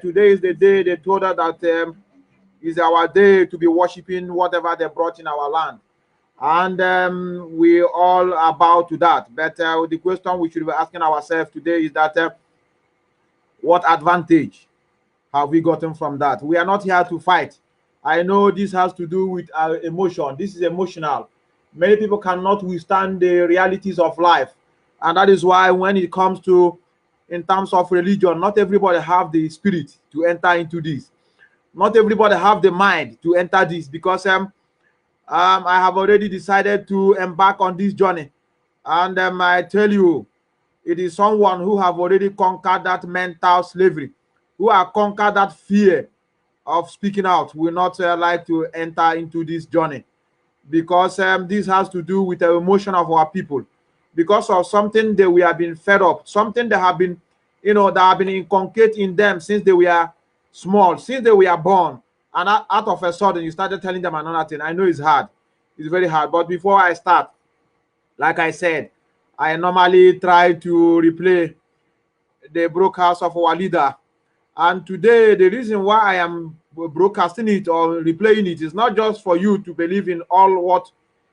today is the day they told us that is our day to be worshiping whatever they brought in our land. And we all are bow to that. But the question we should be asking ourselves today is that what advantage have we gotten from that? We are not here to fight. I know this has to do with our emotion. This is emotional. Many people cannot withstand the realities of life. And that is why when it comes to, in terms of religion, not everybody have the spirit to enter into this. Not everybody have the mind to enter this, because I have already decided to embark on this journey. And I tell you, it is someone who have already conquered that mental slavery, who have conquered that fear of speaking out, will not like to enter into this journey, because this has to do with the emotion of our people, because of something that we have been fed up, something that have been, that have been inculcated in them since they were small, since they were born. And out of a sudden, you started telling them another thing. I know it's hard. It's very hard. But before I start, like I said, I normally try to replay the broadcast of our leader. And today, the reason why I am broadcasting it or replaying it is not just for you to believe in all what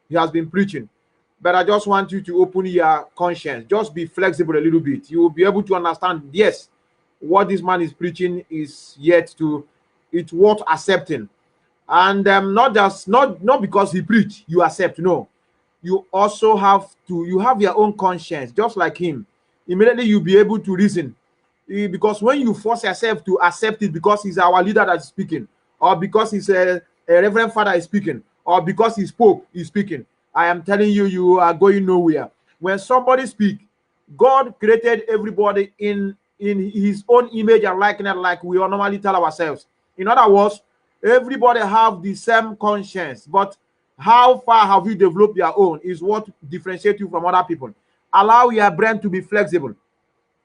he has been preaching, but I just want you to open your conscience. Just be flexible a little bit. You will be able to understand, yes, what this man is preaching is yet to, it's worth accepting. And not because he preached, you accept. No, you also have to, you have your own conscience, just like him. Immediately you'll be able to reason. Because when you force yourself to accept it because he's our leader that is speaking, or because he's a reverend father is speaking, or because he's Pope is speaking, I am telling you, you are going nowhere. When somebody speaks, God created everybody in his own image and likeness, like we all normally tell ourselves. In other words, everybody have the same conscience, but how far have you developed your own is what differentiates you from other people. Allow your brain to be flexible.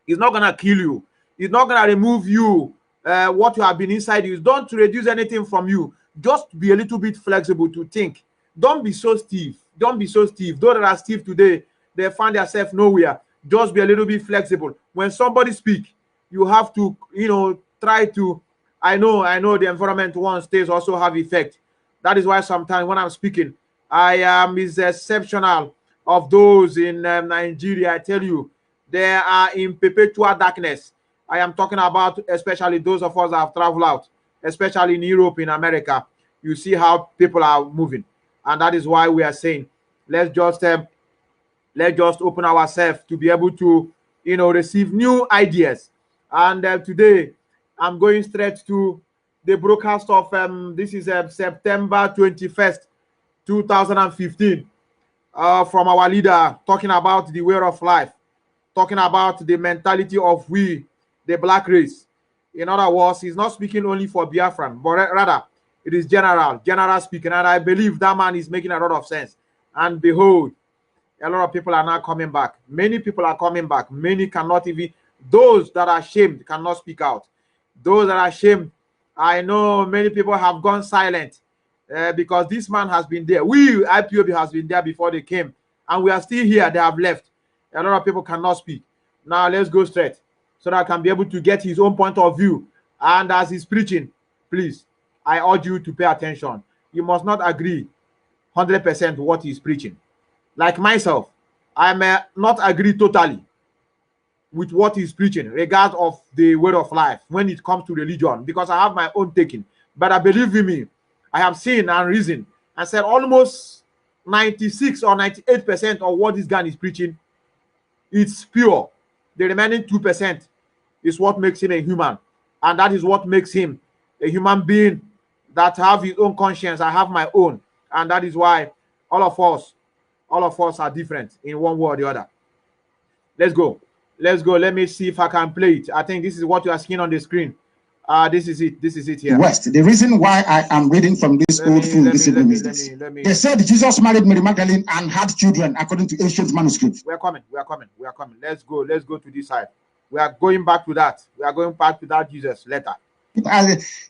It's not gonna kill you. It's not gonna remove you what you have been inside you. Don't reduce anything from you. Just be a little bit flexible to think. Don't be so stiff. Don't be so stiff. Those that are stiff today, they find themselves nowhere. Just be a little bit flexible. When somebody speaks, you have to, try to. I know the environment one stays also have effect. That is why sometimes when I'm speaking, I am exceptional of those in Nigeria. I tell you, they are in perpetual darkness. I am talking about especially those of us that have traveled out, especially in Europe, in America. You see how people are moving, and that is why we are saying, let's just open ourselves to be able to, receive new ideas. And today, I'm going straight to the broadcast of this is September 21st, 2015, from our leader, talking about the way of life, talking about the mentality of we, the black race. In other words, he's not speaking only for Biafran, but rather it is general speaking. And I believe that man is making a lot of sense. And behold, a lot of people are now coming back. Many people are coming back. Many cannot even, those that are ashamed cannot speak out. Those that are ashamed, I know many people have gone silent because this man has been there. We, Ipob, has been there before they came. And we are still here. They have left. A lot of people cannot speak. Now let's go straight so that I can be able to get his own point of view. And as he's preaching, please, I urge you to pay attention. You must not agree 100% what he's preaching. Like myself, I may not agree totally with what he's preaching, regardless of the word of life when it comes to religion, because I have my own taking. But I believe in me, I have seen and reasoned and said almost 96 or 98% of what this guy is preaching, it's pure. The remaining 2% is what makes him a human, and that is what makes him a human being that have his own conscience. I have my own, and that is why all of us are different in one way or the other. Let's go. Let me see if I can play it. I think this is what you are seeing on the screen. This is it here. West. The reason why I am reading from this old film this evening is this. They said Jesus married Mary Magdalene and had children according to ancient manuscripts. We are coming. Let's go to this side. We are going back to that. We are going back to that Jesus later. Ask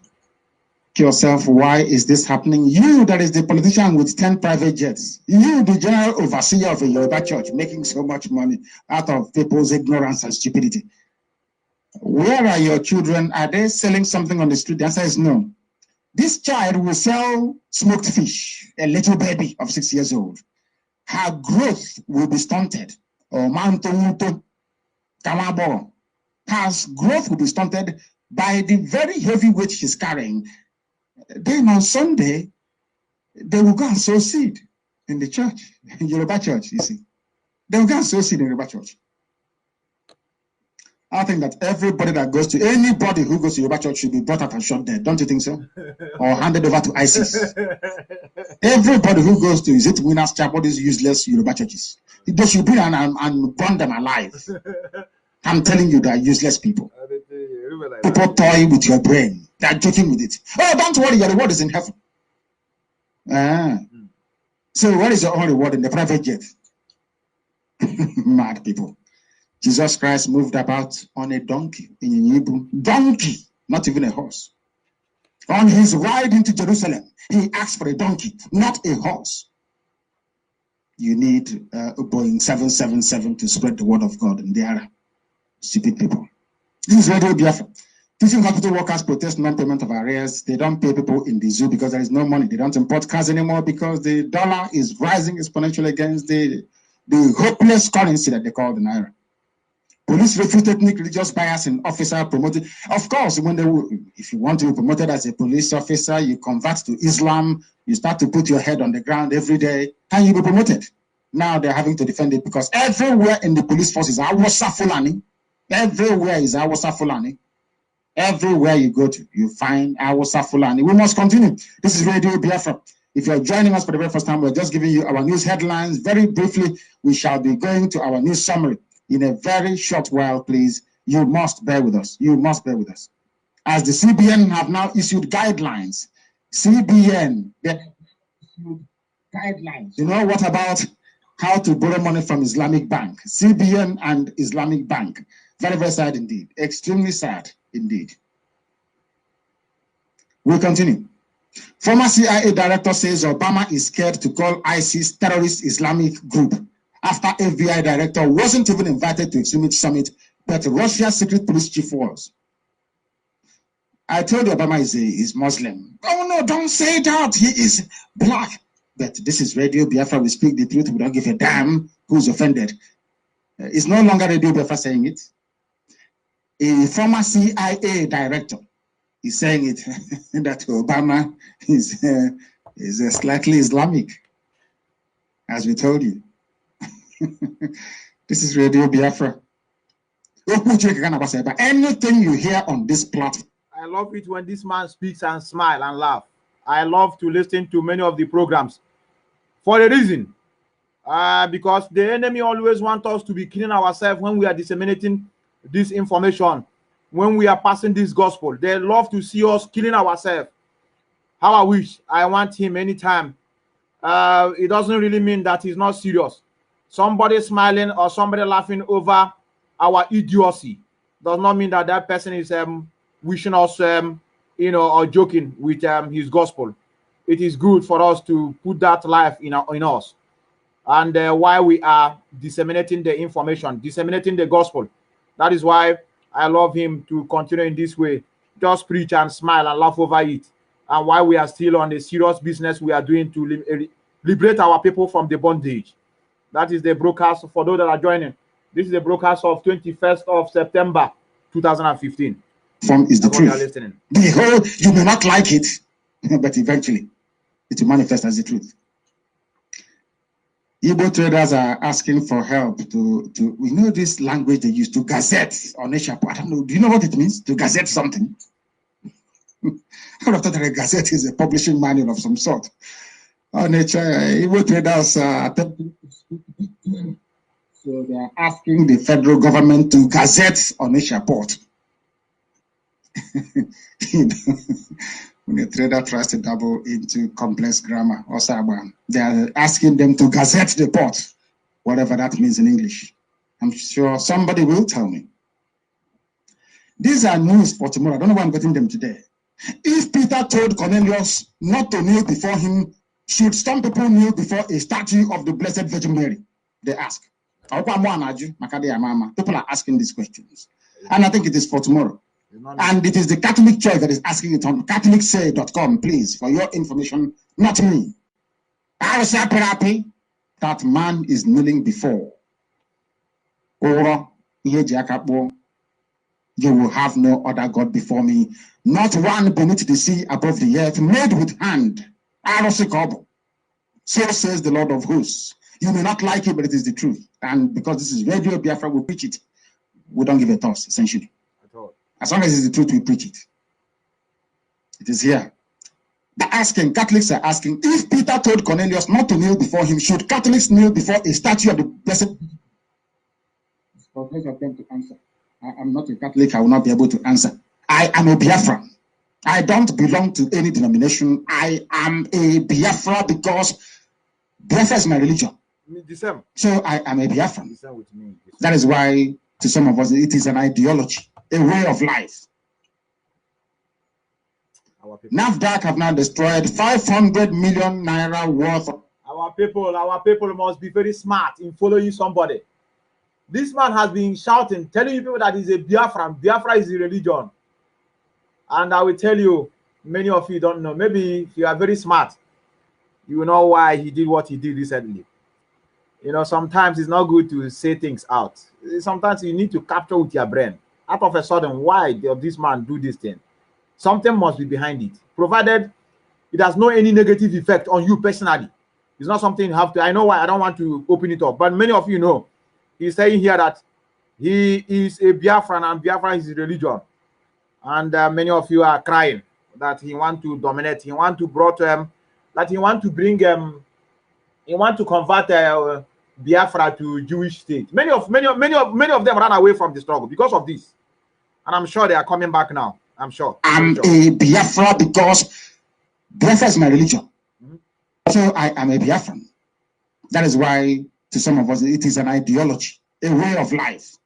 yourself, why is this happening? You, that is the politician with 10 private jets. You, the general overseer of a Yoruba church, making so much money out of people's ignorance and stupidity. Where are your children? Are they selling something on the street? The answer is no. This child will sell smoked fish, a little baby of 6 years old. Her growth will be stunted. Her growth will be stunted by the very heavy weight she's carrying. Then on Sunday, they will go and sow seed in the church, in Yoruba church, you see. They will go and sow seed in Yoruba church. I think that anybody who goes to Yoruba church should be brought out and shot dead. Don't you think so? Or handed over to ISIS. Everybody who goes to, is it Winners Chapel, these useless Yoruba churches? They should bring and burn them alive. I'm telling you, they are useless people. People toy with your brain. They are joking with it. Oh, don't worry, your reward is in heaven. So what is your own reward in the private jet? Mad people. Jesus Christ moved about on a donkey in Hebrew. Donkey, not even a horse. On his ride into Jerusalem, he asked for a donkey, not a horse. You need a Boeing 777 to spread the word of God in the area. Stupid people. This is Radio Biafra. Teaching hospital workers protest non-payment of arrears. They don't pay people in the zoo because there is no money. They don't import cars anymore because the dollar is rising exponentially against the hopeless currency that they call the naira. Police refute ethnic religious bias in officer promoted. Of course, if you want to be promoted as a police officer, you convert to Islam, you start to put your head on the ground every day, and you'll be promoted. Now they're having to defend it because everywhere in the police force is Awasa Fulani. Everywhere is Awasa Fulani. Everywhere you go to, you find Awasa Fulani. We must continue. This is Radio Biafra. If you're joining us for the very first time, we're just giving you our news headlines. Very briefly, we shall be going to our news summary in a very short while, please. You must bear with us. You must bear with us. As the CBN have now issued guidelines, CBN, they issued guidelines. You know what about how to borrow money from Islamic Bank? CBN and Islamic Bank. Very, very sad indeed. Extremely sad indeed. We'll continue. Former CIA director says Obama is scared to call ISIS terrorist Islamic group after FBI director wasn't even invited to Extremist Summit, but Russia's secret police chief was. I told you Obama is Muslim. Oh no, don't say that. He is black. But this is Radio Biafra. We speak the truth. We don't give a damn who's offended. It's no longer Radio Biafra saying it. A former CIA director is saying it that Obama is slightly Islamic, as we told you. This is Radio Biafra. Anything you hear on this platform. I love it when this man speaks and smile and laugh. I love to listen to many of the programs for a reason. Because the enemy always wants us to be killing ourselves when we are disseminating this information, when we are passing this gospel. They love to see us killing ourselves. How I wish I want him anytime. It doesn't really mean that he's not serious. Somebody smiling or somebody laughing over our idiocy does not mean that that person is wishing us, or joking with his gospel. It is good for us to put that life in us. And while we are disseminating the information, disseminating the gospel, that is why I love him to continue in this way. Just preach and smile and laugh over it. And while we are still on the serious business we are doing to liberate our people from the bondage. That is the broadcast for those that are joining. This is the broadcast of 21st of September, 2015. Form is the truth. Behold, you may not like it, but eventually it will manifest as the truth. Igbo traders are asking for help we know this language they use to gazette on Eshapo. I don't know. Do you know what it means to gazette something? I would have thought that a gazette is a publishing manual of some sort. On Igbo traders so they are asking the federal government to gazette on Eshapo. When a trader tries to double into complex grammar or Saban, they are asking them to gazette the port, whatever that means in English. I'm sure somebody will tell me. These are news for tomorrow. I don't know why I'm getting them today. If Peter told Cornelius not to kneel before him, should some people kneel before a statue of the Blessed Virgin Mary? They ask. People are asking these questions. And I think it is for tomorrow. And it is the Catholic Church that is asking it on catholicsay.com, please, for your information, not me. I was happy that man is kneeling before. Or you will have no other God before me, not one beneath the sea above the earth, made with hand. So says the Lord of hosts. You may not like it, but it is the truth. And because this is Radio Biafra, we preach it. We don't give a toss, essentially. As long as it's the truth, we preach it. It is here. Catholics are asking, if Peter told Cornelius not to kneel before him, should Catholics kneel before a statue of the Blessed? For those of them to answer. I'm not a Catholic, I will not be able to answer. I am a Biafran. I don't belong to any denomination. I am a Biafra because Biafra is my religion. So I am a Biafran. That is why, to some of us, it is an ideology, a way of life. NAFDAC have now destroyed 500 million naira worth. Our people must be very smart in following somebody. This man has been shouting, telling people that he's a Biafran. Biafra is the religion. And I will tell you, many of you don't know. Maybe if you are very smart, you will know why he did what he did recently. You know, sometimes it's not good to say things out. Sometimes you need to capture with your brain. Out of a sudden, why did this man do this thing? Something must be behind it, provided it has no any negative effect on you personally. It's not something you have to. I know why I don't want to open it up, but many of you know. He's saying here that he is a Biafran and Biafra is his religion. And many of you are crying that he want to dominate. He want to brought that he want to bring he want to convert Biafra to Jewish state. Many of them ran away from the struggle because of this. And I'm sure they are coming back now. I'm sure. I'm a Biafra because Biafra is my religion. So I am a Biafran. That is why, to some of us, it is an ideology, a way of life.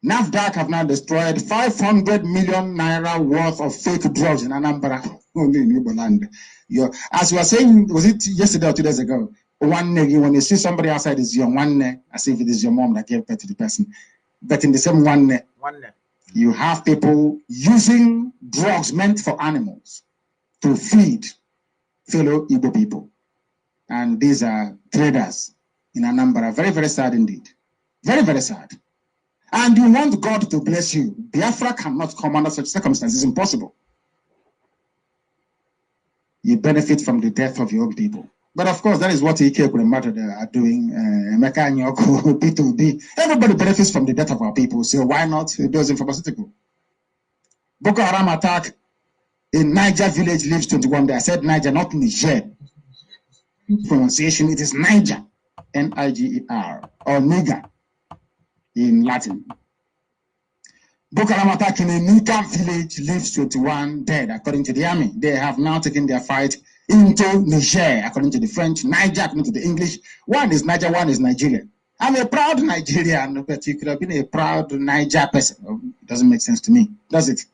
NAFDAC have now destroyed 500 million naira worth of fake drugs in Anambra, only in Igbo land. As you were saying, was it yesterday or 2 days ago? When you see somebody outside, is your one, as if it is your mom that gave birth to the person. But in the same one, you have people using drugs meant for animals to feed fellow Igbo people. And these are traders in Anambra. Very, very sad indeed. Very, very sad. And you want God to bless you. Biafra cannot come under such circumstances. It's impossible. You benefit from the death of your own people. But of course, that is what Ike are doing. P2B. Everybody benefits from the death of our people. So why not those in pharmaceutical? Boko Haram attack in Niger village lives 21 days. I said Niger, not Niger. Pronunciation, it is Niger. Niger or Niger in Latin. Boko Haram attack in a Nika village leaves 21 dead, according to the army. They have now taken their fight into Niger, according to the French, Niger, according to the English. One is Niger, one is Nigeria. I'm a proud Nigerian, but you could have been a proud Niger person. It doesn't make sense to me, does it?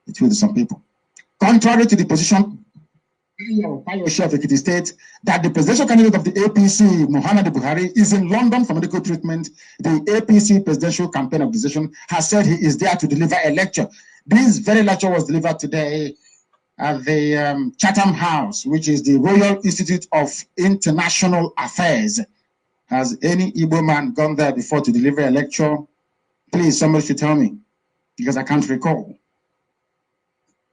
It will to some people. Contrary to the position by your chef of the state that the presidential candidate of the APC, Muhammad Buhari, is in London for medical treatment, the APC presidential campaign organization has said he is there to deliver a lecture. This very lecture was delivered today at the Chatham House, which is the Royal Institute of International Affairs. Has any Igbo man gone there before to deliver a lecture? Please, somebody should tell me, because I can't recall.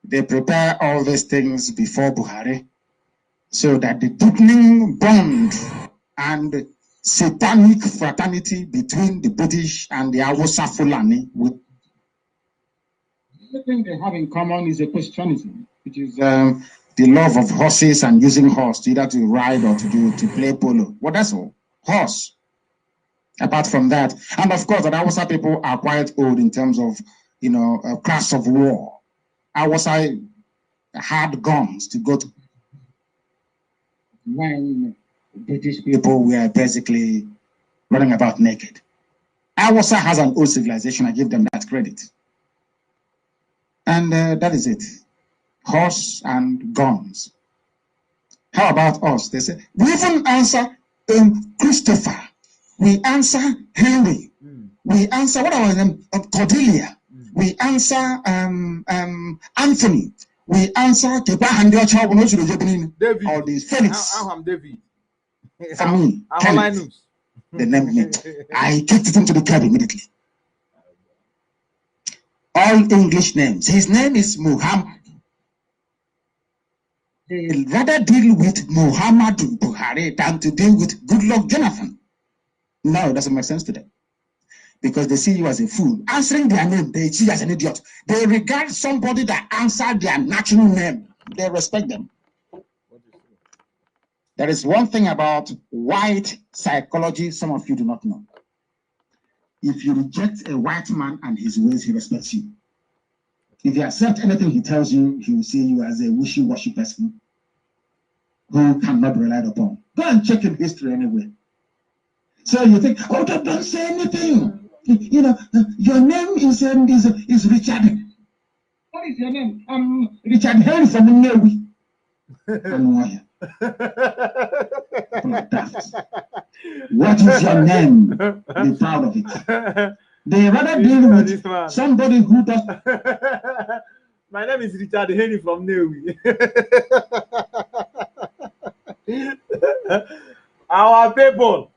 They prepare all these things before Buhari so that the deepening bond and satanic fraternity between the British and the Hausa Fulani, with the thing they have in common is a Christianism, which is the love of horses and using horse either to ride or to play polo. Well, that's all. Horse. Apart from that, and of course, the Hausa people are quite old in terms of, you know, class of war. I had guns to go to when British people were basically running about naked. Hausa has an old civilization. I give them that credit. And that is it. Horse and guns. How about us? They say, we even answer Christopher. We answer Henry. We answer, what are our name? Cordelia. We answer Anthony. We answer David. All these Felix. I'm David. For me, Kenneth, the name. I kicked it into the cab immediately. All English names. His name is Muhammad. They'll rather deal with Muhammad Buhari than to deal with Goodluck Jonathan. No, it doesn't make sense to them. Because they see you as a fool. Answering their name, they see you as an idiot. They regard somebody that answered their natural name. They respect them. There is one thing about white psychology some of you do not know. If you reject a white man and his ways, he respects you. If you accept anything he tells you, he will see you as a wishy-washy person who cannot be relied upon. Go and check in history anyway. So you think, oh, don't say anything. You know, your name is Richard. What is your name? Richard Henry from Nnewi. What is your name? Be proud of it. They rather deal with somebody who does. My name is Richard Henry from Nnewi. Our people.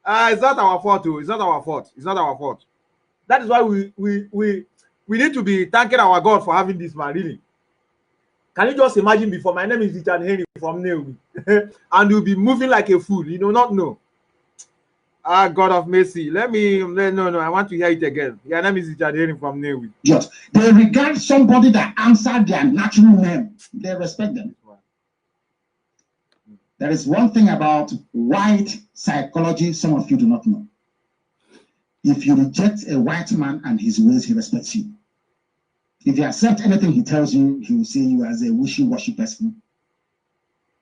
It's not our fault, too. It's not our fault. It's not our fault. That is why we need to be thanking our God for having this man, really. Can you just imagine before, my name is Richard Henry from Nnewi, and you'll be moving like a fool, you do not know. Ah, God of mercy. No, I want to hear it again. Your name is Richard Henry from Nnewi. Yes. They regard somebody that answered their natural name. They respect them. There is one thing about white psychology some of you do not know. If you reject a white man and his ways, he respects you. If you accept anything he tells you, he will see you as a wishy-washy person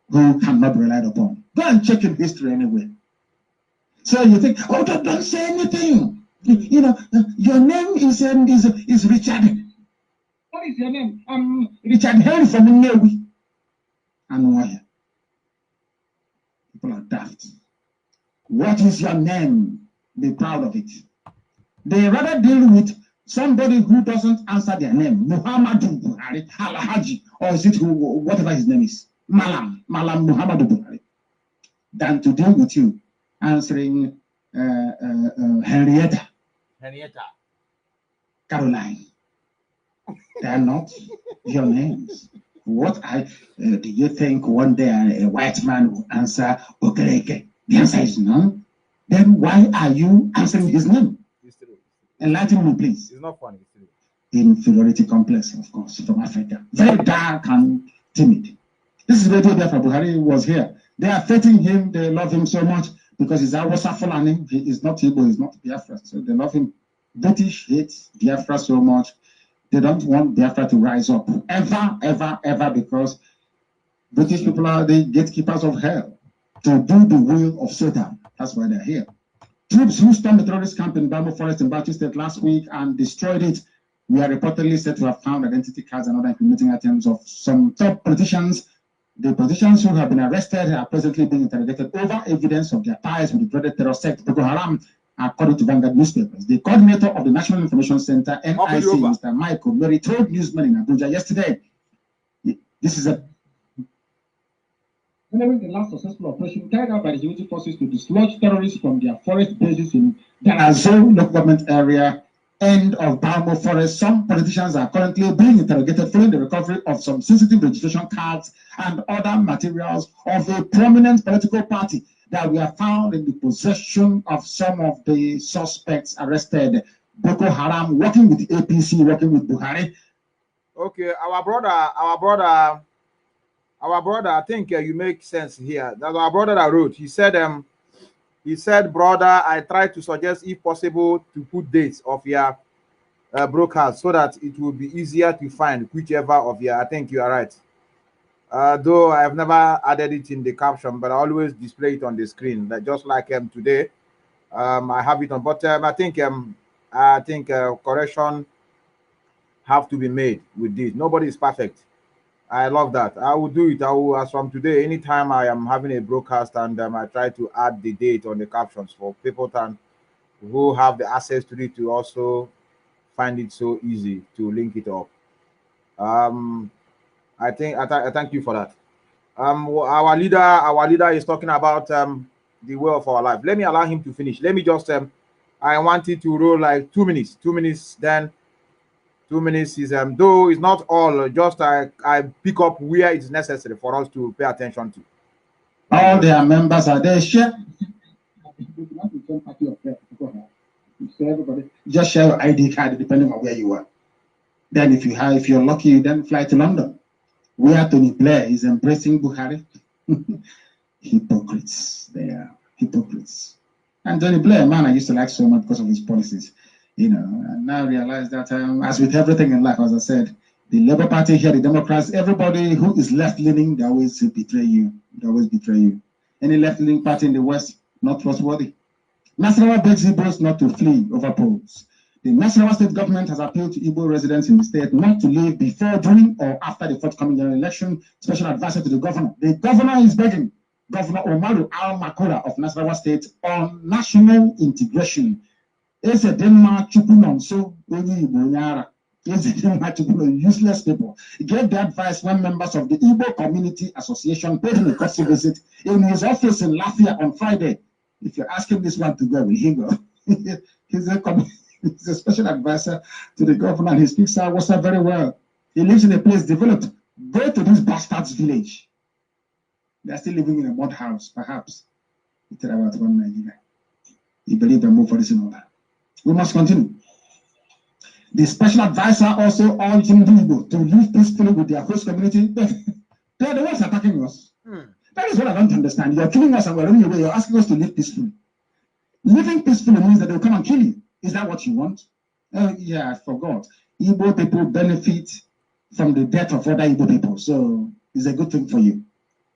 who cannot be relied upon. Go and check in history anyway. So you think, oh, don't say anything. You know, your name is Richard. What is your name? Richard Henry from Nnewi. And why? People are daft. What is your name? Be proud of it. They rather deal with somebody who doesn't answer their name, Muhammadu Buhari, Alhaji, or is it whatever his name is, Malam Muhammadu Buhari, than to deal with you answering Henrietta, Caroline. They are not your names. What do you think one day a white man will answer Okereke? The answer is no. Then why are you answering his name? Enlighten me, please. It's not funny. Inferiority complex, of course, from Africa. Very dark and timid. This is Radio Biafra. Buhari was here. They are fighting him. They love him so much because he's Awasa Fulani. He is not Igbo. He's not Biafra. So they love him. British hate Biafra so much. They don't want Biafra to rise up ever, because British people are the gatekeepers of hell to do the will of Satan. That's why they're here. Troops who stormed the terrorist camp in Bamo Forest in Bauchi State last week and destroyed it. We are reportedly said to have found identity cards and other incriminating items of some top politicians. The politicians who have been arrested are presently being interrogated over evidence of their ties with the dreaded terror sect Boko Haram, according to Vanguard newspapers. The coordinator of the National Information Center, NIC, Mr. Michael Mary, told newsmen in Abuja yesterday, this is following the last successful operation carried out by the Djibouti forces to dislodge terrorists from their forest bases in Ganazo local government area, end of Bamo Forest. Some politicians are currently being interrogated following the recovery of some sensitive registration cards and other materials of a prominent political party that were found in the possession of some of the suspects arrested. Boko Haram working with APC, working with Buhari. Okay, our brother, I think you make sense here. That's our brother that wrote. He said, brother, I try to suggest, if possible, to put dates of your broadcast so that it will be easier to find whichever of your. I think you are right. Though I have never added it in the caption, but I always display it on the screen. That just like today, I have it on. But I think correction have to be made with this. Nobody is perfect. I love that. I will do it. I will, as from today, anytime I am having a broadcast and I try to add the date on the captions for people who have the access to it to also find it so easy to link it up. I thank you for that. Our leader is talking about the way of our life. Let me allow him to finish. Let me just I wanted to roll like 2 minutes. 2 minutes, then 2 minutes is though it's not all, just I pick up where it's necessary for us to pay attention to. All their members are there. Share. Everybody just share your ID card depending on where you are. Then if you're lucky, then fly to London, where Tony Blair is embracing Buhari. Hypocrites. They are hypocrites. And Tony Blair, man, I used to like so much because of his policies, you know. And now I realize that as with everything in life, as I said, the Labour Party here, the Democrats, everybody who is left-leaning, they always betray you. They always betray you. Any left-leaning party in the West, not trustworthy. Nasarawa begs Igbos not to flee over polls. The Nasarawa state government has appealed to Igbo residents in the state not to leave before, during, or after the forthcoming general election. Special advisor to the governor. The governor is begging Governor Umaru Al-Makura of Nasarawa State on national integration. Useless people. He gave the advice when members of the Igbo Community Association paid him a courtesy visit in his office in Lafayette on Friday. If you're asking this one to go, will he go? He's a special advisor to the governor, and he speaks Hausa very well. He lives in a place developed. Go to this bastard's village. They're still living in a mud house, perhaps. It's about one Nigeria. You believe they move for this in order. We must continue. The special advisor also urged Igbo to live peacefully with their host community. They're the ones attacking us. That is what I don't understand. You're killing us and we're running away. You're asking us to live peacefully. Living peacefully means that they'll come and kill you. Is that what you want? Yeah, I forgot. Igbo people benefit from the death of other Igbo people. So it's a good thing for you.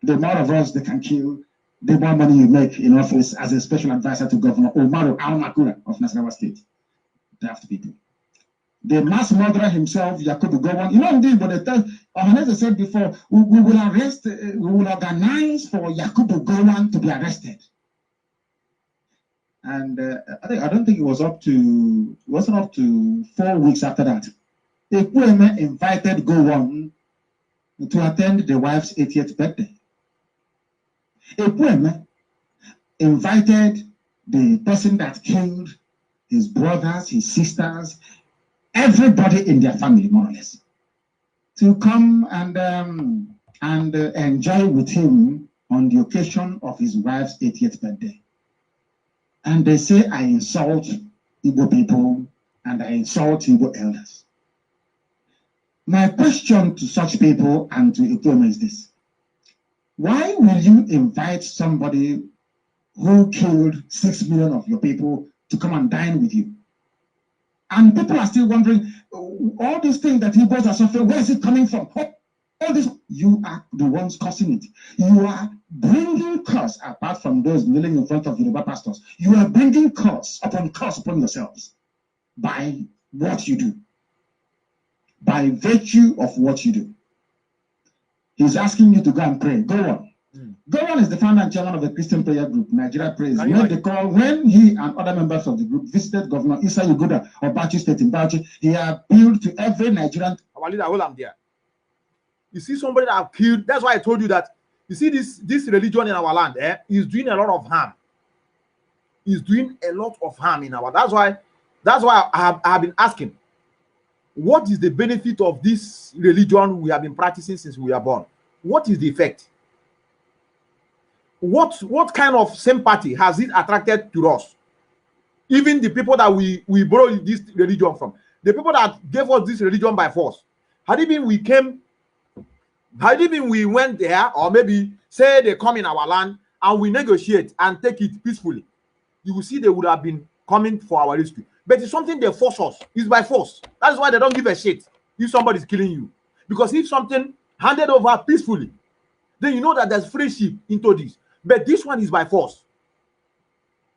The more of us they can kill, the more money you make in office as a special advisor to Governor Umaru Al-Makura of Nasarawa State. Daft people. The mass murderer himself, Yakubu Gowon. You know, indeed, but Ohaneze said before, we will arrest, we will organize for Yakubu Gowon to be arrested. And I don't think it wasn't up to 4 weeks after that. Ekwueme invited Gowon to attend the wife's 80th birthday. Ekwueme invited the person that killed his brothers, his sisters, everybody in their family, more or less, to come and enjoy with him on the occasion of his wife's 80th birthday. And they say I insult Igbo people and I insult Igbo elders. My question to such people and to Ipob is this: why will you invite somebody who killed 6 million of your people to come and dine with you? And people are still wondering, all these things that Igbos are suffering, where is it coming from? All this, you are the ones causing it. You are bringing curse, apart from those kneeling in front of Yoruba pastors. You are bringing curse upon yourselves by what you do, by virtue of what you do. He's asking you to go and pray. Go on. Gowon is the founder and chairman of the Christian prayer group, Nigeria Praise. He made the call when he and other members of the group visited Governor Isa Yuguda of Bauchi State in Bauchi. He appealed to every Nigerian. Our leader, hold on there. You see somebody that have killed. That's why I told you that. You see this religion in our land, is doing a lot of harm. Is doing a lot of harm in our. That's why I have been asking, what is the benefit of this religion we have been practicing since we were born? What is the effect? What kind of sympathy has it attracted to us? Even the people that we borrow this religion from, the people that gave us this religion by force, had it been we went there, or maybe say they come in our land and we negotiate and take it peacefully, you will see they would have been coming for our rescue. But it's something they force us. It's by force. That's why they don't give a shit if somebody's killing you. Because if something handed over peacefully, then you know that there's friendship into this. But this one is by force.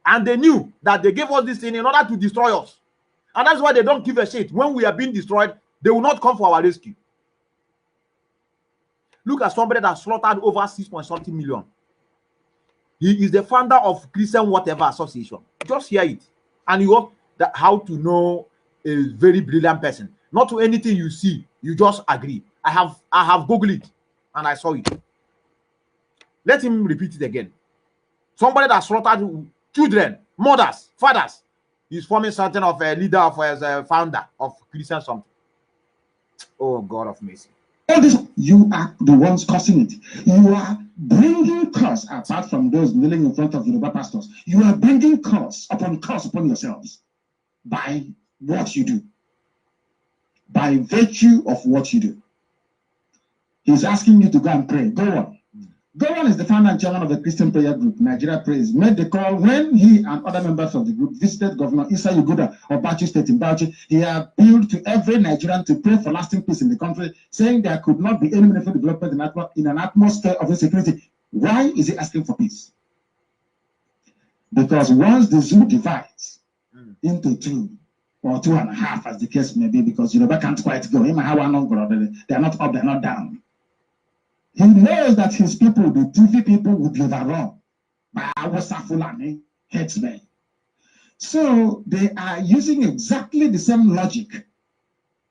And they knew that they gave us this thing in order to destroy us. And that's why they don't give a shit. When we are being destroyed, they will not come for our rescue. Look at somebody that slaughtered over 6 point something million. He is the founder of Christian whatever association. Just hear it. And you have that how to know a very brilliant person. Not to anything you see, you just agree. I have Googled it and I saw it. Let him repeat it again. Somebody that slaughtered children, mothers, fathers, is forming something of a leader of as a founder of Christian something. Oh God of mercy. All this, you are the ones causing it. You are bringing curse apart from those kneeling in front of the Yoruba pastors. You are bringing curse upon yourselves by what you do, by virtue of what you do. He's asking you to go and pray. Go on. Go on is the founder and chairman of the Christian prayer group, Nigeria Praise, made the call when he and other members of the group visited Governor Issa Yuguda of Bauchi State in Bauchi. He appealed to every Nigerian to pray for lasting peace in the country, saying there could not be any meaningful development in an atmosphere of insecurity. Why is he asking for peace? Because once the zoo divides into two or 2.5, as the case may be, because Yoruba can't quite go, they are not up, they are not down. He knows that his people, the TV people, will be overrun by our Fulani headsmen. So they are using exactly the same logic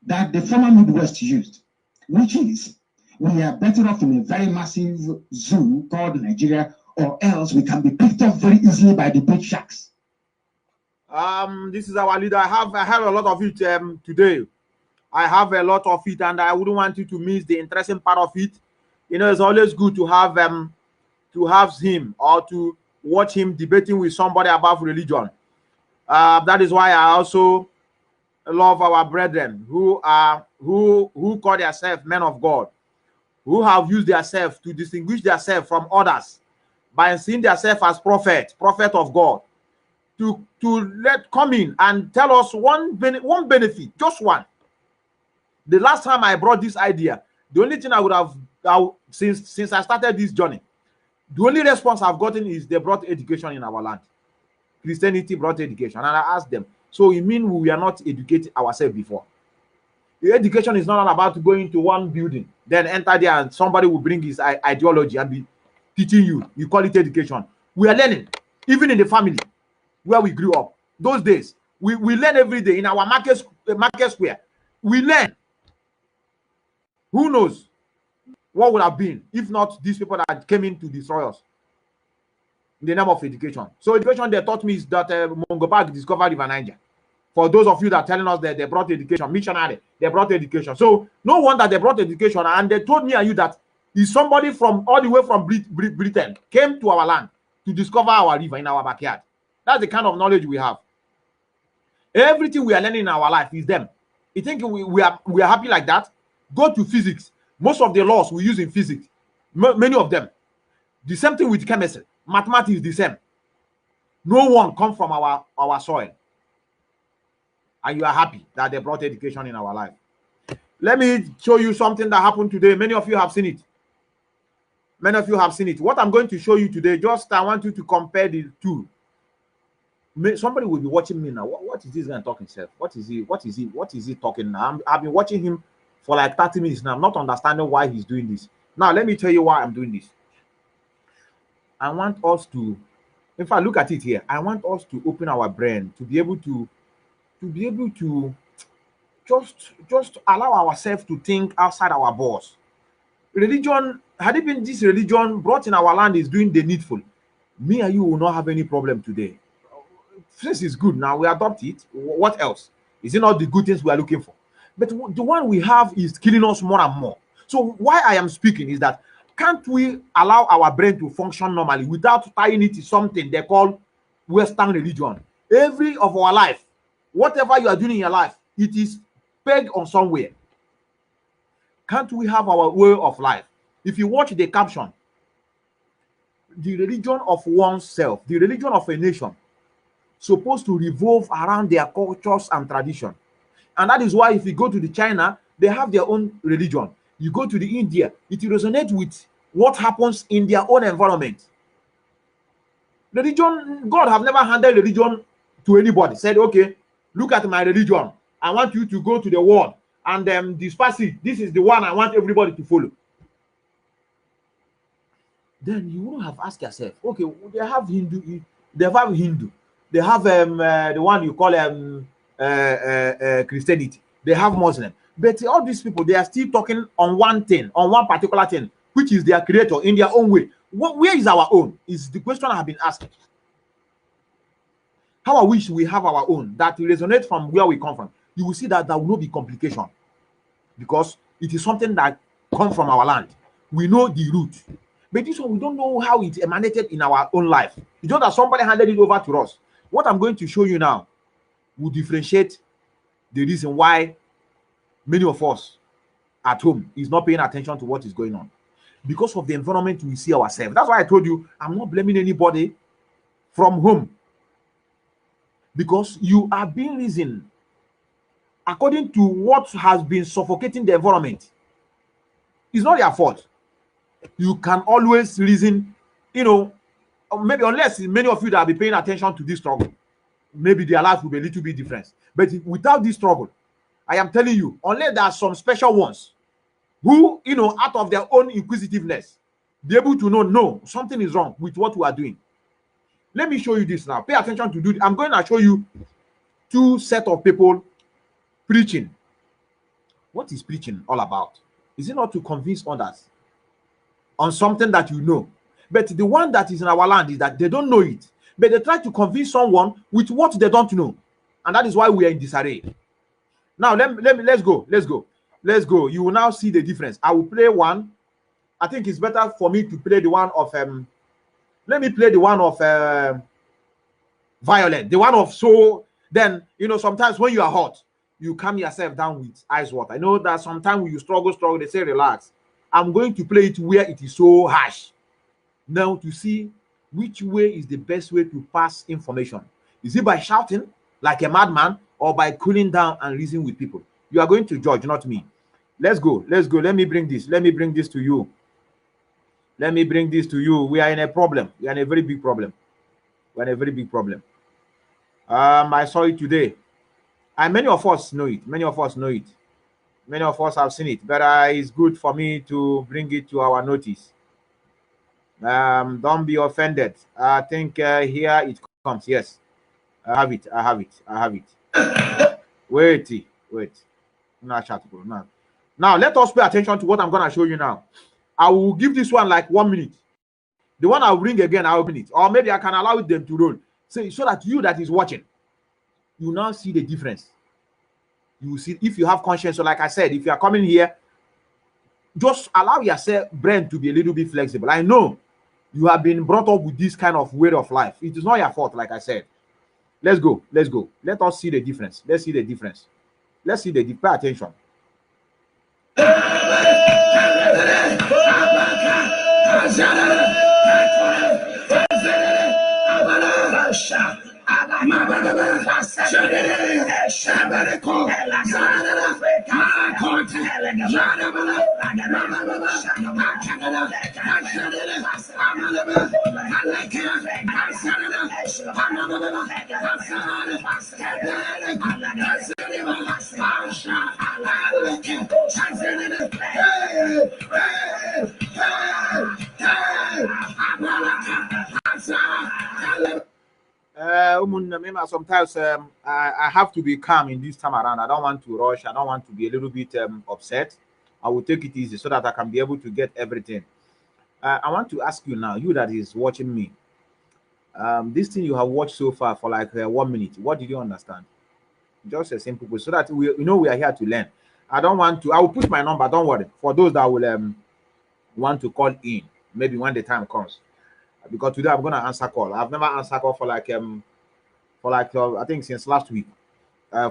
that the former Midwest used, which is we are better off in a very massive zoo called Nigeria, or else we can be picked up very easily by the big sharks. This is our leader. I have a lot of it today. I have a lot of it, and I wouldn't want you to miss the interesting part of it. You know, it's always good to have him or to watch him debating with somebody about religion. That is why I also love our brethren who call themselves men of God, who have used themselves to distinguish themselves from others by seeing themselves as prophet of God, to come in and tell us one benefit, just one. The last time I brought this idea, the only thing I would have since I started this journey, the only response I've gotten is they brought education in our land. Christianity brought education, and I asked them, so you mean we are not educating ourselves before? The education is not all about going to one building, then enter there and somebody will bring his ideology and be teaching you. You call it education. We are learning, even in the family where we grew up. Those days, we learn every day in our market square. We learn. Who knows what would have been if not these people that came in to destroy us in the name of education? So education they taught me is that Mungo Park discovered River Niger. For those of you that are telling us that they brought education, missionary, they brought education. So no wonder they brought education, and they told me and you that is somebody from all the way from Britain came to our land to discover our river in our backyard. That's the kind of knowledge we have. Everything we are learning in our life is them. You think we are happy like that? Go to physics. Most of the laws we use in physics, many of them, the same thing with chemistry. Mathematics is the same. No one come from our soil. And you are happy that they brought education in our life. Let me show you something that happened today. Many of you have seen it. Many of you have seen it. What I'm going to show you today, just I want you to compare the two. Somebody will be watching me now. What is this guy talking, sir? What is he talking now? I've been watching him for like 30 minutes now. I'm not understanding why he's doing this. Now, let me tell you why I'm doing this. I want us to, in fact, look at it here. I want us to open our brain to be able to just allow ourselves to think outside our box. Religion, had it been this religion brought in our land is doing the needful, me and you will not have any problem today. This is good. Now we adopt it. What else? Is it not the good things we are looking for? But the one we have is killing us more and more. So why I am speaking is that can't we allow our brain to function normally without tying it to something they call Western religion? Every of our life, whatever you are doing in your life, it is pegged on somewhere. Can't we have our way of life? If you watch the caption, the religion of oneself, the religion of a nation, supposed to revolve around their cultures and tradition. And that is why if you go to the China, they have their own religion. You go to the India, it resonates with what happens in their own environment. Religion, God have never handed religion to anybody. Said, okay, look at my religion. I want you to go to the world and disperse it. This is the one I want everybody to follow. Then you would have asked yourself, okay, they have Hindu, They have the one you call Christianity. They have Muslim. But all these people, they are still talking on one thing, on one particular thing, which is their creator in their own way. Where is our own? Is the question I have been asking. How I wish we have our own that resonate from where we come from. You will see that there will not be complication, because it is something that comes from our land. We know the root. But this one, we don't know how it emanated in our own life. It's just that somebody handed it over to us. What I'm going to show you now will differentiate the reason why many of us at home is not paying attention to what is going on. Because of the environment we see ourselves. That's why I told you I'm not blaming anybody from home. Because you are being reasoned according to what has been suffocating the environment. It's not your fault. You can always reason, you know, maybe unless many of you that will be paying attention to this struggle, maybe their life will be a little bit different. But without this struggle, I am telling you, unless there are some special ones who, you know, out of their own inquisitiveness, be able to know, no, something is wrong with what we are doing. Let me show you this now. Pay attention to do this. I'm going to show you two set of people preaching. What is preaching all about? Is it not to convince others on something that you know? But the one that is in our land is that they don't know it, but they try to convince someone with what they don't know, and that is why we are in disarray. Now let's go. You will now see the difference. I will play one. I think it's better for me to play the one of let me play the one of violent, the one of, so then, you know, sometimes when you are hot, you calm yourself down with ice water. I know that sometimes when you struggle, they say relax. I'm going to play it where it is so harsh. Now to see which way is the best way to pass information. Is it by shouting like a madman or by cooling down and reasoning with people? You are going to judge, not me. Let's go. Let me bring this to you. We are in a problem. We are in a very big problem. I saw it today, and many of us know it. Many of us have seen it, but it's good for me to bring it to our notice. Don't be offended. I think here it comes. Yes, I have it. Wait. Now let us pay attention to what I'm going to show you now. I will give this one like 1 minute. The one I'll bring again, I'll open it, or maybe I can allow them to roll, so that you that is watching, you now see the difference. You will see if you have conscience. So like I said, if you are coming here, just allow yourself brain to be a little bit flexible. I know you have been brought up with this kind of way of life. It is not your fault, like I said. Let's go. Let us see the difference. Pay attention. Sometimes I have to be calm in this time around. I don't want to rush. I don't want to be a little bit upset. I will take it easy so that I can be able to get everything. I want to ask you now, you that is watching me, this thing you have watched so far for like 1 minute, what did you understand? Just a simple question, so that we are here to learn. I will put my number, don't worry, for those that will want to call in, maybe when the time comes, because today I'm going to answer call. I've never answered call for like I think since last week,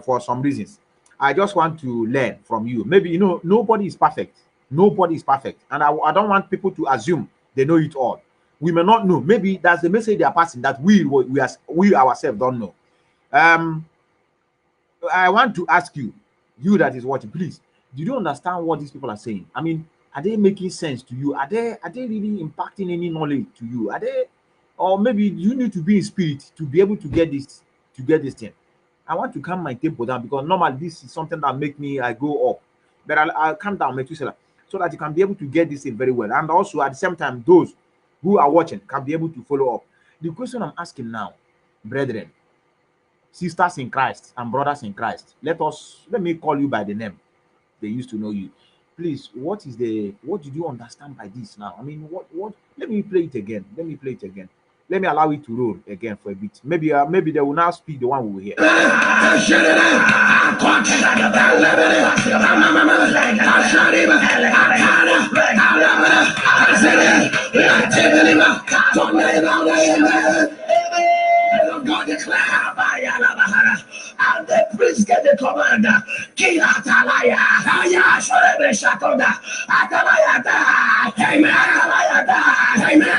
for some reasons. I just want to learn from you. Maybe, nobody is perfect, and I don't want people to assume they know it all. We may not know. Maybe that's the message they are passing that we ourselves don't know. I want to ask you that is watching, please, do you understand what these people are saying? I mean, are they making sense to you? Are they really impacting any knowledge to you? Or maybe you need to be in spirit to be able to get this thing. I want to calm my tempo down, because normally this is something that make me go up, but I'll calm down, Methuselah, so that you can be able to get this thing very well, and also at the same time those who are watching can be able to follow up. The question I'm asking now, brethren, sisters in Christ and brothers in Christ, let me call you by the name they used to know you. Please, what did you understand by this now? I mean, what let me play it again. Let me play it again. Let me allow it to roll again for a bit. Maybe they will now speak the one we will hear. God declare, and the priest gave the command, King Atalaya, Ayasha, Shakonda, Atalaya, Amen,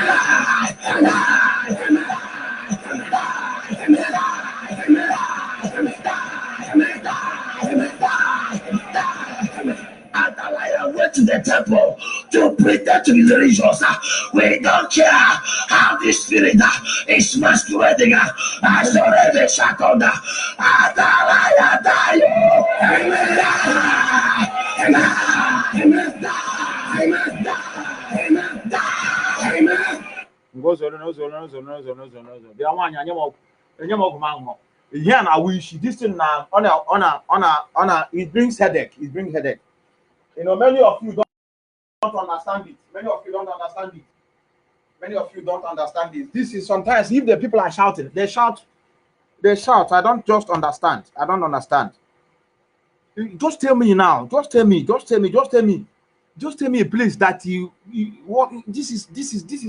Atalaya went to the temple to pretend to be religious. We don't care how this spirit is masquerading. I saw the Shakonda. Atalaya, This thing now on it brings headache. It brings headache. You know, many of you don't understand it. Many of you don't understand it. Many of you don't understand it. This is sometimes if the people are shouting, they shout. I don't just understand. I don't understand. Just tell me now. Just tell me a place that you what this is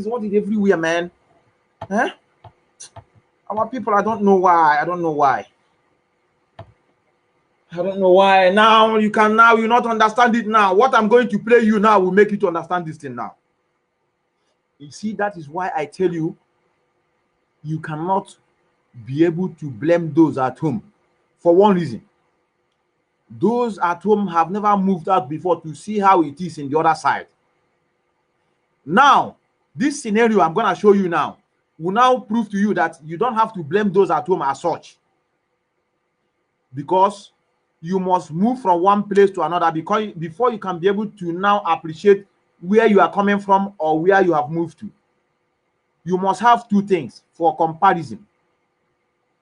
what is everywhere, man. Huh? Our people, I don't know why. Now you not understand it now. What I'm going to play you now will make you to understand this thing now. You see, that is why I tell you, you cannot be able to blame those at home for one reason. Those at home have never moved out before to see how it is in the other side. Now, this scenario I'm going to show you now will now prove to you that you don't have to blame those at home as such, because you must move from one place to another before you can be able to now appreciate where you are coming from or where you have moved to. You must have two things for comparison.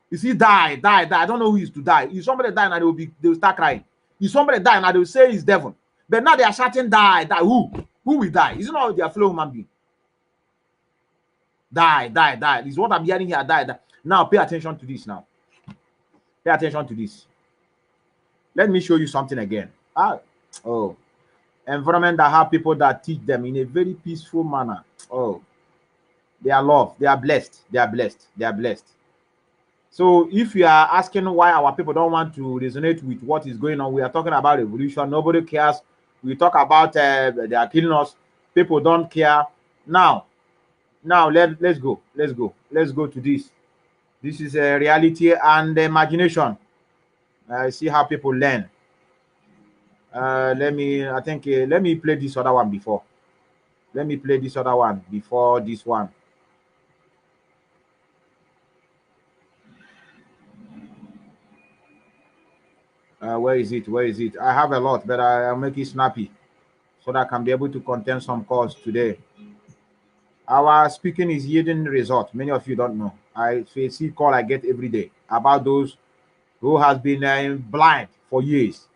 You see, die. I don't know who is to die. If somebody die now, they will start crying. If somebody die now, they will say it's devil. But now they are shouting, die. Who will die? Is it not their fellow human being? Die. This is what I'm hearing here. Die. Now pay attention to this now. Pay attention to this. Let me show you something again. Environment that have people that teach them in a very peaceful manner. Oh, they are loved. They are blessed. So if you are asking why our people don't want to resonate with what is going on, we are talking about revolution. Nobody cares. We talk about they are killing us. People don't care. Now let's go to this. This is a reality and imagination. See how people learn. Let me play this other one before. Let me play this other one before this one. Where is it? I have a lot, but I'll make it snappy so that I can be able to contain some calls today. Our speaking is yielding result. Many of you don't know. I see call I get every day about those who has been blind for years.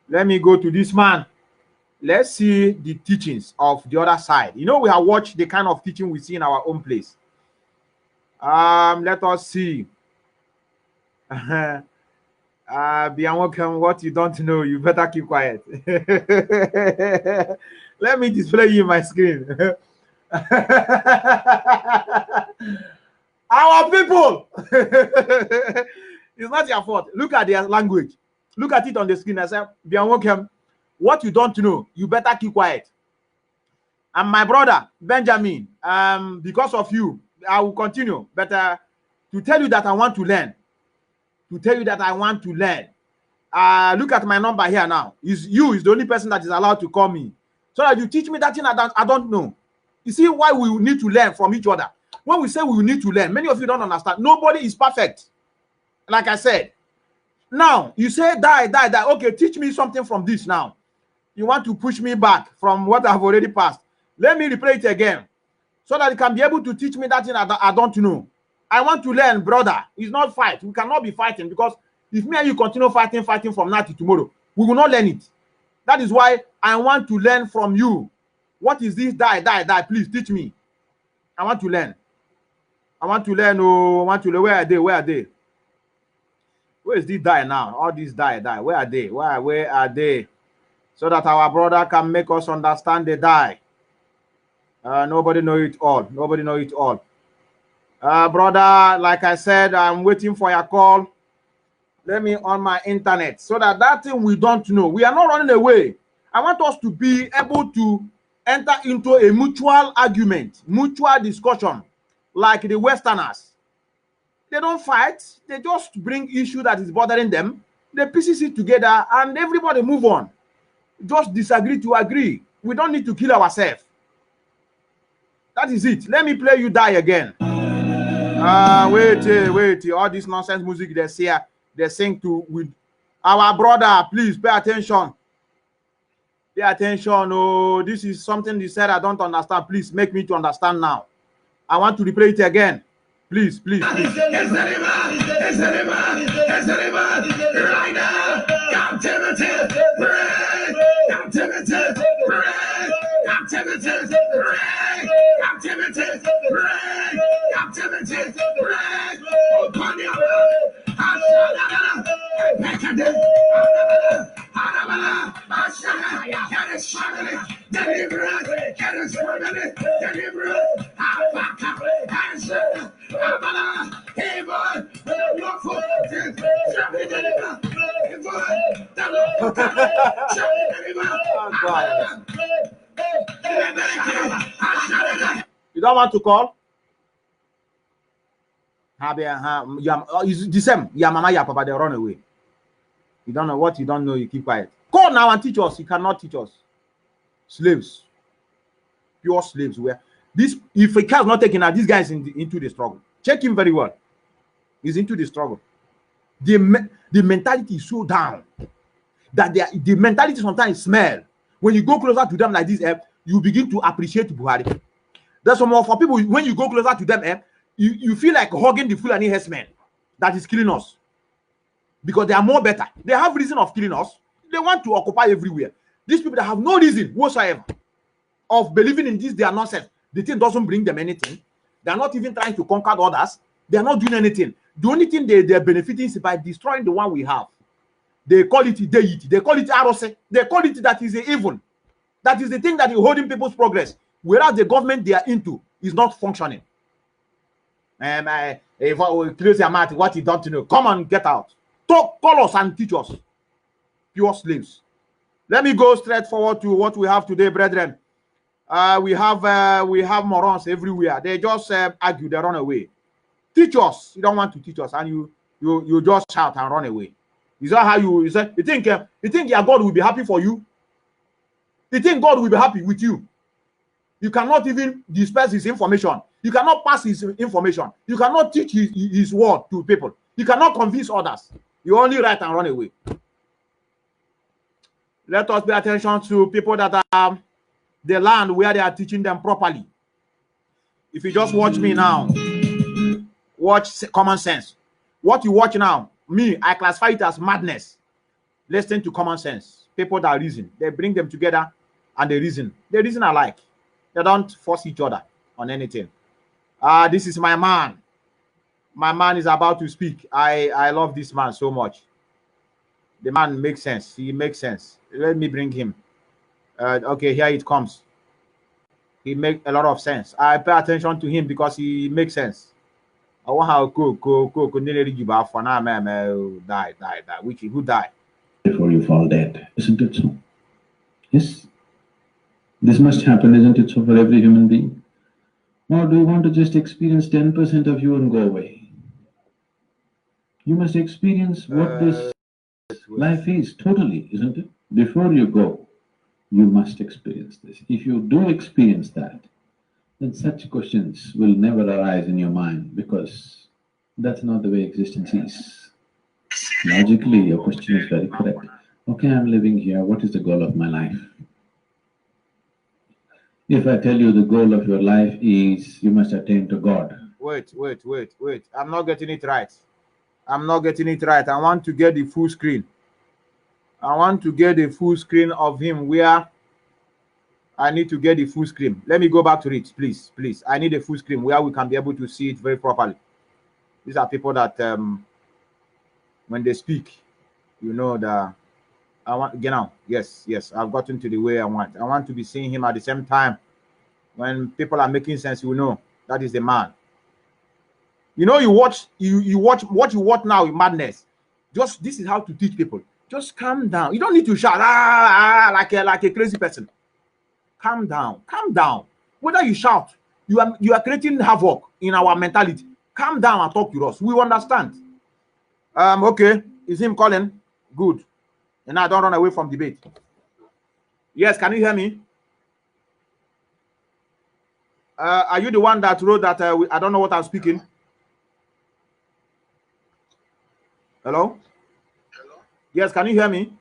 Let me go to this man. Let's see the teachings of the other side. You know, we have watched the kind of teaching we see in our own place. Let us see. Beyond welcome, what you don't know, you better keep quiet. Let me display you my screen. Our people. It's not your fault. Look at their language. Look at it on the screen. I said, Beyond welcome, what you don't know, you better keep quiet. And my brother Benjamin, because of you, I will continue. But to tell you that I want to learn. Look at my number here now. Is the only person that is allowed to call me, so that you teach me that thing I don't know. You see why we need to learn from each other. When we say we need to learn, many of you don't understand. Nobody is perfect. Like I said. Now you say die. Okay, teach me something from this now. You want to push me back from what I've already passed. Let me replay it again, so that you can be able to teach me that thing I don't know. I want to learn, brother. It's not fight. We cannot be fighting, because if me and you continue fighting from now to tomorrow, we will not learn it. That is why I want to learn from you. What is this die? Please teach me. I want to learn. I want to learn. Oh, I want to learn. Where are they? Where are they? Where is this die now? All these die. Where are they? Where are they? So that our brother can make us understand the die. Nobody know it all. Nobody know it all. Brother, like I said, I'm waiting for your call. Let me on my internet, so that thing we don't know. We are not running away. I want us to be able to enter into a mutual argument, mutual discussion, like the Westerners. They don't fight. They just bring issue that is bothering them. They pieces it together and everybody move on. Just disagree to agree. We don't need to kill ourselves. That is it. Let me play you die again. Wait. All this nonsense music they sing to with our brother. Please pay attention. Pay attention. Oh, this is something they said I don't understand. Please make me to understand now. I want to replay it again. Please. Right now, you don't want to call? It's the same. Your mama, your papa, they run away. You don't know what you don't know, you keep quiet. Call now and teach us. You cannot teach us. Slaves. Pure slaves. Where this, if a car is not taken out, this guy is into the struggle. Check him very well. He's into the struggle. The mentality is so down that the mentality sometimes smell. When you go closer to them like this, you begin to appreciate Buhari. There's some more for people, when you go closer to them, you feel like hugging the Fulani herdsmen that is killing us. Because they are more better. They have reason of killing us. They want to occupy everywhere. These people that have no reason whatsoever of believing in this, they are nonsense. The thing doesn't bring them anything. They are not even trying to conquer others. They are not doing anything. The only thing they are benefiting is by destroying the one we have. They call it deity. They call it arose. They call it that is evil. That is the thing that is holding people's progress. Whereas the government they are into is not functioning. If I close your mouth, what you don't know, come on, get out. Talk, call us and teach us. Pure slaves. Let me go straight forward to what we have today, brethren. We have morons everywhere. They just argue, they run away. Teach us. You don't want to teach us, and you just shout and run away. Is that how you say? You think your God will be happy for you? You think God will be happy with you? You cannot even disperse his information. You cannot pass his information. You cannot teach his word to people. You cannot convince others. You only write and run away. Let us pay attention to people that are the land where they are teaching them properly. If you just watch me now, watch common sense. What you watch now, me, I classify it as madness. Listen to common sense. People that reason. They bring them together and they reason. They reason alike. They don't force each other on anything. This is my man. My man is about to speak. I love this man so much. The man makes sense. He makes sense. Let me bring him. Okay, here it comes. He makes a lot of sense. I pay attention to him because he makes sense. I want how die. Which who died? Before you fall dead, isn't it so? Yes. This must happen, isn't it so, for every human being? Or do you want to just experience 10% of you and go away? You must experience what this life is totally, isn't it? Before you go, you must experience this. If you do experience that, then such questions will never arise in your mind, because that's not the way existence is. Logically, your question is very correct. Okay, I'm living here. What is the goal of my life? If I tell you the goal of your life is you must attain to God, Wait. I'm not getting it right. I'm not getting it right. I want to get the full screen. I want to get the full screen of him where I need to get the full screen. Let me go back to it, please. Please. I need a full screen where we can be able to see it very properly. These are people that when they speak, you know, the I want, you know, yes, I've gotten to the way I want. I want to be seeing him at the same time. When people are making sense, you know, that is the man. You know, you watch what you watch now in madness. Just this is how to teach people. Just calm down. You don't need to shout like a crazy person. Calm down. Calm down. Whether you shout, you are creating havoc in our mentality. Calm down and talk to us. We understand. Okay. Is him calling? Good. And now don't run away from debate. Yes, can you hear me? Are you the one that wrote that? I don't know what I'm speaking. Hello? Hello? Yes, can you hear me?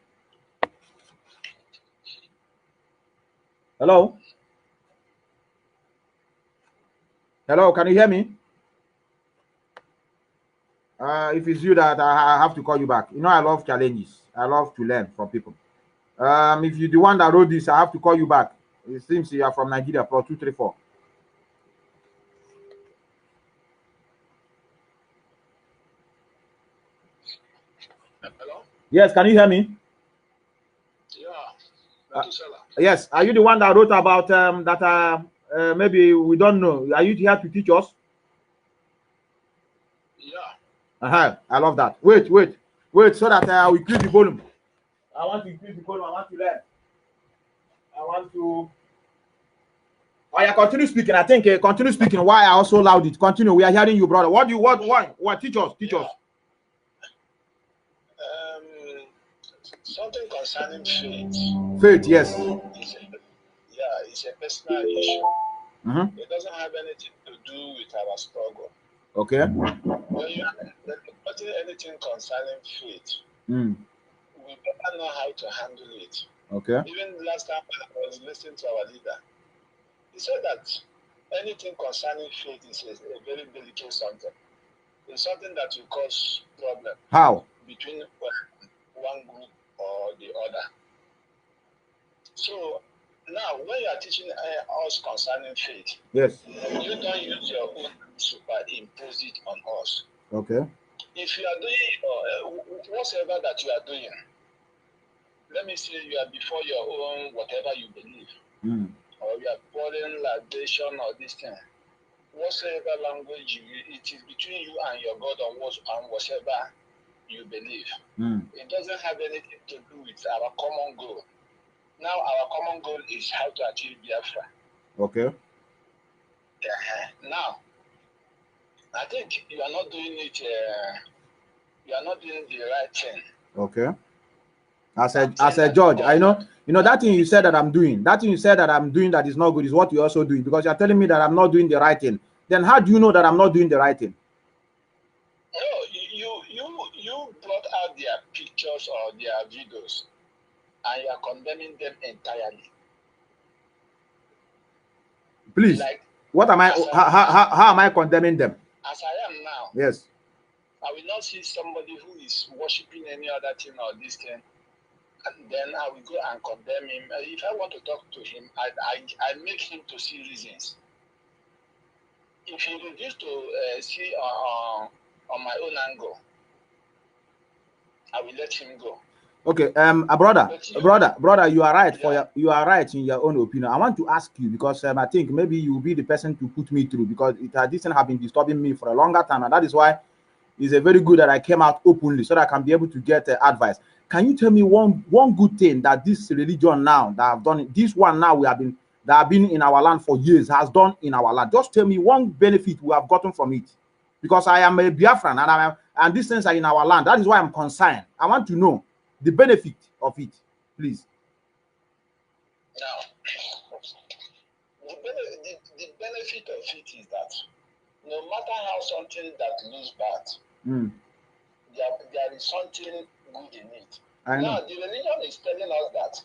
Hello? Hello, can you hear me? If it's you that I have to call you back. You know, I love challenges. I love to learn from people. If you're the one that wrote this, I have to call you back. It seems you are from Nigeria, +234. Hello? Yes, can you hear me? Yeah. Methuselah. Yes, are you the one that wrote about that maybe we don't know? Are you here to teach us? Yeah. I love that. Wait, so that we increase the volume. I want to increase the volume. I want to learn. I want to. Oh, yeah, continue speaking. I think continue speaking. Why I also allowed it? Continue. We are hearing you, brother. What do you what? Why? What? Teach us. Something concerning faith. Faith, yes. It's a personal issue. Mm-hmm. It doesn't have anything to do with our struggle. Okay. When you're putting anything concerning faith, we better know how to handle it. Okay. Even last time I was listening to our leader, he said that anything concerning faith is a very delicate something. It's something that will cause problem. How? Between one group or the other. So now, when you are teaching us concerning faith, yes, you don't use your own superimpose it on us. Okay. If you are doing whatever that you are doing, let me say you are before your own whatever you believe, or you are pouring libation or this thing. Whatsoever language it is between you and your God on whatever you believe. It doesn't have anything to do with our common goal. Now our common goal is how to achieve Biafra. Okay. Now, I think you are not doing it. You are not doing the right thing. Okay. As a judge, I know. You know that thing you said that I'm doing. That thing you said that I'm doing that is not good is what you're also doing, because you're telling me that I'm not doing the right thing. Then how do you know that I'm not doing the right thing? No, you brought out their pictures or their videos, and you are condemning them entirely. Please, like, what am I? How am I condemning them? As I am now. Yes. I will not see somebody who is worshiping any other thing or this thing, and then I will go and condemn him. If I want to talk to him, I make him to see reasons. If he refuses to see on my own angle, I will let him go. Okay, brother, you are right. Yeah. You are right in your own opinion. I want to ask you, because I think maybe you will be the person to put me through, because this thing have been disturbing me for a longer time, and that is why it's a very good that I came out openly so that I can be able to get advice. Can you tell me one good thing that this religion now that have done, this one now that have been in our land for years has done in our land? Just tell me one benefit we have gotten from it, because I am a Biafran and these things are in our land. That is why I'm concerned. I want to know the benefit of it, please. Now, the benefit of it is that no matter how something that looks bad, there is something good in it. Now, the religion is telling us that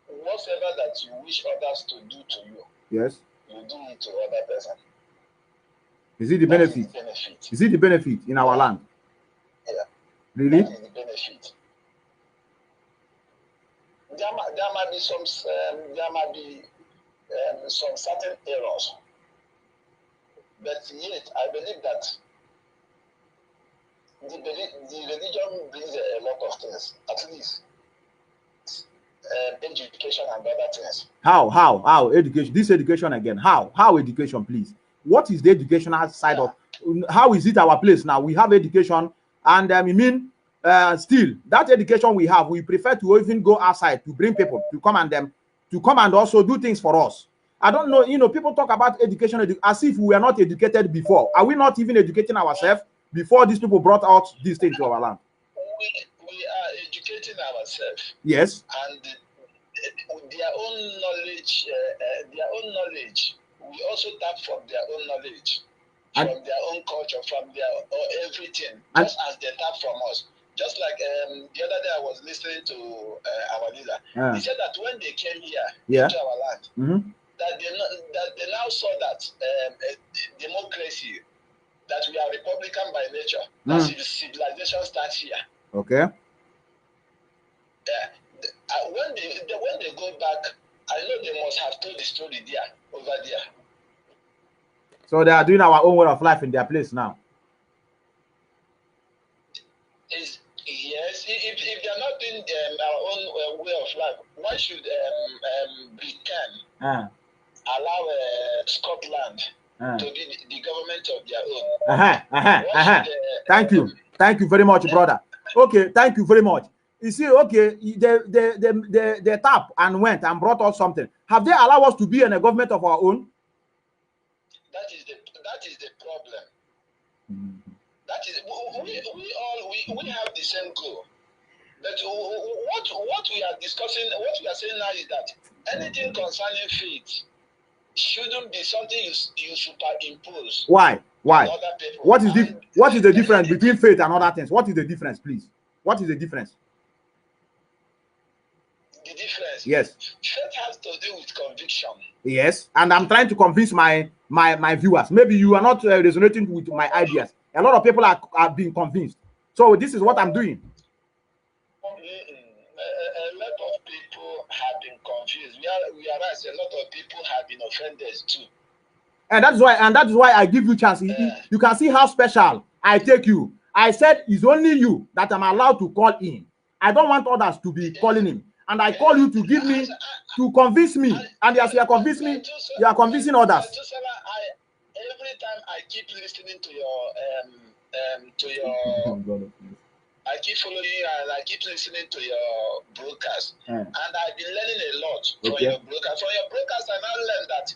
whatever that you wish others to do to you, yes, you do it to other person. Is it the benefit? Is it the benefit in our land? Yeah. Really? That is the benefit. There might be some certain errors, but yet I believe that the religion brings a lot of things, at least education and other things. How education? This education again. How education, please? What is the educational side of? How is it our place now? We have education, and still that education we have, we prefer to even go outside to bring people to come and also do things for us. I don't know. People talk about education as if we were not educated before. Are we not even educating ourselves before these people brought out this thing to our land? We are educating ourselves. Yes. And their own knowledge, we also tap from their own knowledge, from their own culture, from their everything, just as they tap from us. Just like the other day I was listening to our leader. He said that when they came here into our land, that they now saw that democracy, that we are Republican by nature, that civilization starts here. Okay. When they go back, I know they must have told the story over there. So they are doing our own way of life in their place now. Yes, if they are not doing our own way of life, why should Britain allow Scotland to be the government of their own? Thank you very much, brother. Okay, thank you very much. You see, okay, they tap and went and brought us something. Have they allowed us to be in a government of our own? That is the problem. That is, we have the same goal. But what we are discussing, what we are saying now is that anything concerning faith shouldn't be something you superimpose. Why? What is the difference between faith and other things? What is the difference, please? What is the difference? The difference. Yes. Faith has to do with conviction. Yes, and I'm trying to convince my viewers. Maybe you are not resonating with my ideas. A lot of people are being convinced. So this is what I'm doing. A lot of people have been confused. We are right. A lot of people have been offended too. And that is why I give you chance. You can see how special I take you. I said it's only you that I'm allowed to call in. I don't want others to be calling him. And I call you to give me, to convince me. And as you are convincing me, you are convincing others. Every time I keep listening to your I keep following you and I keep listening to your broadcast. And I've been learning a lot from your broadcast. From your broadcast, I now learned that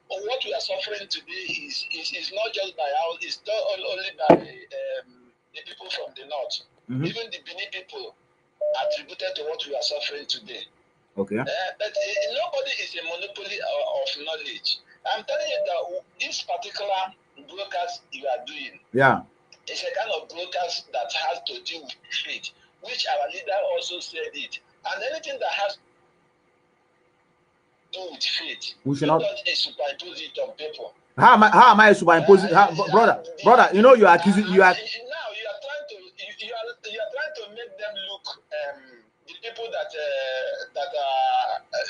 what we are suffering today is not just by it's not only by the people from the north. Even the Benin people attributed to what we are suffering today. Okay. But nobody is a monopoly of knowledge. I'm telling you that this particular broadcast you are doing, it's a kind of broadcast that has to do with faith, which our leader also said it. And anything that has to do with faith, we should not superimpose it on people. How am I superimposing? Brother, you know you are accusing. Now you are trying to make them look the people that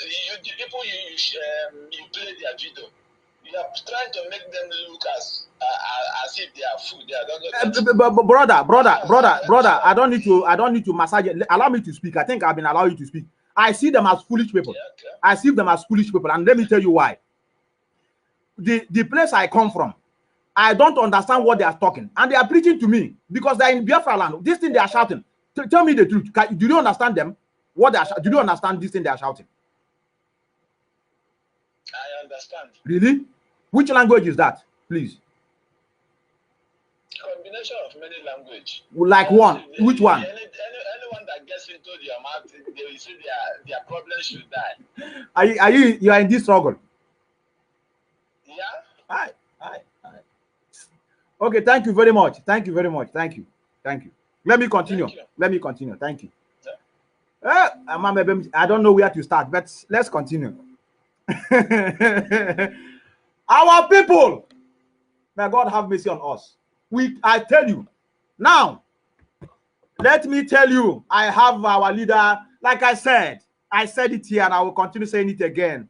the people you play their video. You are trying to make them look as if they are food. They are brother. I don't need to massage it. Allow me to speak. I think I've been allowing you to speak. I see them as foolish people. I see them as foolish people, and let me tell you why. The place I come from, I don't understand what they are talking, and they are preaching to me because they are in Biafra land. This thing they are shouting. Tell me the truth. Do you understand them? What they are? Do you understand this thing they are shouting? I understand. Really? Which language is that, please? Combination of many language. Like one. Which one? Anyone that gets into their mouth, they will see their problems should die. You are in this struggle? Yeah. Aye. Okay, thank you very much. Thank you. Let me continue. Thank you. I don't know where to start, but let's continue. Our people, May God have mercy on us. I tell you, now, let me tell you, I have our leader, like I said it here and I will continue saying it again.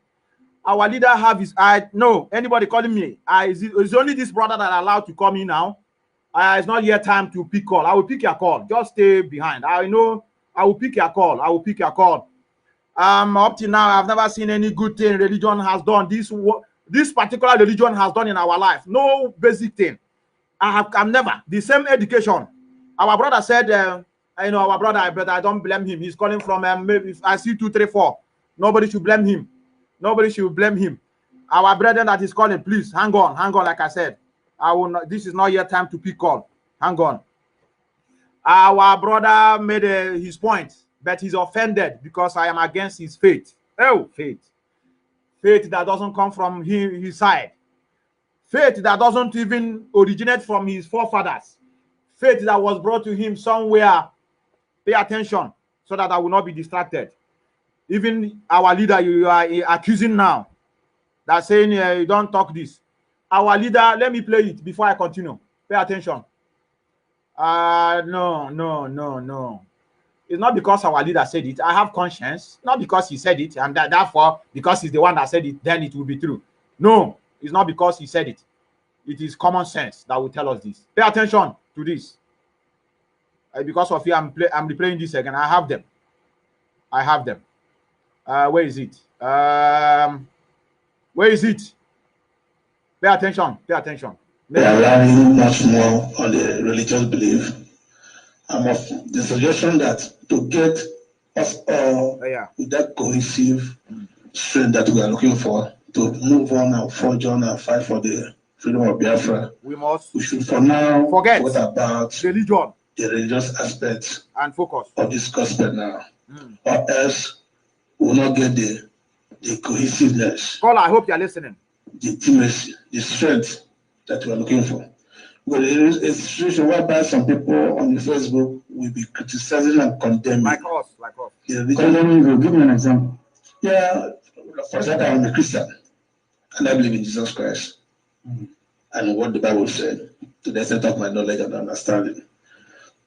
Our leader have his, no, anybody calling me, it's only this brother that are allowed to call me now. It's not yet time to pick call. I will pick your call. Just stay behind. I know I will pick your call. I will pick your call. Up till now, I've never seen any good thing religion has done. This particular religion has done in our life. No basic thing. I'm never. The same education. Our brother said, I know our brother, but I don't blame him. He's calling from, maybe I see 2, 3, 4. Nobody should blame him. Nobody should blame him. Our brethren that is calling, please, hang on, like I said. I will not, this is not yet time to pick call. Hang on. Our brother made his point, but he's offended because I am against his faith. Oh, faith. Faith that doesn't come from his side. Faith that doesn't even originate from his forefathers. Faith that was brought to him somewhere. Pay attention so that I will not be distracted. Even our leader, you are accusing now. That saying you don't talk this. Our leader, let me play it before I continue. Pay attention. No. It's not because our leader said it. I have conscience. Not because he said it, and therefore, because he's the one that said it, then it will be true. No, it's not because he said it. It is common sense that will tell us this. Pay attention to this. Because of you, I'm replaying this again. I have them. Where is it? Where is it? Pay attention. They are relying much more on the religious belief. I'm of the suggestion that to get us all with that cohesive strength that we are looking for, to move on and forge on and fight for the freedom of Biafra, we should for now forget about religion, the religious aspects, and focus of this gospel now. Or else we will not get the cohesiveness. Caller, I hope you are listening. The intimacy, the strength that we are looking for. Well, there is a situation whereby some people on the Facebook will be criticizing and condemning. Like us. Condemning you. Give me an example. Yeah, for example, I'm a Christian and I believe in Jesus Christ and what the Bible said to the extent of my knowledge and understanding.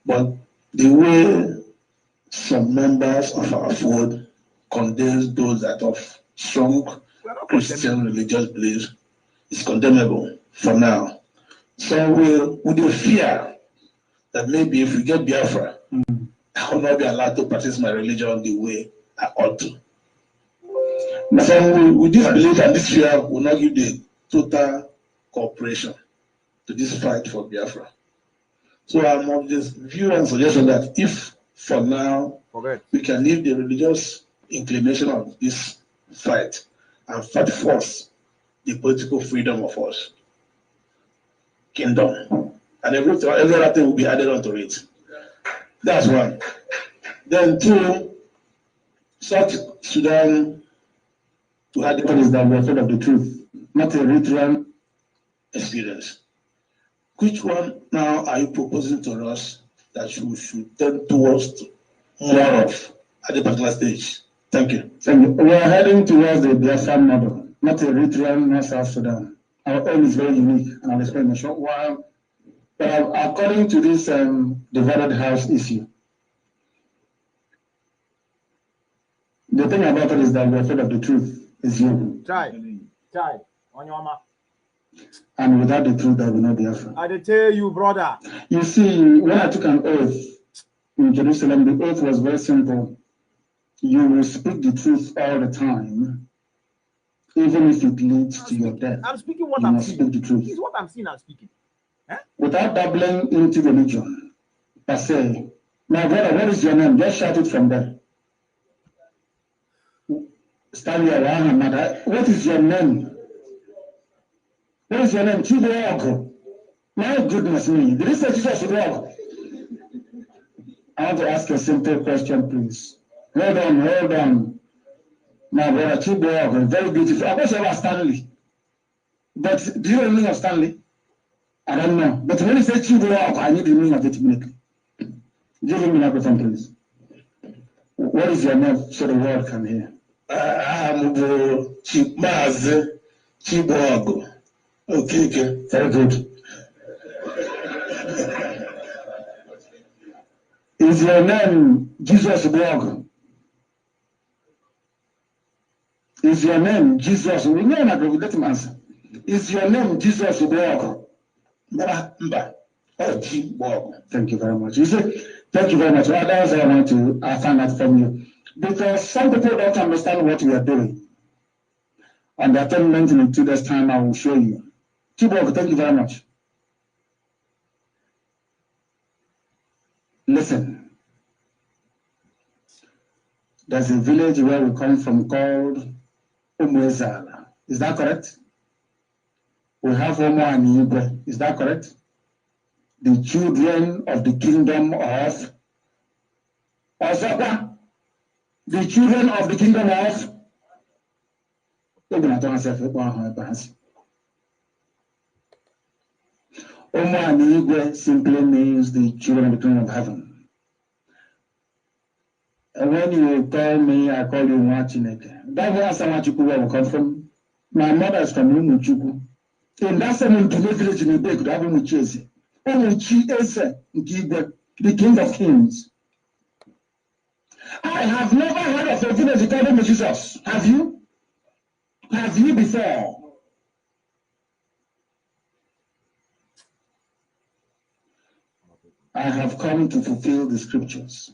But the way some members of our fold condemn those that of strong Christian religious beliefs is condemnable for now. So with the fear that maybe if we get Biafra, I will not be allowed to practice my religion the way I ought to. So with this belief and this fear will not give the total cooperation to this fight for Biafra. So I'm of this view and suggestion that if for now we can leave the religious inclination of this fight and fight first the political freedom of us kingdom, and every other thing will be added onto it. That's one. Then two, South Sudan to add the is that we're afraid of the truth, not a ritual experience. Which one now are you proposing to us that we should tend towards more of at the particular stage? Thank you. We are heading towards the Biafra model, not a ritual, not South Sudan. Our own is very unique, and I'll explain in a short while. But according to this divided house issue, the thing about it is that we're afraid of the truth. Is you. Try. On your mama. And without the truth, there will not be Biafra. I tell you, brother. You see, when I took an oath in Jerusalem, the oath was very simple. You will speak the truth all the time, even if it leads to your death. I'm speaking what I'm seeing. Speak the truth. This is what I'm seeing and speaking. Without dabbling into religion, per se. My brother, what is your name? Just shout it from there. Stanley Abraham, mother. What is your name? What is your name? Chibuogo. My goodness me. Did you say Jesus Chibuogo? I want to ask a simple question, please. Hold on. My brother Chibuogo, very beautiful. I was about Stanley. But do you know the meaning of Stanley? I don't know. But when you say Chibuogo, I need the meaning of it immediately. Give me the microphone, please. What is your name so the world can hear? I'm Mazi Chibuogo. Okay. Very good. Is your name Jesus Blog? Is your name Jesus? We know not let him answer. Is your name Jesus Blog? Thank you very much. You see, thank you very much. What else I want to find out from you? Because some people don't understand what we are doing. And the 10 minutes in 2 days' time, I will show you. Chibok, thank you very much. Listen. There's a village where we come from called Umwezala. Is that correct? We have Omo and Igwe. Is that correct? The children of the kingdom of Osaka. The children of the kingdom of Omo and Igwe simply means the children of the kingdom of heaven. And when you call me, I call you Mwachineke. That's where Samachuku will come from. My mother is from Umuchuku. In that same village in Ipob, that Umuchese. Umuchese, the king of kings. I have never heard of a village called Jesus. Have you? Have you before? I have come to fulfill the scriptures.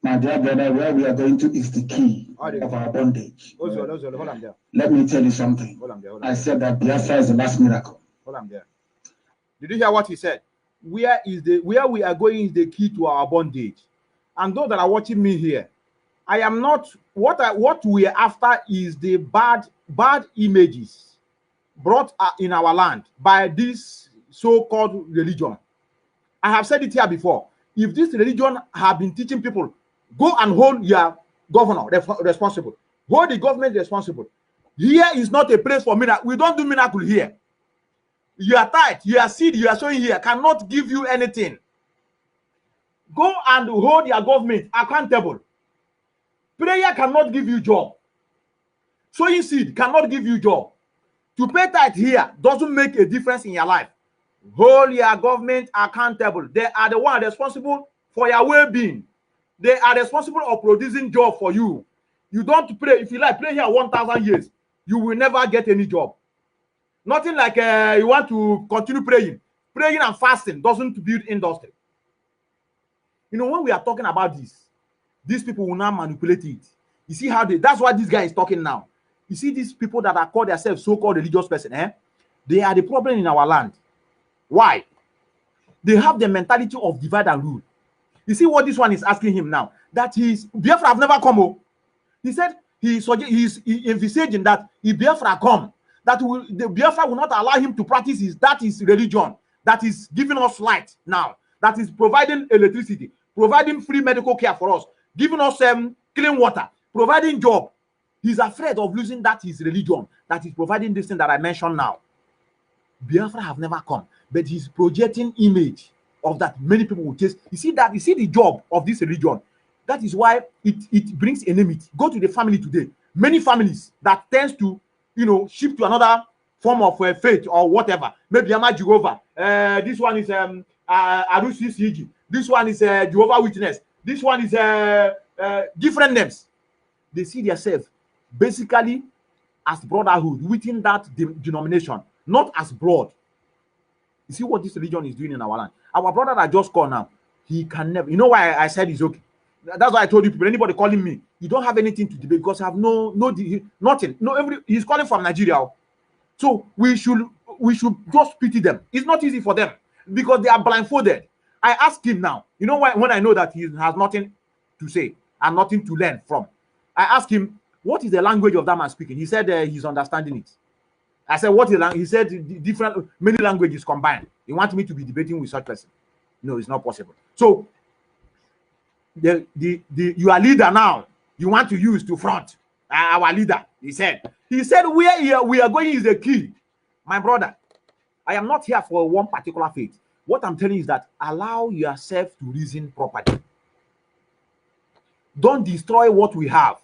My dear brother, where we are going to is the key of our bondage. Let me tell you something. I said that Biafra is the last miracle. Hold on there. Did you hear what he said? Where we are going is the key to our bondage. And those that are watching me here, I am not what we are after is the bad images brought in our land by this so-called religion. I have said it here before. If this religion have been teaching people, go and hold your governor responsible. Hold the government responsible. Here is not a place for miracle. We don't do miracle here. Your tithe, your seed you are showing here cannot give you anything. Go and hold your government accountable. Prayer cannot give you job. Sowing seed cannot give you job. To pay tithe here doesn't make a difference in your life. Hold your government accountable. They are the one responsible for your well-being. They are responsible of producing job for you. You don't pray. If you like, pray here 1,000 years. You will never get any job. Nothing like you want to continue praying. Praying and fasting doesn't build industry. You know, when we are talking about this, these people will now manipulate it. You see how that's why this guy is talking now. You see these people that are called themselves so-called religious person, they are the problem in our land. Why? They have the mentality of divide and rule. You see what this one is asking him now? That Biafra have never come. He said he's envisaging that if Biafra come, the Biafra will not allow him to practice his religion that is giving us light now, that is providing electricity, providing free medical care for us, giving us clean water, providing job. He's afraid of losing his religion that is providing this thing that I mentioned now. Biafra have never come, but he's projecting image of that many people will taste. You see the job of this religion. That is why it brings enmity. Go to the family today. Many families that tends to, shift to another form of faith or whatever. Maybe Yama Jehovah. This one is Arusi Siji. This one is Jehovah Witness. This one is different names. They see themselves basically as brotherhood within that denomination, not as broad. You see what this religion is doing in our land. Our brother that just called now, he can never. You know why I said he's okay? That's why I told you people. Anybody calling me, you don't have anything to debate because I have nothing. He's calling from Nigeria, so we should just pity them. It's not easy for them because they are blindfolded. I asked him now. You know why? When I know that he has nothing to say and nothing to learn from, I asked him, what is the language of that man speaking? He said he's understanding it. I said, what is language? He said many languages combined. He wants me to be debating with such person. No, it's not possible. So your leader now, you want to use to front our leader. He said where we are going is the key. My brother, I am not here for one particular faith. What I'm telling you is that allow yourself to reason properly. Don't destroy what we have.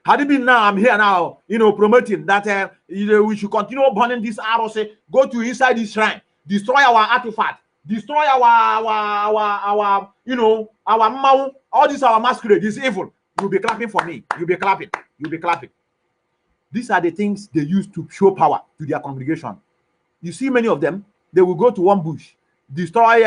Had it been now, I'm here now, promoting that we should continue burning this ROC, go to inside this shrine, destroy our artifact, destroy our you know, our mouth, all this our masquerade is evil. You'll be clapping for me. You'll be clapping. You'll be clapping. These are the things they use to show power to their congregation. You see many of them, they will go to one bush, destroy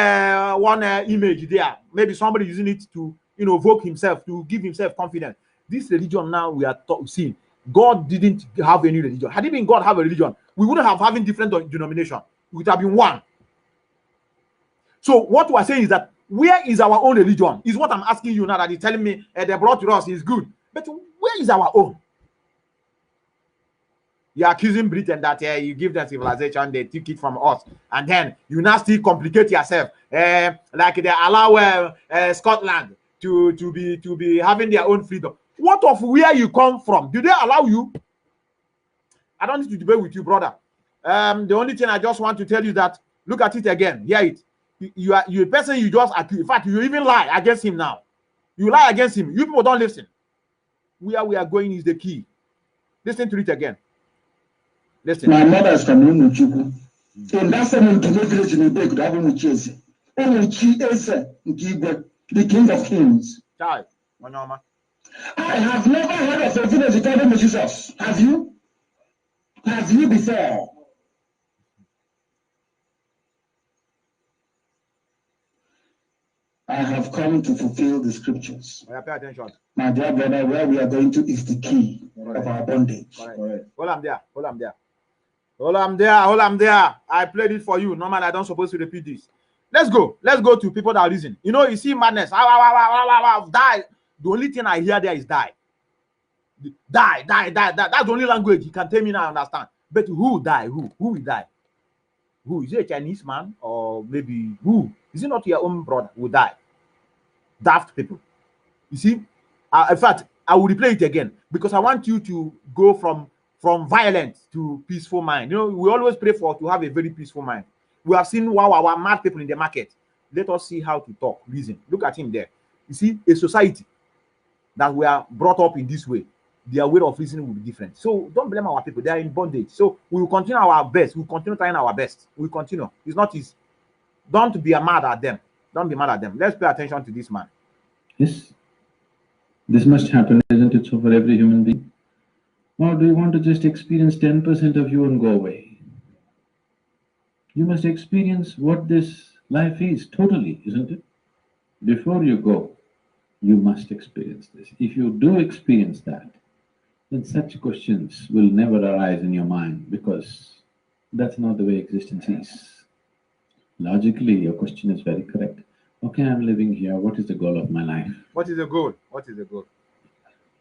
one image there. Maybe somebody using it to, you know, evoke himself, to give himself confidence. This religion now we are seeing, God didn't have any religion. Had it been God have a religion, we wouldn't have having different denomination. It would have been one. So what we are saying is that where is our own religion? Is what I'm asking you now, that you're telling me they brought to us is good. But where is our own? You're accusing Britain that you give them civilization, they took it from us, and then you now still complicate yourself. Like they allow Scotland to be having their own freedom. What of where you come from? Do they allow you? I don't need to debate with you, brother. The only thing I just want to tell you that, look at it again, hear it. You are a person you just accuse. In fact, you even lie against him now. You lie against him. You people don't listen. Where we are going is the key. Listen to it again. Listen. My mother is from Umuchuku. In that same village in Ipob, that Umuchi Eze, the king of kings. I have never heard of a village called Jesus. Have you? Have you before? I have come to fulfill the scriptures. Pay attention. My dear brother, where we are going to is the key of our bondage. Correct. Hold on there. Hold on there. Hold on there. Hold on there. I played it for you. Normally, I don't supposed to repeat this. Let's go. Let's go to people that reason. You know, you see madness. Die. The only thing I hear there is die. Die. That's the only language you can tell me now. I understand. But who die? Who will die? Who is it? A Chinese man, or maybe who? Is it not your own brother who die? Daft people. You see, in fact, I will replay it again because I want you to go from violent to peaceful mind. You know, we always pray for to have a very peaceful mind. We have seen our mad people in the market. Let us see how to talk, reason. Look at him there. You see, a society that we are brought up in this way, their way of reasoning will be different. So don't blame our people. They are in bondage. So we will continue our best. We will continue trying our best. We will continue. It's not easy. Don't be mad at them. Don't be mad at them. Let's pay attention to this man. Yes. This must happen, isn't it, so for every human being? Or do you want to just experience 10% of you and go away? You must experience what this life is totally, isn't it? Before you go, you must experience this. If you do experience that, then such questions will never arise in your mind, because that's not the way existence is. Logically, your question is very correct. Okay, I'm living here. What is the goal of my life? What is the goal? What is the goal?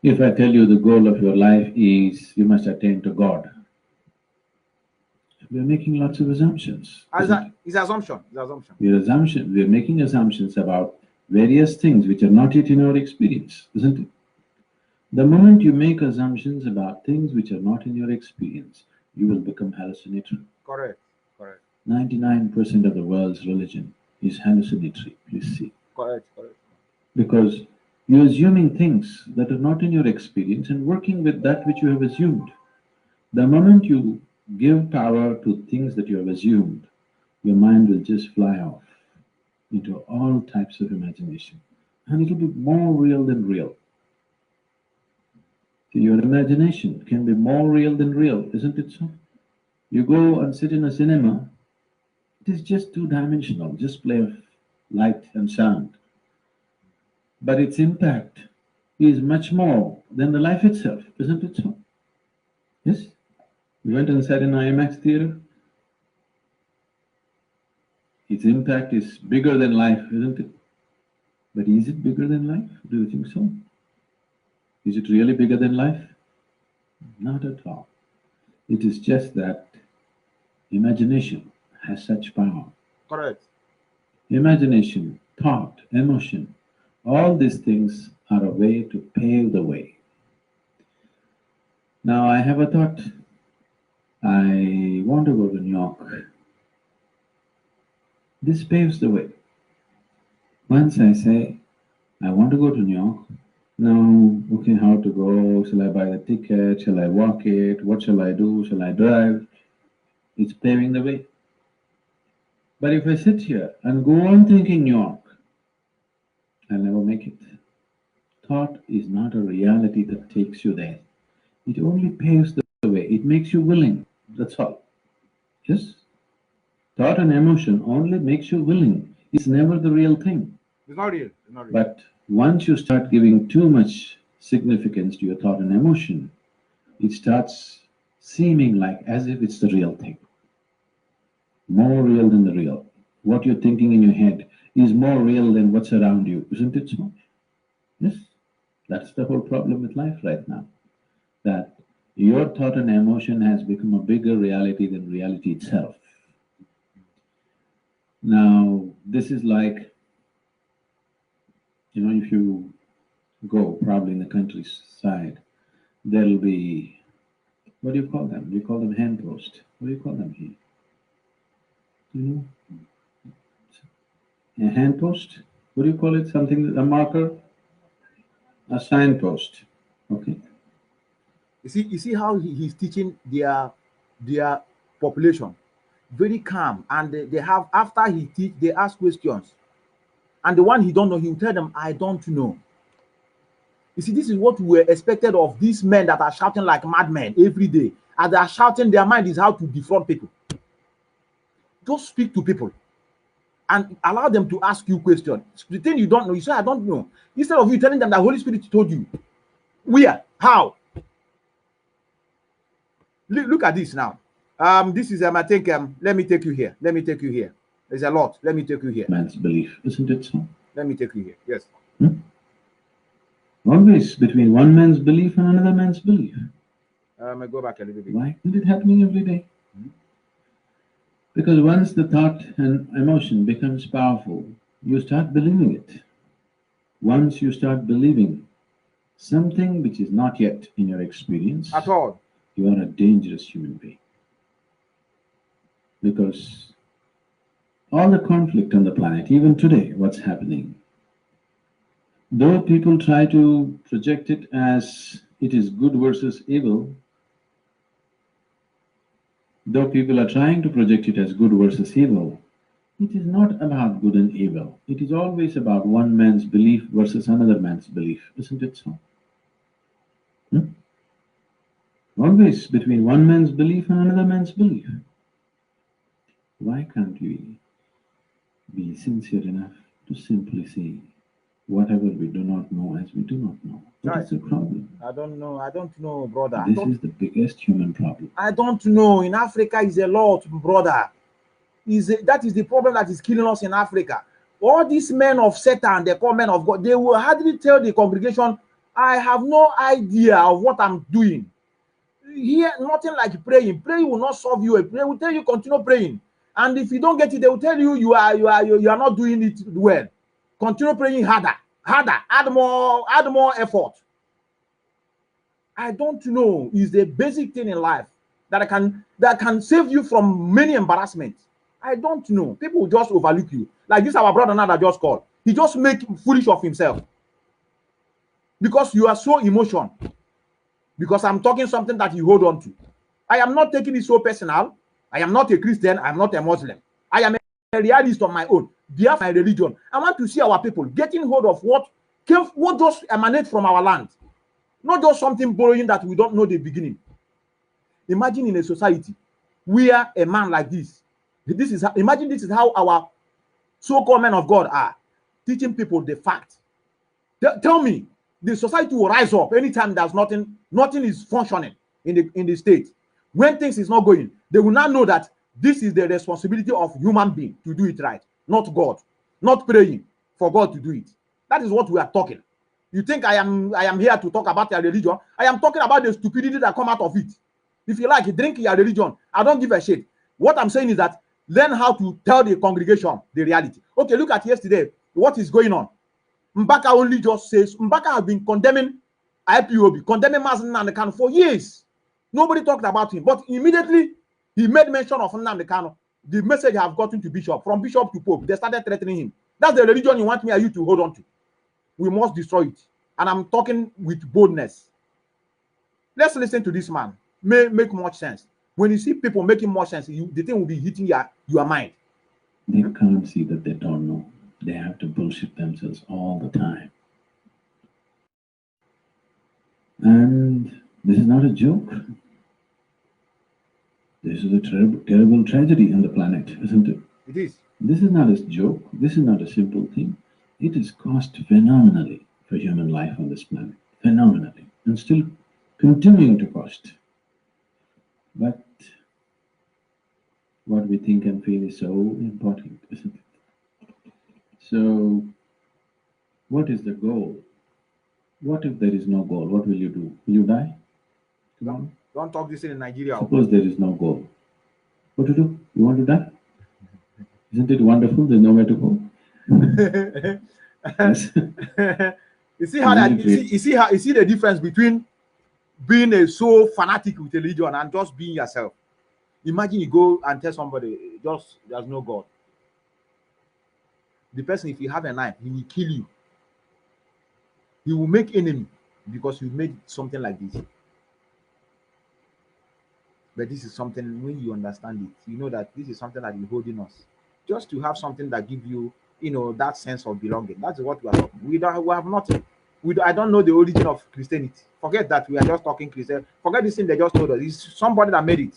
If I tell you the goal of your life is you must attain to God, we're making lots of assumptions. It's assumption. We're making assumptions about various things which are not yet in our experience, isn't it? The moment you make assumptions about things which are not in your experience, you will become hallucinatory. Correct. 99% of the world's religion is hallucinatory, please see. Correct. Because you're assuming things that are not in your experience and working with that which you have assumed. The moment you give power to things that you have assumed, your mind will just fly off into all types of imagination, and it will be more real than real. So your imagination can be more real than real, isn't it so? You go and sit in a cinema, it is just two-dimensional, just play of light and sound. But its impact is much more than the life itself, isn't it so? Yes? You went and sat in an IMAX theater. Its impact is bigger than life, isn't it? But is it bigger than life? Do you think so? Is it really bigger than life? Not at all. It is just that imagination has such power. Correct. Imagination, thought, emotion, all these things are a way to pave the way. Now I have a thought. I want to go to New York. This paves the way. Once I say, I want to go to New York, now, okay, how to go? Shall I buy the ticket? Shall I walk it? What shall I do? Shall I drive? It's paving the way. But if I sit here and go on thinking New York, I'll never make it. Thought is not a reality that takes you there. It only paves the way. It makes you willing. That's all. Yes? Thought and emotion only makes you willing. It's never the real thing. It's not real. It's not real. But once you start giving too much significance to your thought and emotion, it starts seeming like as if it's the real thing. More real than the real. What you're thinking in your head is more real than what's around you. Isn't it so? Yes. That's the whole problem with life right now. That your thought and emotion has become a bigger reality than reality itself. Now, this is like, you know, if you go probably in the countryside, there'll be, what do you call them? Do you call them hand post? What do you call them here? You know? A hand post? What do you call it? Something, a marker? A signpost. Okay. You see how he's teaching their population. Very calm, and they have, after he teach, they ask questions, and the one he don't know, he will tell them, I don't know. You see, this is what we were expected of these men that are shouting like madmen every day. As they are shouting, their mind is how to defraud people. Just speak to people and allow them to ask you questions. The thing you don't know, you say, I don't know. Instead of you telling them that Holy Spirit told you. Where? How? Look at this now. This is I think let me take you here. Let me take you here. There's a lot. Let me take you here. Man's belief, isn't it so? Let me take you here. Yes. Always between one man's belief and another man's belief. I go back a little bit. Why is it happening every day? Because once the thought and emotion becomes powerful, you start believing it. Once you start believing something which is not yet in your experience at all, you are a dangerous human being. Because all the conflict on the planet, even today, what's happening, though people try to project it as it is good versus evil, though people are trying to project it as good versus evil, it is not about good and evil. It is always about one man's belief versus another man's belief, isn't it so? Always between one man's belief and another man's belief. Why can't we be sincere enough to simply say whatever we do not know as we do not know? What is the problem? I don't know, brother. This is the biggest human problem. I don't know. In Africa is a lot, brother. That is the problem that is killing us in Africa. All these men of Satan, they call men of God, they will hardly tell the congregation, I have no idea of what I'm doing. Here, nothing like praying. Praying will not solve you. They will tell you continue praying. And if you don't get it, they will tell you you are not doing it well. Continue praying harder, add more effort. I don't know. Is the basic thing in life that can save you from many embarrassments. I don't know. People just overlook you. Like this, our brother now that just called. He just make foolish of himself because you are so emotional. Because I'm talking something that you hold on to. I am not taking it so personal. I am not a Christian. I am not a Muslim. I am a realist on my own. Biafra, my religion. I want to see our people getting hold of what just emanates from our land. Not just something borrowing that we don't know the beginning. Imagine in a society where a man like this is how our so-called men of God are teaching people the fact. Tell me, the society will rise up anytime there's nothing is functioning in the state. When things is not going, they will not know that this is the responsibility of human being to do it right, not God, not praying for God to do it. That is what we are talking. You think I am here to talk about your religion? I am talking about the stupidity that come out of it. If you like, drink your religion. I don't give a shit. What I'm saying is that learn how to tell the congregation the reality. Okay, look at yesterday. What is going on? Mbaka only just says Mbaka has been condemning Ipob, condemning Mazi Methuselah for years. Nobody talked about him, but immediately he made mention of Nnamdi. The message have gotten to Bishop, from Bishop to Pope. They started threatening him. That's the religion you want me and you to hold on to. We must destroy it. And I'm talking with boldness. Let's listen to this man. Make much sense. When you see people making more sense, the thing will be hitting your mind. They can't see that they don't know. They have to bullshit themselves all the time. And this is not a joke. This is a terrible tragedy on the planet, isn't it? It is. This is not a joke. This is not a simple thing. It has cost phenomenally for human life on this planet. Phenomenally. And still continuing to cost. But what we think and feel is so important, isn't it? So, what is the goal? What if there is no goal? What will you do? Will you die? Don't talk this in Nigeria. Suppose there is no goal. What to do? You want to die? Isn't it wonderful? There's nowhere to go. Yes. You see how that you see the difference between being a so fanatic with religion and just being yourself. Imagine you go and tell somebody just there's no God. The person, if you have a knife, he will kill you. He will make enemy because you made something like this. But this is something, when you understand it, you know that this is something that is holding us. Just to have something that gives you, that sense of belonging. That's what we are talking. We have nothing. I don't know the origin of Christianity. Forget that. We are just talking Christian. Forget this thing they just told us. It's somebody that made it.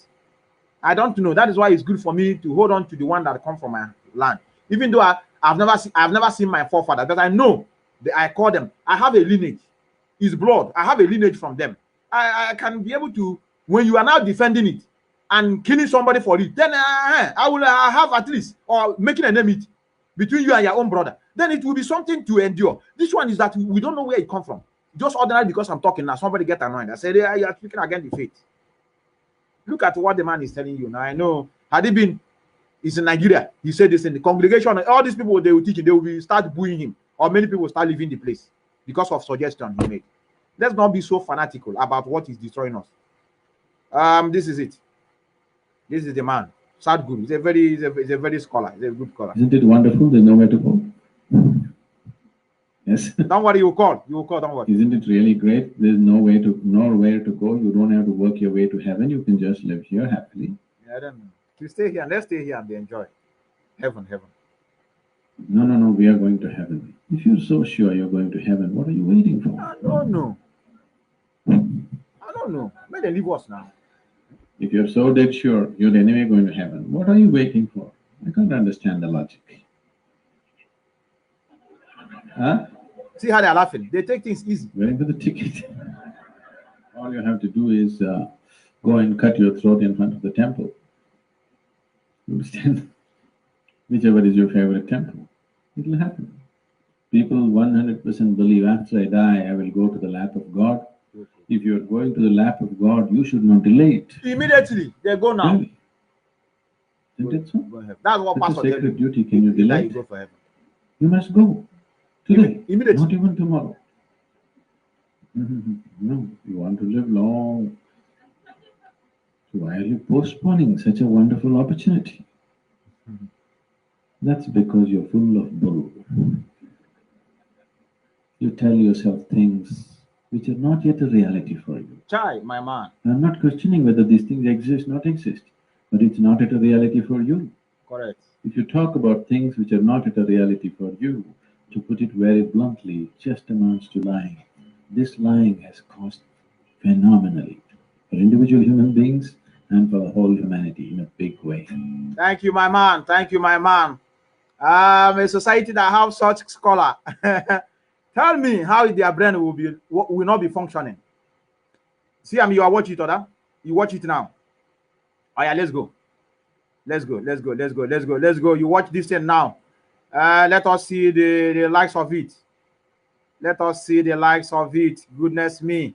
I don't know. That is why it's good for me to hold on to the one that comes from my land. Even though I've never seen my forefathers, but I know I call them. I have a lineage. It's blood. I have a lineage from them. I can be able to. When you are now defending it and killing somebody for it, then I will have at least, or making an enemy between you and your own brother. Then it will be something to endure. This one is that we don't know where it comes from. Just ordinary because I'm talking now, somebody get annoyed. I say, you are speaking against the faith. Look at what the man is telling you. Now, I know, had he been, he's in Nigeria, he said this in the congregation, all these people, they will teach him, they will start booing him, or many people will start leaving the place because of suggestion he made. Let's not be so fanatical about what is destroying us. This is it. This is the man. Sadhguru. He's a very scholar. He's a good scholar. Isn't it wonderful? There's nowhere to go. Yes. Don't worry, you will call. Don't worry. Isn't it really great? There's nowhere to go. You don't have to work your way to heaven. You can just live here happily. Yeah, I don't know. You stay here. Let's stay here and enjoy. Heaven. No. We are going to heaven. If you're so sure you're going to heaven, what are you waiting for? I don't know. May they leave us now. If you're so dead sure you're anyway going to heaven, what are you waiting for? I can't understand the logic. Huh? See how they're laughing. They take things easy. Waiting for the ticket. All you have to do is go and cut your throat in front of the temple. Understand? Whichever is your favorite temple. It will happen. People 100% believe after I die, I will go to the lap of God. If you're going to the lap of God, you should not delay it. Immediately, they go now. Really? Isn't it so? Go ahead. That's what That's Pastor a sacred duty. Can you delay you it? go for heaven. You must go. Today. Immediately. Not even tomorrow. No, you want to live long. So why are you postponing such a wonderful opportunity? That's because you're full of bull. You tell yourself things which are not yet a reality for you. Chai, my man. I'm not questioning whether these things exist, not exist, but it's not yet a reality for you. Correct. If you talk about things which are not yet a reality for you, to put it very bluntly, it just amounts to lying. This lying has cost phenomenally for individual human beings and for the whole humanity in a big way. Thank you, my man. Thank you, my man. A society that has such scholar. Tell me how their brain will not be functioning. See, you are watching it, other. You watch it now. Oh yeah, let's go. Let's go. You watch this thing now. Let us see the likes of it. Let us see the likes of it. Goodness me.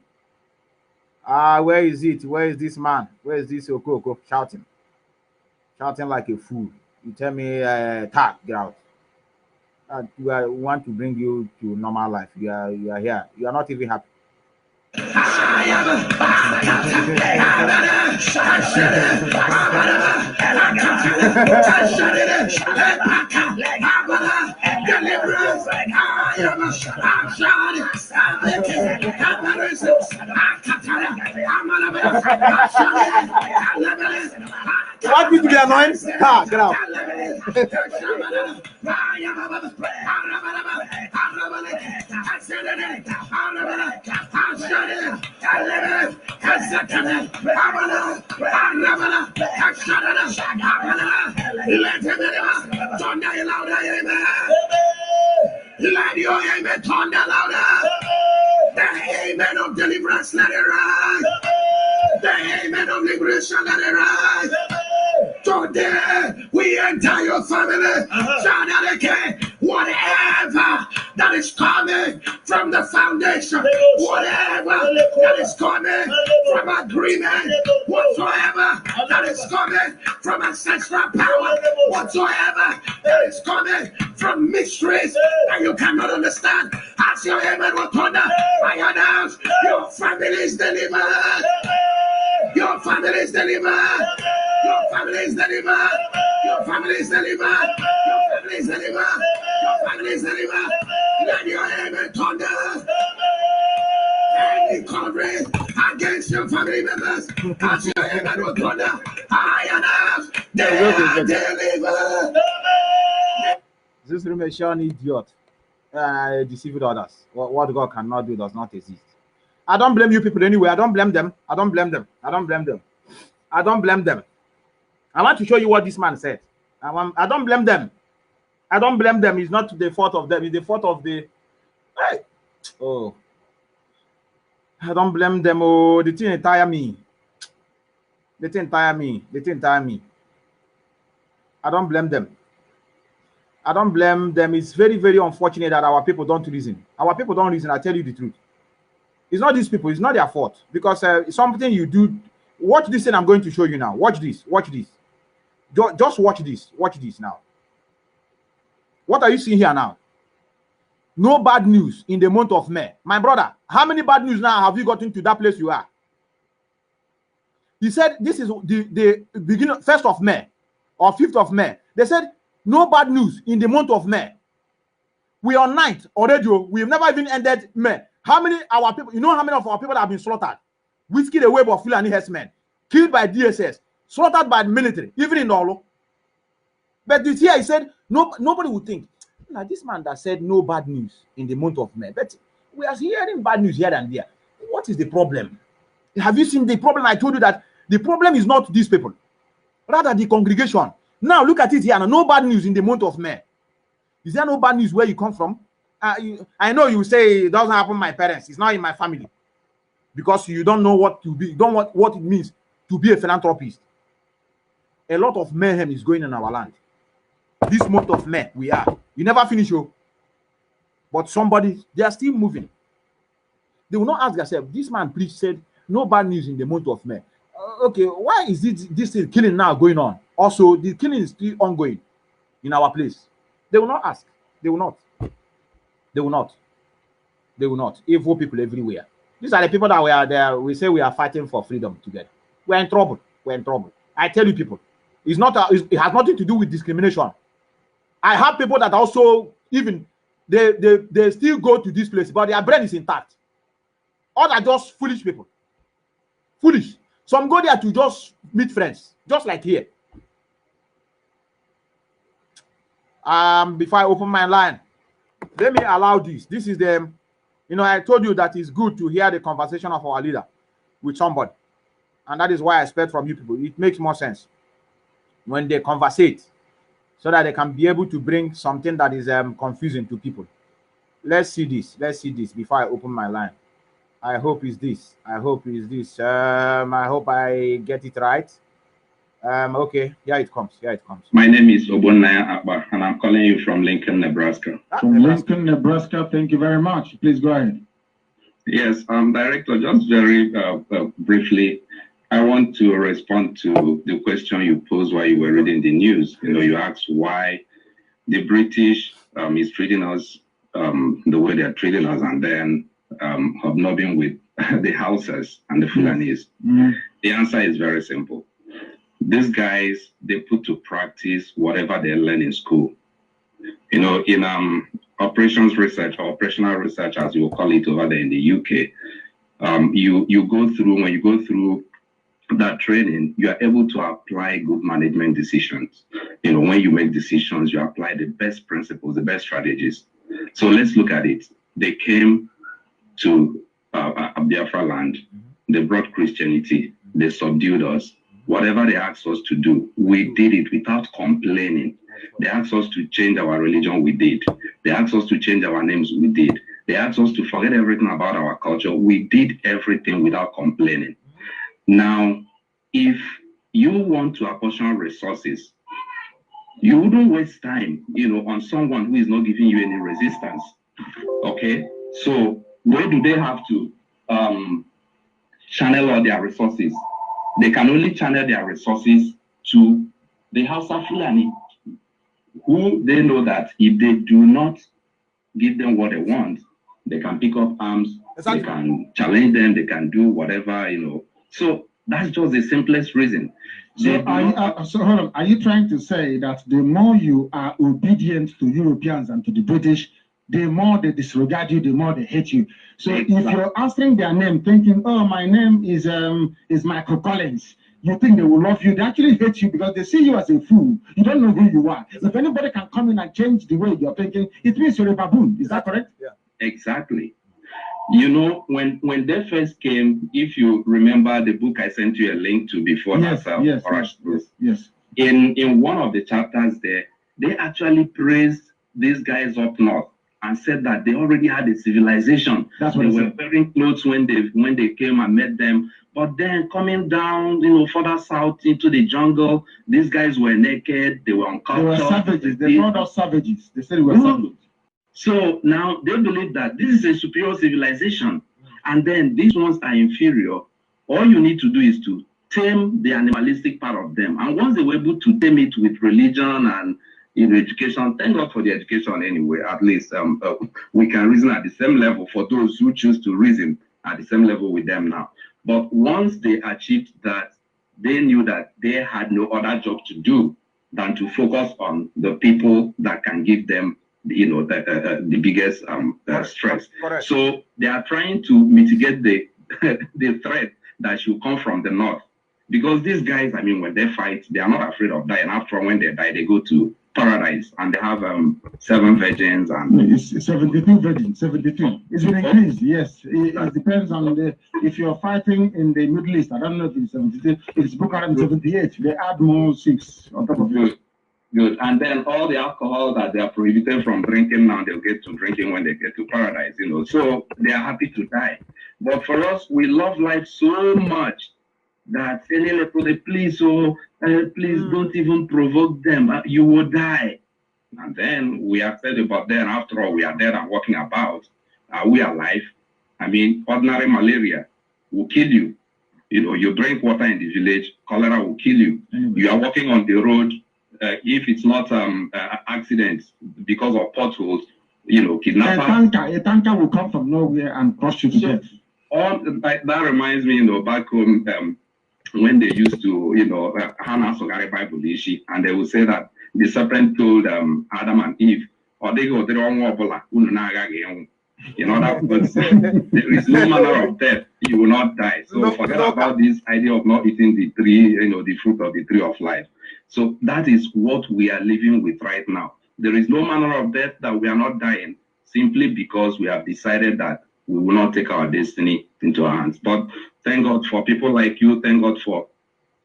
Where is it? Where is this man? Where is this Okoko shouting? Shouting like a fool. You tell me, tag, get out. We want to bring you to normal life. You are here. You are not even happy. Want me to be annoying? Get out. Let your amen thunder louder. The amen of deliverance, let it rise. The amen of liberation, let it rise. Today, we enter your family. Shout out again. Whatever that is coming from the foundation, whatever that is coming from agreement, whatsoever that is coming from ancestral power, whatsoever that is coming from mysteries that you cannot understand, as your amen will thunder, I announce your family is delivered. Your family is delivered. Your family is delivered. Your family is delivered. Your family is delivered. Your family is delivered. Let your amen thunder. Any covering against your family members, as your amen will thunder, I announce they are delivered. This Rimeshan idiot deceiving others. What God cannot do does not exist. I don't blame you people anyway. I don't blame them. I don't blame them. I don't blame them. I don't blame them. I want to show you what this man said. I don't blame them. I don't blame them. It's not the fault of them. It's the fault of the... Hey. Oh. I don't blame them. Oh, the thing entire me. The thing entire me. The thing entire me. I don't blame them. I don't blame them. It's very, very unfortunate that our people don't reason. Our people don't reason. I tell you the truth. It's not these people. It's not their fault. Because something you do... Watch this thing I'm going to show you now. Watch this. Watch this. Just watch this. Watch this now. What are you seeing here now? No bad news in the month of May. My brother, how many bad news now have you gotten to that place you are? He said this is the beginning, 1st of May or 5th of May. They said no bad news in the month of May. We are on 9th already. We've never even ended May. How many our people, you know how many of our people that have been slaughtered? Whiskey the web of Fulani herdsmen, killed by DSS, slaughtered by the military, even in Olo. But this year he said nobody would think. Now this man that said no bad news in the month of May, but we are hearing bad news here and there. What is the problem? Have you seen the problem? I told you that the problem is not these people, rather the congregation. Now look at it here. No bad news in the month of May. Is there no bad news where you come from? I know you say it doesn't happen to my parents. It's not in my family. Because you don't know what to be, you don't want what it means to be a philanthropist. A lot of mayhem is going on in our land. This month of May, we are. You never finish, yo. But somebody, they are still moving. They will not ask themselves, this man preached said no bad news in the month of May. Okay, why is this killing now going on? Also, the killing is still ongoing in our place. They will not ask. They will not. They will not. They will not. Evil people everywhere. These are the people that we are there. We say we are fighting for freedom together. We're in trouble. We're in trouble. I tell you, people, it's not. It has nothing to do with discrimination. I have people that also even they still go to this place, but their brain is intact. All are just foolish people. Foolish. Some go there to just meet friends, just like here. Before I open my line, let me allow this. This is the. You know, I told you that it's good to hear the conversation of our leader with somebody. And that is why I expect from you people. It makes more sense when they conversate so that they can be able to bring something that is confusing to people. Let's see this. Let's see this before I open my line. I hope it's this. I hope it's this. I hope I get it right. Okay, here it comes. Here it comes. My name is Obonaya Akbar, and I'm calling you from Lincoln, Nebraska. From Lincoln, Nebraska. Thank you very much. Please go ahead. Yes, Director, just very briefly, I want to respond to the question you posed while you were reading the news. You know, you asked why the British is treating us the way they are treating us, and then hobnobbing with the Hausas and the Fulanis. The answer is very simple. These guys, they put to practice whatever they learn in school. You know, in operations research or operational research, as you will call it over there in the UK, you go through, when you go through that training, you are able to apply good management decisions. You know, when you make decisions, you apply the best principles, the best strategies. So let's look at it. They came to Biafra land. They brought Christianity. They subdued us. Whatever they asked us to do, we did it without complaining. They asked us to change our religion, we did. They asked us to change our names, we did. They asked us to forget everything about our culture. We did everything without complaining. Now, if you want to apportion resources, you wouldn't waste time, you know, on someone who is not giving you any resistance. Okay? So where do they have to channel all their resources? They can only channel their resources to the Hausa Fulani, who they know that if they do not give them what they want, they can pick up arms, exactly. They can challenge them, they can do whatever, you know. So that's just the simplest reason. So, hold on. Are you trying to say that the more you are obedient to Europeans and to the British, the more they disregard you, the more they hate you? So exactly. If you're answering their name thinking, oh, my name is Michael Collins, you think they will love you. They actually hate you because they see you as a fool. You don't know who you are. If anybody can come in and change the way you're thinking, it means you're a baboon. Is that correct? Yeah. Exactly. You know, when they first came, if you remember the book I sent you a link to before, yes. In one of the chapters there, they actually praised these guys up north and said that they already had a civilization. That's what they were wearing clothes when they came and met them. But then coming down, you know, further south into the jungle, these guys were naked, they were uncultured. They were savages. They called us savages. They said we were savages. So now they believe that this is a superior civilization, and then these ones are inferior. All you need to do is to tame the animalistic part of them. And once they were able to tame it with religion and education, thank God for the education anyway, at least we can reason at the same level for those who choose to reason at the same level with them now. But once they achieved that, they knew that they had no other job to do than to focus on the people that can give them, you know, the biggest stress. Correct. So they are trying to mitigate the the threat that should come from the north, because these guys, I mean, when they fight, they are not afraid of dying. After all, when they die, they go to paradise and they have 7 virgins and it's 72 virgins. 72. It's been increased. Yes, it depends on if you're fighting in the Middle East. I don't know if it's 72. It's Boko Haram 78. They add more 6 on top of it. Good. And then all the alcohol that they are prohibited from drinking now, they'll get to drinking when they get to paradise, you know. So they are happy to die. But for us, we love life so much that please don't even provoke them. You will die. And then we are said about them. After all, we are dead and walking about. Are we alive? I mean, ordinary malaria will kill you. You know, you drink water in the village, cholera will kill you. You are walking on the road. If it's not accidents because of potholes, you know, kidnappers. A tanker will come from nowhere and crush you to death. That reminds me, you know, back home when they used to, you know, Hannah Sogari Bible, and they would say that the serpent told Adam and Eve, or they go, in other words, there is no manner of death, you will not die. So forget about this idea of not eating the tree, you know, the fruit of the tree of life. So that is what we are living with right now. There is no manner of death that we are not dying, simply because we have decided that we will not take our destiny into our hands. But thank God for people like you. Thank God for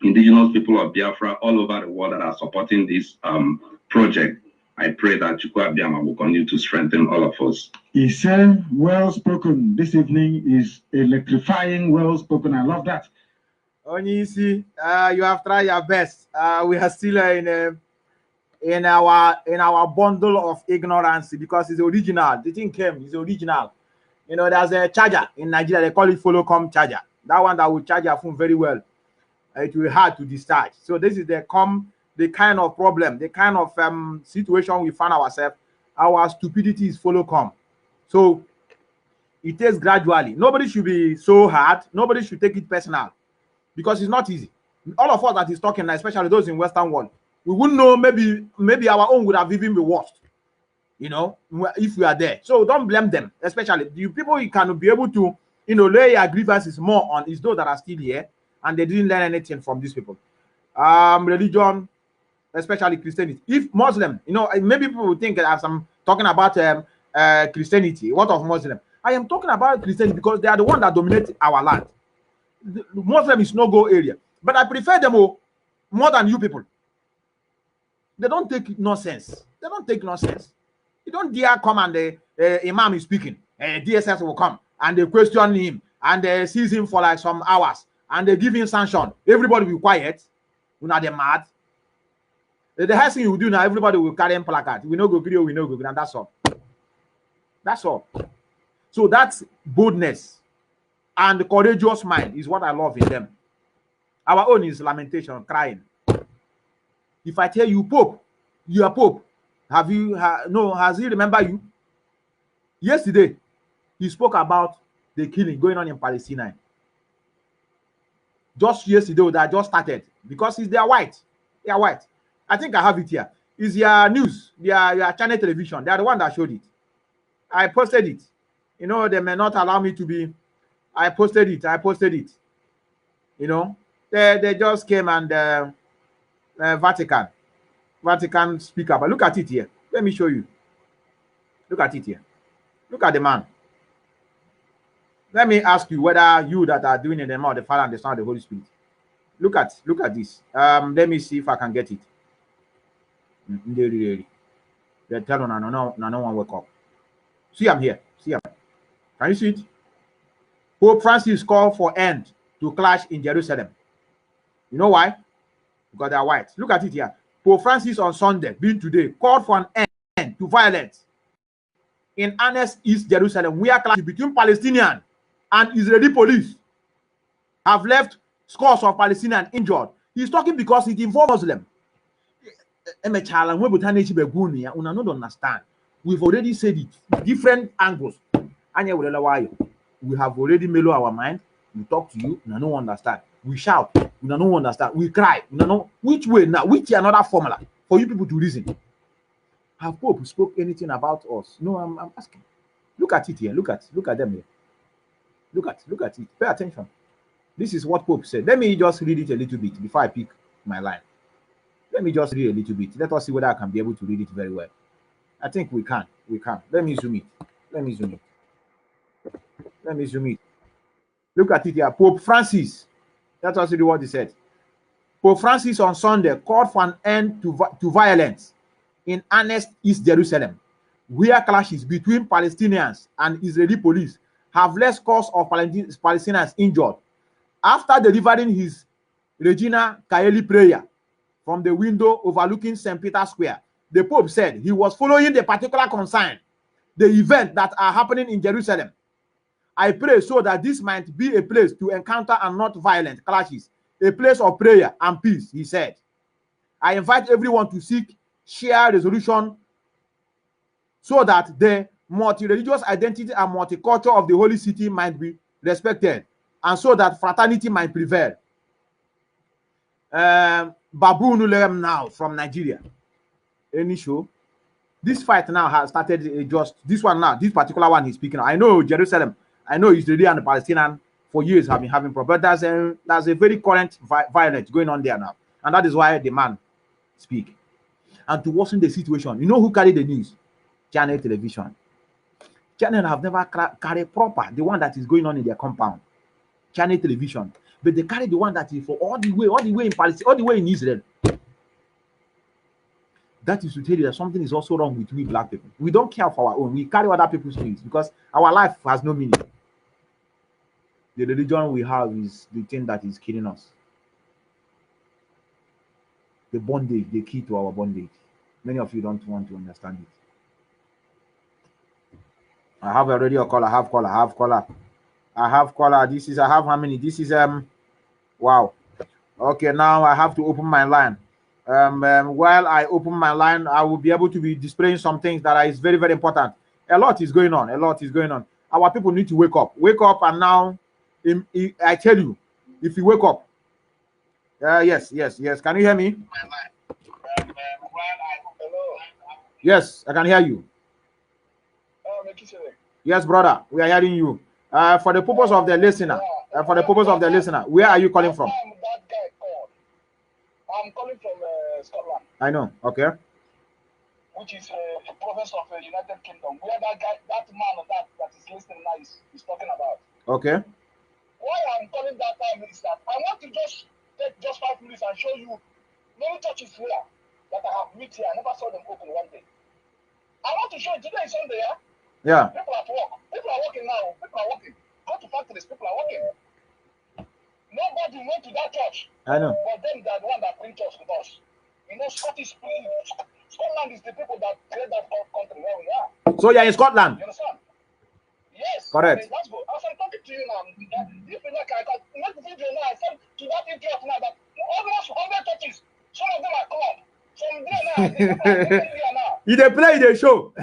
indigenous people of Biafra all over the world that are supporting this project. I pray that Chukwu Abiyama will continue to strengthen all of us. He said, well spoken. This evening is electrifying, well spoken. I love that. Onyisi, you have tried your best. We are still in our bundle of ignorance because it's original. The thing came, it's original. You know, there's a charger in Nigeria. They call it follow-com charger. That one that will charge your phone very well. It will be hard to discharge. So this is the kind of problem, the kind of situation we find ourselves. Our stupidity is follow-com. So it takes gradually. Nobody should be so hard. Nobody should take it personal, because it's not easy. All of us that is talking, especially those in Western world, we wouldn't know, maybe our own would have even been worse, you know, if we are there. So don't blame them, especially the people you can be able to, you know, lay your grievances more on is those that are still here and they didn't learn anything from these people. Religion, especially Christianity. If Muslim, you know, maybe people will think as I'm talking about Christianity, what of Muslim? I am talking about Christianity because they are the one that dominate our land. The Muslim is no-go area, but I prefer them more than you people. They don't take nonsense. They don't take nonsense. You don't dare come and the Imam is speaking. DSS will come and they question him and they seize him for like some hours and they give him sanction. Everybody will be quiet. You know, they're mad. The first thing you do now, everybody will carry a placard. We no go video, we no go, and that's all. That's all. So that's boldness and courageous mind is what I love in them. Our own is lamentation, crying. If I tell you, Pope, you are Pope. Have you, has he remembered you? Yesterday, he spoke about the killing going on in Palestine. Just yesterday, that just started because they are white. They are white. I think I have it here. It's your news, your channel television. They are the one that showed it. I posted it. You know, they may not allow me to be. I posted it. You know, they just came and Vatican speaker. But look at it here. Let me show you. Look at it here. Look at the man. Let me ask you whether you that are doing it, the name of the Father and the Son and the Holy Spirit. Look at this. Let me see if I can get it. They tell you no one wake up. See, I'm here. See, can you see it? Pope Francis called for end to clash in Jerusalem. You know why? Because they are white. Look at it here. Pope Francis on Sunday, being today, called for an end to violence in honest East Jerusalem, where clashes between Palestinian and Israeli police have left scores of Palestinians injured. He's talking because it involves Muslim. We don't understand. We've already said it, different angles. We have already made up our mind. We talk to you, we don't understand. We shout, we don't understand. We cry, we don't know which way now, which another formula for you people to reason. Have Pope spoke anything about us? No, I'm asking. Look at it here. Look at them here. Look at it. Pay attention. This is what Pope said. Let me just read it a little bit before I pick my line. Let me just read a little bit. Let us see whether I can be able to read it very well. I think we can. Let me zoom it. Look at it here. Pope Francis. That's also what he said. Pope Francis on Sunday called for an end to violence in honest East Jerusalem, where clashes between Palestinians and Israeli police have less cause of Palestinians injured. After delivering his Regina Caeli prayer from the window overlooking St. Peter's Square, the Pope said he was following the particular concern, the event that are happening in Jerusalem. I pray so that this might be a place to encounter and not violent clashes, a place of prayer and peace, he said. I invite everyone to seek share resolution so that the multi-religious identity and multicultural of the holy city might be respected, and so that fraternity might prevail. Babu Nulem now from Nigeria. Any show? This fight now has started just this one now. This particular one he's speaking of. I know Jerusalem. I know Israeli and the Palestinian for years have been having problems. But there's a very current violence going on there now, and that is why the man speak. And to worsen the situation, you know who carried the news? Channel television. Channel have never carried proper the one that is going on in their compound. Channel television, but they carry the one that is for all the way in Palestine, all the way in Israel. That is to tell you that something is also wrong with we black people. We don't care for our own. We carry other people's things because our life has no meaning. The religion we have is the thing that is killing us. The bondage, the key to our bondage. Many of you don't want to understand it. I have already a caller. I have caller. This is, I have how many? This is, wow. Okay, now I have to open my line. While I open my line, I will be able to be displaying some things that is very, very important. A lot is going on. Our people need to wake up. And now, I tell you, if you wake up, yes. Can you hear me? Hello. Yes, I can hear you. Oh, yes, brother, we are hearing you. For the purpose of the listener. For the purpose of the listener, where are you calling from? That guy called. I'm calling from Scotland. I know. Okay. Which is a province of the United Kingdom, where that man that is listening now is talking about. Okay. Why I'm calling that time is that I want to just take just 5 minutes and show you many churches here that I have met here. I never saw them open one day. I want to show you today is Sunday, yeah? Yeah. People at work. People are working now. People are working. Go to factories. People are working. Nobody went to that church. I know. But them, they are the one that bring church with us. You know, Scotland is the people that create that country where we are. So you're in Scotland? You understand? Yes. Correct. That's good. As I'm talking to you now, if you like, I can make the video now. I said to that idiot now that almost 100 churches, some of them are club. Some there now. You they play the show.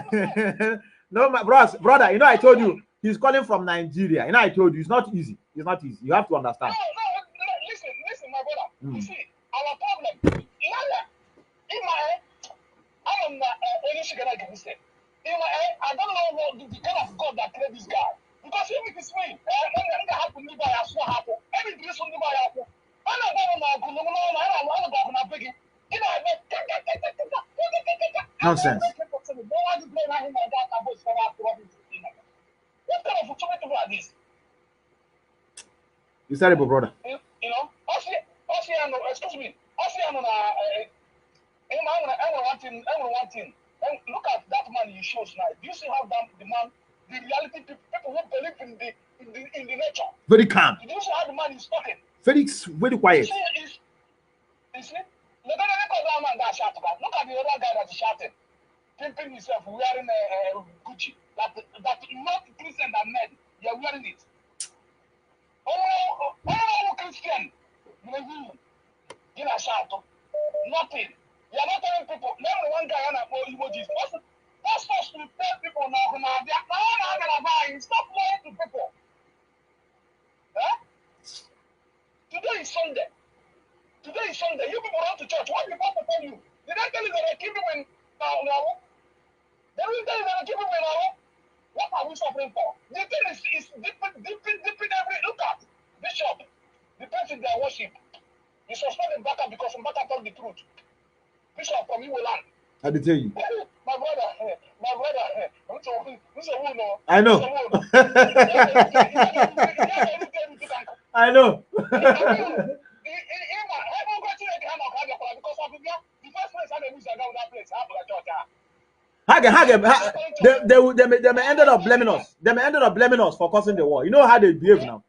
No, my brother, you know I told you he's calling from Nigeria. You know I told you it's not easy. It's not easy. You have to understand. No, listen, my brother. You see, our problem. In my head, I'm not any sugar like this. In my head, I don't know what the kind of God that created this guy. Because if it is me, I'm happen to buy a swap happen. Every place on the buy happen. I'm not going to beg it. You know, Nonsense. What kind of opportunity was this? It's terrible, brother. You know, excuse me. I want one thing. Look at that man he shows now. Do you see how the man, the reality people who believe in the nature? Very calm. Do you see how the man is talking? Very quiet. You see? Look at that man that shouting. Look at the other guy that is shouting, pimping himself, wearing a Gucci. That not Christian than men, they are wearing it. Oh, Christian, you know, shout. Nothing. You are not telling people. Never one guy on more emojis. That's supposed to tell people now. They are not going to buy. Stop lying to people. Huh? Today is Sunday. You people run to church. What did people tell you? Did they tell you that they keep people in now? They will tell you that they keep people in now. What are we suffering for? The thing is dipping every. Look at Bishop. The person they worship. He suspended Baka because Baka told the truth. Bishop from Iwoland. I did tell you. My brother. I know. I know. They may ended up blaming us. They may ended up blaming us for causing the war. You know how they behave now.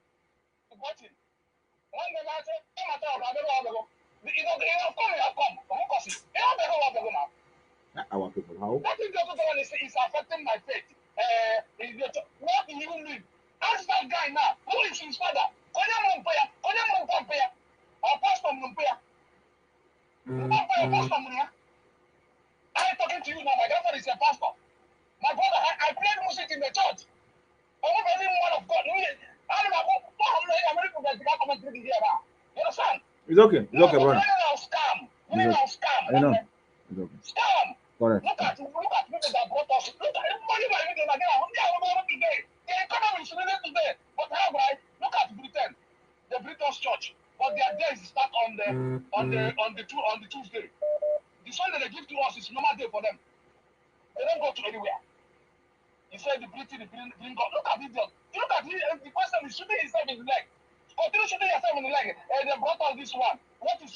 Our people, how? That is affecting my faith. What do you mean? Ask that guy now. Who is his father? Or Pastor Mumpaya. I'm talking to you now. My grandfather is a pastor. My brother, I played music in the church. I'm not any one of God. You understand? It's okay. It's okay, brother. Scam. I know. It's okay. Scam. Correct. Look at people that brought us. Look at everybody that even today. The economy is really today. But how right? Look at Britain. The British church. But their days start on the Tuesday. The Sunday they give to us is normal day for them. They don't go to anywhere. He said the British bring God. Look at it. Look at it. The person is shooting himself in the leg. Continue shooting yourself in the leg. And they brought us this one. What is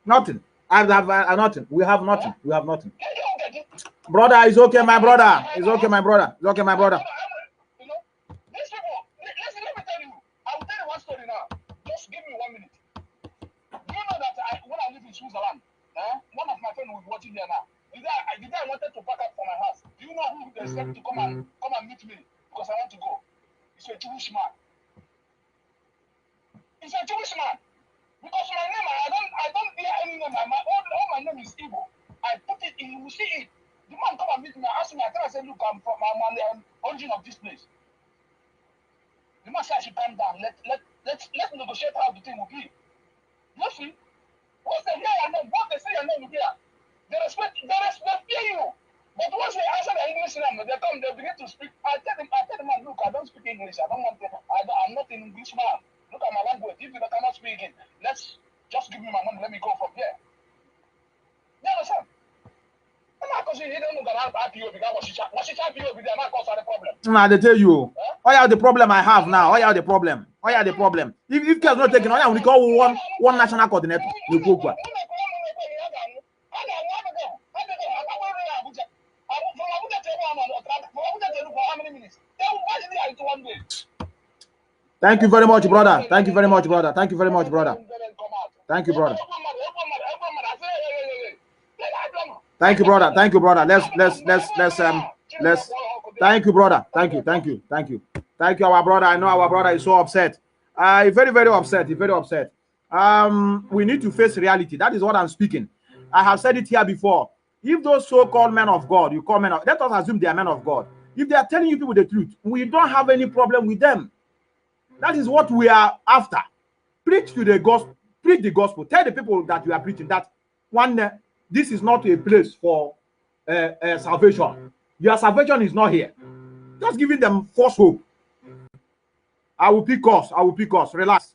nothing? Nothing. We have nothing. We have nothing. Brother, it's okay, my brother. It's okay, my brother. It's okay, my brother. You know, these people, listen, let me tell you. I will tell you one story now. Just give me 1 minute. Do you know that when I live in Switzerland, one of my friends was watching here now. The day I wanted to pack up for my house, do you know who they said to come and meet me because I want to go? It's a Jewish man. It's a Jewish man. Because my name, I don't hear any name. All my name is Igbo. I put it in, you will see it. The man come and meet me, ask me, I said, look, I'm the origin of this place. The man said I should calm down. Let's negotiate how the thing will be. You see? Once they hear your name, what they say your name here, they respect you. But once they answer the English, they come, they begin to speak. I tell them, look, I don't speak English. I'm not an Englishman. Look at my language. If you cannot speak it, let's just give me my money. Let me go from here. You understand? Nah, they tell you. Oh yeah, the problem I have now. Oh yeah, the problem. Oh yeah, the problem. If care not taken, oh yeah, we call one national coordinator. You go go. Thank you very much, brother. Thank you very much, brother. Thank you very much, brother. Thank you, brother. Thank you, brother. Thank you, brother. Let's thank you, brother. Thank you. Thank you, our brother. I know our brother is so upset. Very upset. He's very upset. We need to face reality. That is what I'm speaking. I have said it here before. If those so-called men of God, you call men of, let us assume they are men of God. If they are telling you people the truth, we don't have any problem with them. That is what we are after. Preach to the gospel. Preach the gospel. Tell the people that you are preaching that this is not a place for salvation. Your salvation is not here. Just giving them false hope. I will pick us. Relax.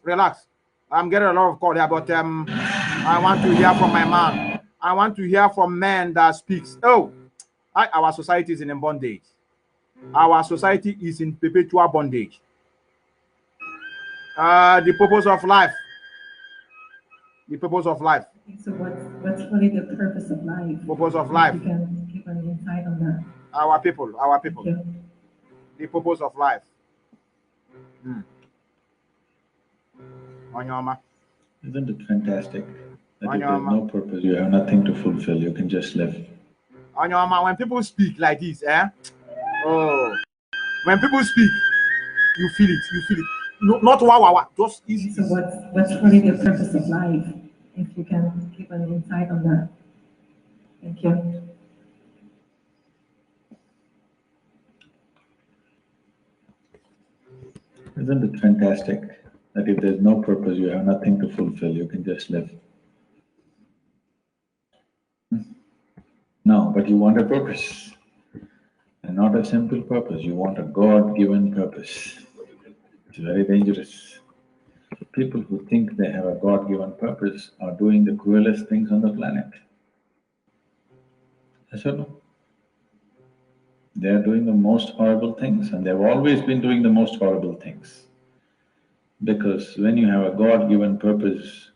I'm getting a lot of call here, but I want to hear from my man. I want to hear from men that speaks. Oh, our society is in bondage. Our society is in perpetual bondage. The purpose of life. The purpose of life. So what's really the purpose of life? Purpose of life. You can give an insight on that. Our people. The purpose of life. Isn't it fantastic that if there's no purpose, you have nothing to fulfill, you can just live? When people speak like this, oh, when people speak, you feel it. No, not wow, just easy. So what's really the purpose of life? If you can give an insight on that. Thank you. Isn't it fantastic that if there's no purpose, you have nothing to fulfill, you can just live? No, but you want a purpose. And not a simple purpose, you want a God-given purpose. It's very dangerous. People who think they have a God-given purpose are doing the cruelest things on the planet. Yes or no? They are doing the most horrible things, and they've always been doing the most horrible things. Because when you have a God-given purpose,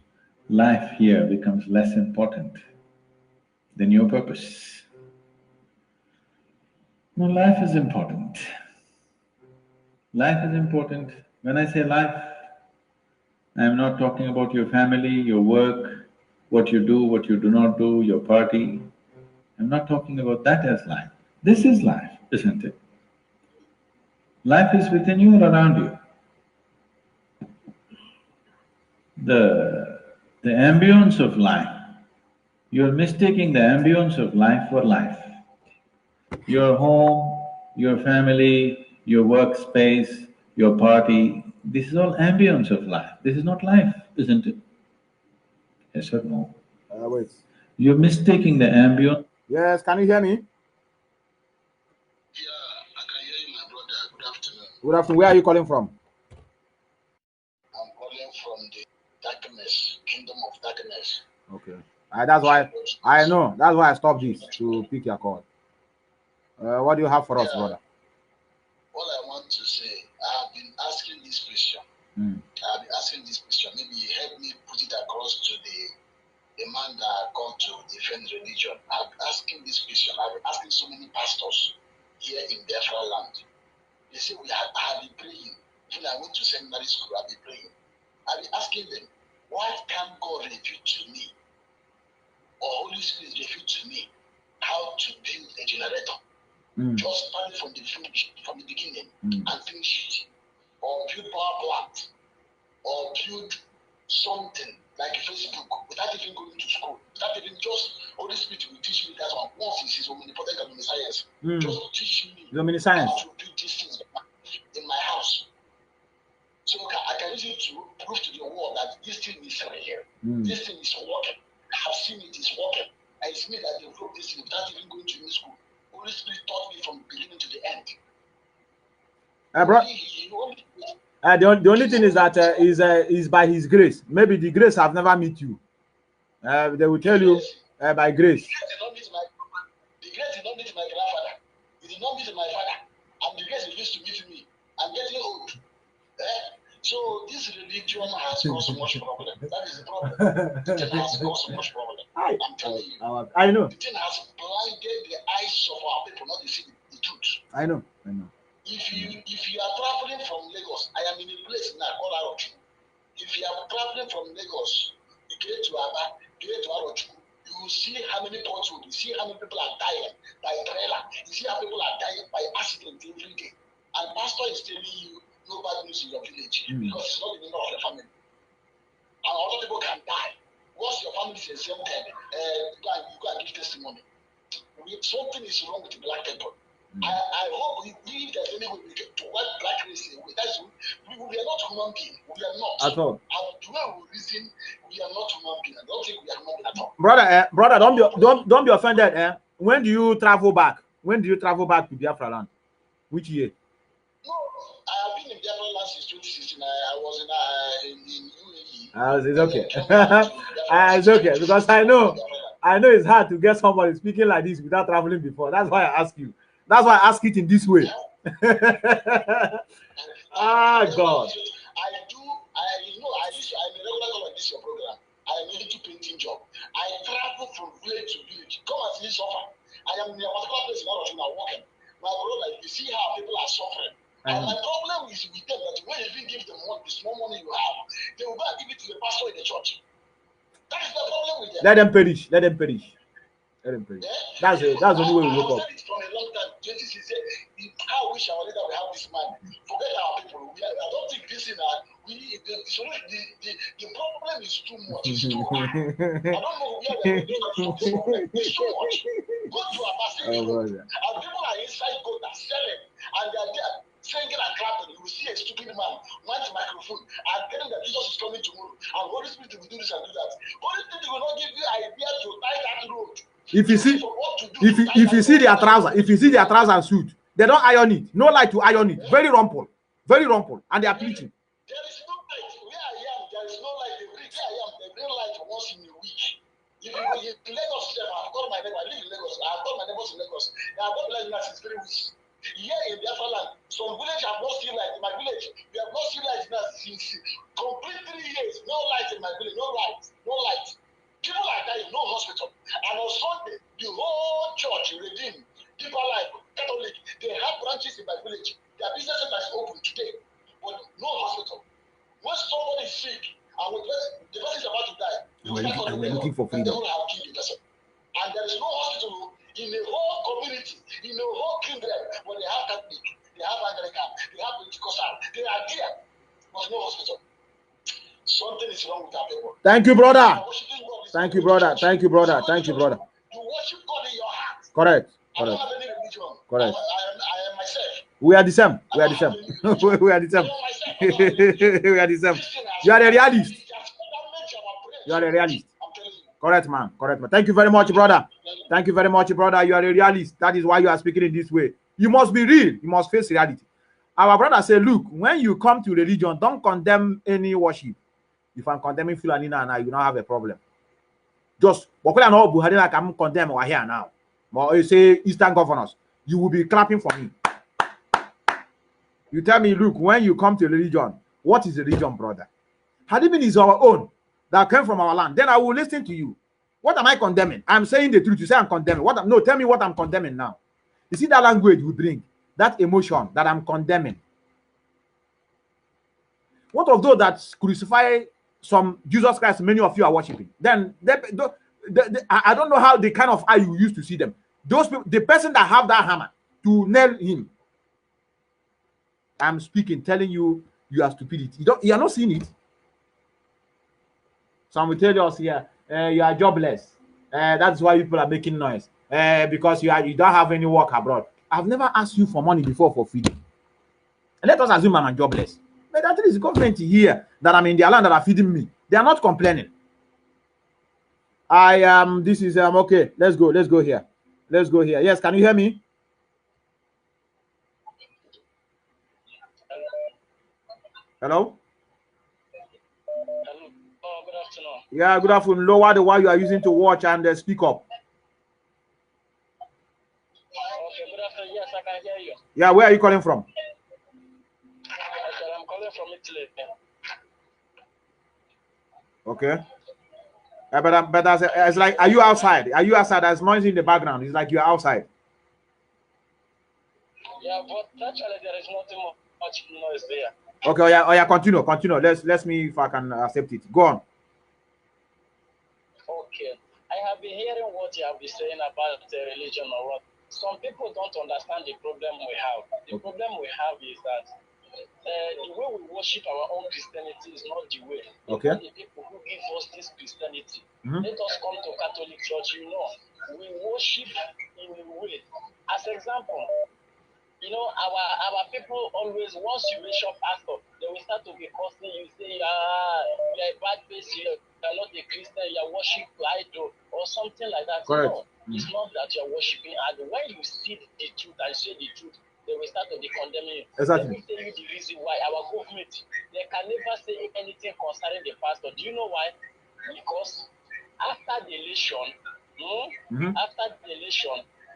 life here becomes less important than your purpose. No, life is important. Life is important. When I say life, I am not talking about your family, your work, what you do, what you do not do, your party. I'm not talking about that as life. This is life, isn't it? Life is within you or around you. The ambience of life, you're mistaking the ambience of life for life. Your home, your family, your workspace, your party, this is all ambience of life. This is not life, isn't it? Yes or no? Wait. You're mistaking the ambience. Yes, can you hear me? Yeah, I can hear you, my brother. Good afternoon. Good afternoon. Where are you calling from? I'm calling from the darkness, kingdom of darkness. Okay. That's why I know. That's why I stopped this to pick your call. What do you have for us, brother? All I want to say, I have been asking this question. Maybe you help me put it across to the man that called to defend religion. I've been asking this question. I've been asking so many pastors here in Biafra land. They say I have been praying. When I went to seminary school, I've been praying. I've been asking them, why can't God reveal to me, or Holy Spirit reveal to me, how to build a generator? Just start from the beginning and finish it. Or build power plant, or build something like Facebook without even going to school, without even just Holy Spirit will teach me that one. Once he is omnipotent and omniscience, just teach me how to build these things in my house. So I can use it to prove to the world that this thing is real. This thing is working. I have seen it is working. I see that they wrote this thing without even going to any school. Bro, the only thing is that is by his grace. Maybe the grace have never met you. They will tell you by grace. The grace did not meet my grandfather. It did not meet my father. And the grace used to meet me. I'm getting old. So this religion has caused much problem. That is the problem. The thing has caused much problem. I'm telling you. I know. The thing has blinded the eyes of our people not to see the truth. I know. If you are traveling from Lagos, I am in a place now called Arochu. If you are traveling from Lagos, you get to Aba, you get to Arochu, you will see how many potholes, you see how many people are dying by trailer, you see how people are dying by accident every day. And pastor is telling you no bad news in your village because it's not the member of your family. And other people can die. Once your family is exempted, you go and give testimony. Something is wrong with the black people. I hope if there's any way we get to wipe black race away. We are not human beings. We are not. At all. And the way we reason, we are not human beings. I don't think we are human beings at all. Brother, don't be offended. When do you travel back? When do you travel back to Biafra land? Which year? No, I have been in Biafra land since 2016. I was in UAE. It's okay. It's okay because I know it's hard to get somebody speaking like this without traveling before. That's why I ask you. That's why I ask it in this way. God. I am a regular caller on this your program. I am into painting job. I travel from village to village. Come and see suffer. I am in a particular place in Arochu now working. My brother, you see how people are suffering. And my problem is with them that when you even give them money, the small money you have, they will go and give it to the pastor in the church. That is the problem with them. Let them perish. Let them perish. Let them perish. Yeah? That's the only way we wake up. I've said it from a long time. Jesus said, I wish our leader would have this man. Forget our people. I don't think this is the problem is too much. It's too hard. I don't know where they're going to from. It's too much. Go to a basket. And people are inside God are selling. And they're there singing and clapping. You will see a stupid man want a microphone and telling that Jesus is coming tomorrow. And Holy Spirit will do this and do that. Holy Spirit will not give you idea to tie that road. If you see their trousers, and suit, they don't iron it. No light to iron it. Very rumple, and they are preaching. There is no light where I am. There is no light. Where I am, they bring light once in a week. If you go in Lagos, I've got my neighbor. I live in Lagos. I've got my neighbors in Lagos. I've got like that since 3 weeks. Here in Biafra land, some village have not seen light. In my village, we have not seen light now since complete 3 years. No light in my village. No light. People are dying, no hospital. And on Sunday, the whole church, Redeemed, Deeper Life, Catholic, they have branches in my village. Their business center is open today, but no hospital. When somebody is sick, and the person is about to die, we're looking for freedom. They will have killed the person. And there is no hospital in the whole community, in the whole kingdom, where they have Catholic, they have Anglican, they have Pentecostal, they are there, but no hospital. Something is wrong with our people. Thank you, brother. Thank you, brother. You worship God in your heart. Correct. I don't have any religion. Correct. I am myself. We are the same. We are the same. We are the same. We are the same. You are a realist. You are a realist. Correct, man. Thank you very much, brother. Thank you very much, brother. You are a realist. That is why you are speaking in this way. You must be real. You must face reality. Our brother said, look, when you come to religion, don't condemn any worship. If I'm condemning Fulani now, you don't have a problem. Just, Buhari like I'm condemning over here now. But you say Eastern governors, you will be clapping for me. You tell me, look, when you come to religion, what is religion, brother? Had it been is our own that came from our land, then I will listen to you. What am I condemning? I'm saying the truth. You say I'm condemning. No, tell me what I'm condemning now. You see that language we bring, that emotion that I'm condemning. What of those that crucify some Jesus Christ many of you are worshiping? Then I don't know how the kind of eye you used to see them. Those people, the person that have that hammer to nail him. I'm speaking, telling you, you are stupidity. You are not seeing it. Some will tell us here, you are jobless. That's why people are making noise. Because you don't have any work abroad. I've never asked you for money before for feeding. Let us assume I'm jobless. But that is government here that I'm in their land that are feeding me. They are not complaining. I am. This is okay. Let's go here. Yes, can you hear me? Hello? Hello. Oh, good afternoon. Yeah, good afternoon. Lower the one you are using to watch and speak up. Okay, good afternoon. Yes, I can hear you. Yeah, where are you calling from? I'm calling from Italy. Okay. But it's like, are you outside? Are you outside? There's noise in the background. It's like you're outside. Yeah, but actually there is nothing much noise there. Okay, oh yeah, continue. Let's me if I can accept it. Go on. Okay. I have been hearing what you have been saying about religion or what. Some people don't understand the problem we have. The problem we have is that the way we worship our own Christianity is not the way. Okay. The people who give us this Christianity, let us come to Catholic Church. You know, we worship in a way. As example, you know, our people always, once you mention pastor, they will start to be cursing you, say, you're a bad person, you're not a Christian, you're worshiping idol or something like that. Correct. No, it's not that you're worshiping idol. When you see the truth and say the truth, they will start to be condemning you. Exactly. Let me tell you the reason why our government, they can never say anything concerning the pastor. Do you know why? Because after the election,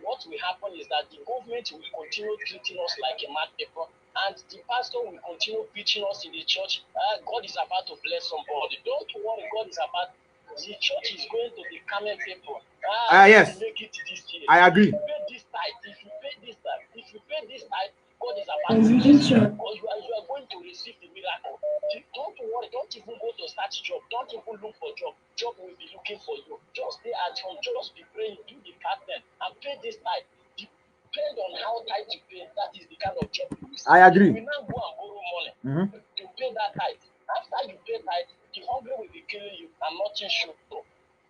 what will happen is that the government will continue treating us like a mad people, and the pastor will continue preaching us in the church. God is about to bless somebody. Don't worry, God is about. The church is going to be coming people. Yes. Make it this year. I agree. If you pay this tithe, God is about to bless you. Because you are going to receive the miracle. Don't worry. Don't even go to start job. Don't even look for job. Job will be looking for you. Just stay at home. Just be praying. Do the pattern and pay this tithe. Depend on how tight you pay. That is the kind of job you will see. I agree. You will now go and borrow money to pay that tithe. After you pay tithe, the hunger will be killing you and nothing should go.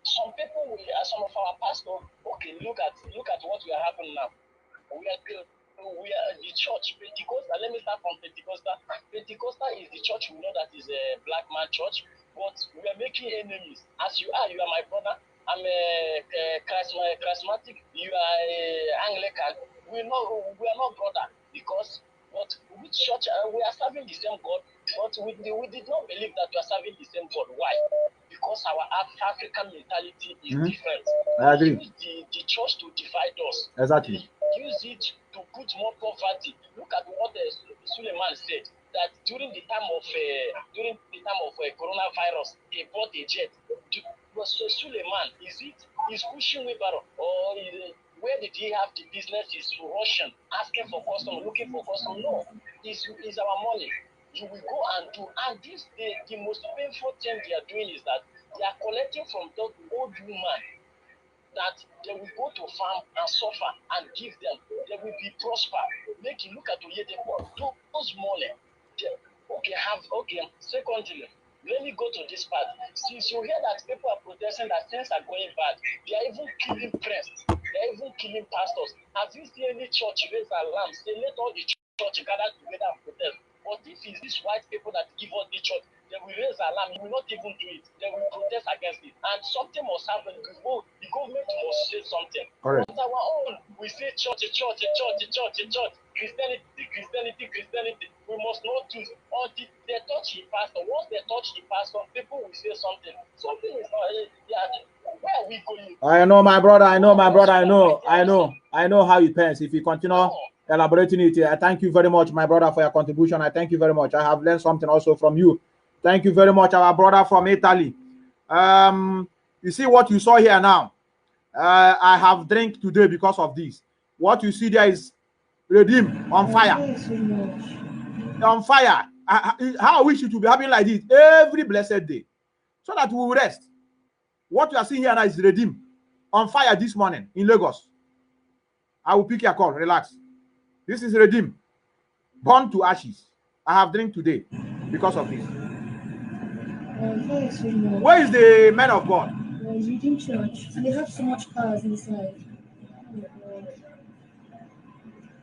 Some people will, some of our pastors, okay, look at what we are happening now. We are the church, Pentecostal. Let me start from Pentecostal. Pentecostal is the church we know that is a black man church, but we are making enemies. As you are my brother. I'm a charismatic. You are a Anglican. We are not brother because. But which church we are serving the same God, but we did not believe that we are serving the same God. Why? Because our African mentality is different. I agree. They use the church to divide us. Exactly. They use it to put more poverty. Look at what Suleiman said, that during the time of coronavirus, they bought a jet. So Suleiman, is pushing wheelbarrow, or where did he have the business? Is Russian asking for custom, looking for custom? No, it's our money. You will go and do. And this the most painful thing they are doing is that they are collecting from that old woman that they will go to farm and suffer and give them. They will be prosper. Make you look at Oyedepo. Those money. Secondly, let me go to this part. Since you hear that people are protesting that things are going bad, they are even killing priests, they are even killing pastors. Have you seen any church raise alarm? Say, let all the church gather together and protest. But if it's these white people that give us the church, they will raise alarm. You will not even do it. They will protest against it. And something must happen. The government must say something. Correct. But our own, we say church. Christianity. We must not do until they touch the pastor. Once they touch the pastor, people will say something. Something is not. Where are we going? I know, my brother. I know how it pans. If you continue elaborating it, I thank you very much, my brother, for your contribution. I thank you very much. I have learned something also from you. Thank you very much, our brother from Italy. You see what you saw here now. I have drink today because of this. What you see there is Redeem on fire. On fire. How I wish it would be happening like this every blessed day, so that we will rest. What you are seeing here now is Redeem on fire this morning in Lagos. I will pick your call. Relax. This is Redeem, born to ashes. I have drink today because of this. Where is the man of God? Redeem Church, and they have so much cars inside.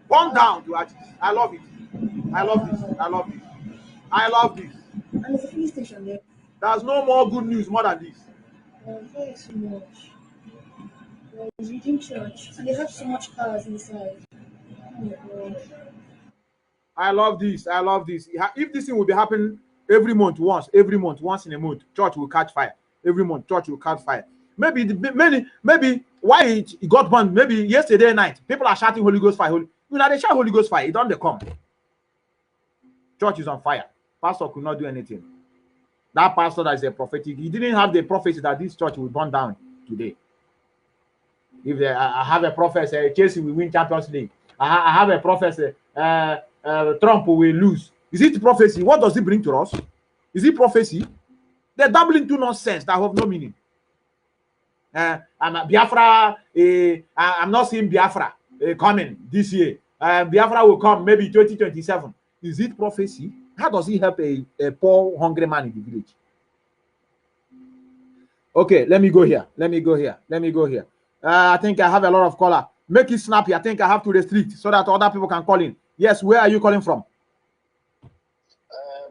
Born down to ashes. I love it. I love this. I love this. I love this. And there's a police station there. There's no more good news more than this. Thank so much. Redeem Church, and they have so much cars inside. I love this. I love this. If this thing will be happening Every month, once in a month, church will catch fire. Every month, church will catch fire. Maybe maybe why it got burned. Maybe yesterday night, people are shouting Holy Ghost fire. You know, they shout Holy Ghost fire. It don't they come. Church is on fire. Pastor could not do anything. That pastor that is a prophetic, he didn't have the prophecy that this church will burn down today. If I have a prophecy, Chelsea will win Champions League. I have a prophecy, Trump will lose. Is it prophecy? What does it bring to us? Is it prophecy? They're doubling into nonsense that have no meaning. I'm a Biafra. I'm not seeing Biafra coming this year. Biafra will come maybe 2027. Is it prophecy? How does it help a poor, hungry man in the village? Okay, let me go here. I think I have a lot of caller. Make it snappy. I think I have to restrict so that other people can call in. Yes, where are you calling from?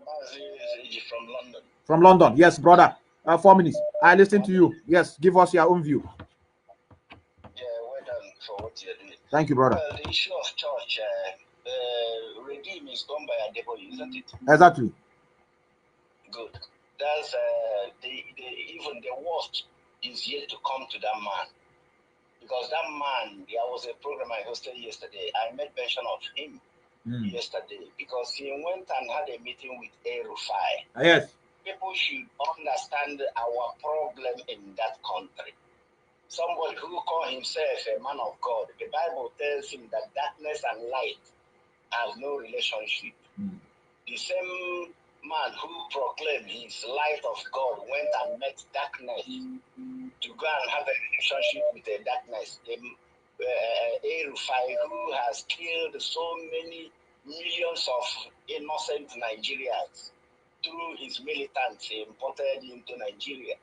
Mazi from London. From London. Yes, brother. 4 minutes. I listen to you. Yes, give us your own view. Yeah, well done for what you're doing. Thank you, brother. Well, the issue of church, regime is done by a devil, isn't it? Exactly. Good. That's even the worst is yet to come to that man. Because that man, there was a program I hosted yesterday. I made mention of him yesterday because he went and had a meeting with El-Rufai. Yes. People should understand our problem in that country. Somebody who calls himself a man of God, the Bible tells him that darkness and light have no relationship. The same man who proclaimed his light of God went and met darkness to go and have a relationship with the darkness. El-Rufai, who has killed so many millions of innocent Nigerians through his militants imported into Nigeria.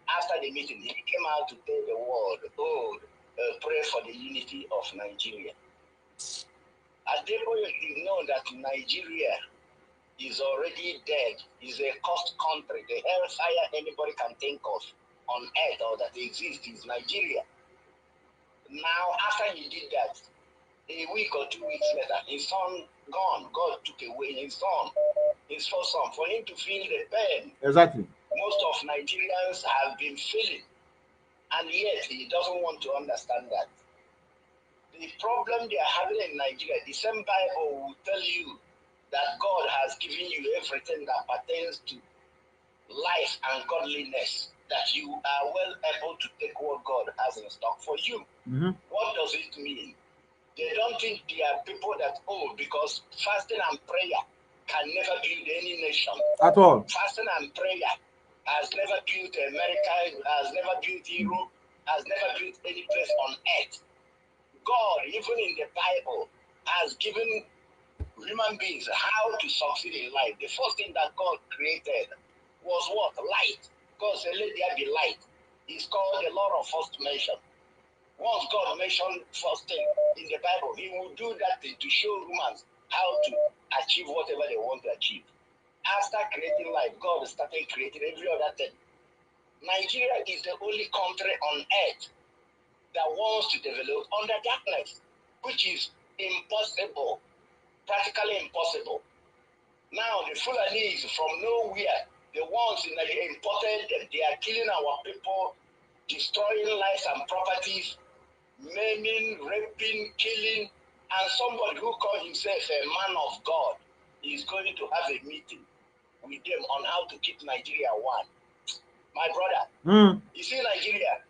After the meeting, he came out to tell the world, pray for the unity of Nigeria. As they know that Nigeria is already dead, is a cursed country. The hellfire anybody can think of on earth or that exists is Nigeria. Now, after he did that, a week or 2 weeks later, his son gone. God took away his son, his first son, for him to feel the pain. Exactly. Most of Nigerians have been feeling, and yet he doesn't want to understand that. The problem they are having in Nigeria, the same Bible will tell you that God has given you everything that pertains to life and godliness, that you are well able to take what God has in stock for you. What does it mean? They don't think they are people that, because fasting and prayer can never build any nation. At all. Fasting and prayer has never built America, has never built Europe, has never built any place on earth. God, even in the Bible, has given human beings how to succeed in life. The first thing that God created was what? Light. God said, let there be light. It's called the law of first mention. Once God mentioned first thing in the Bible, he will do that thing to show humans how to achieve whatever they want to achieve. After creating life, God started creating every other thing. Nigeria is the only country on earth that wants to develop under darkness, which is impossible, practically impossible. Now the Fulanis from nowhere, the ones in Nigeria imported them, they are killing our people, destroying lives and properties, maiming, raping, killing, and somebody who calls himself a man of God is going to have a meeting with them on how to keep Nigeria one. My brother, you see Nigeria,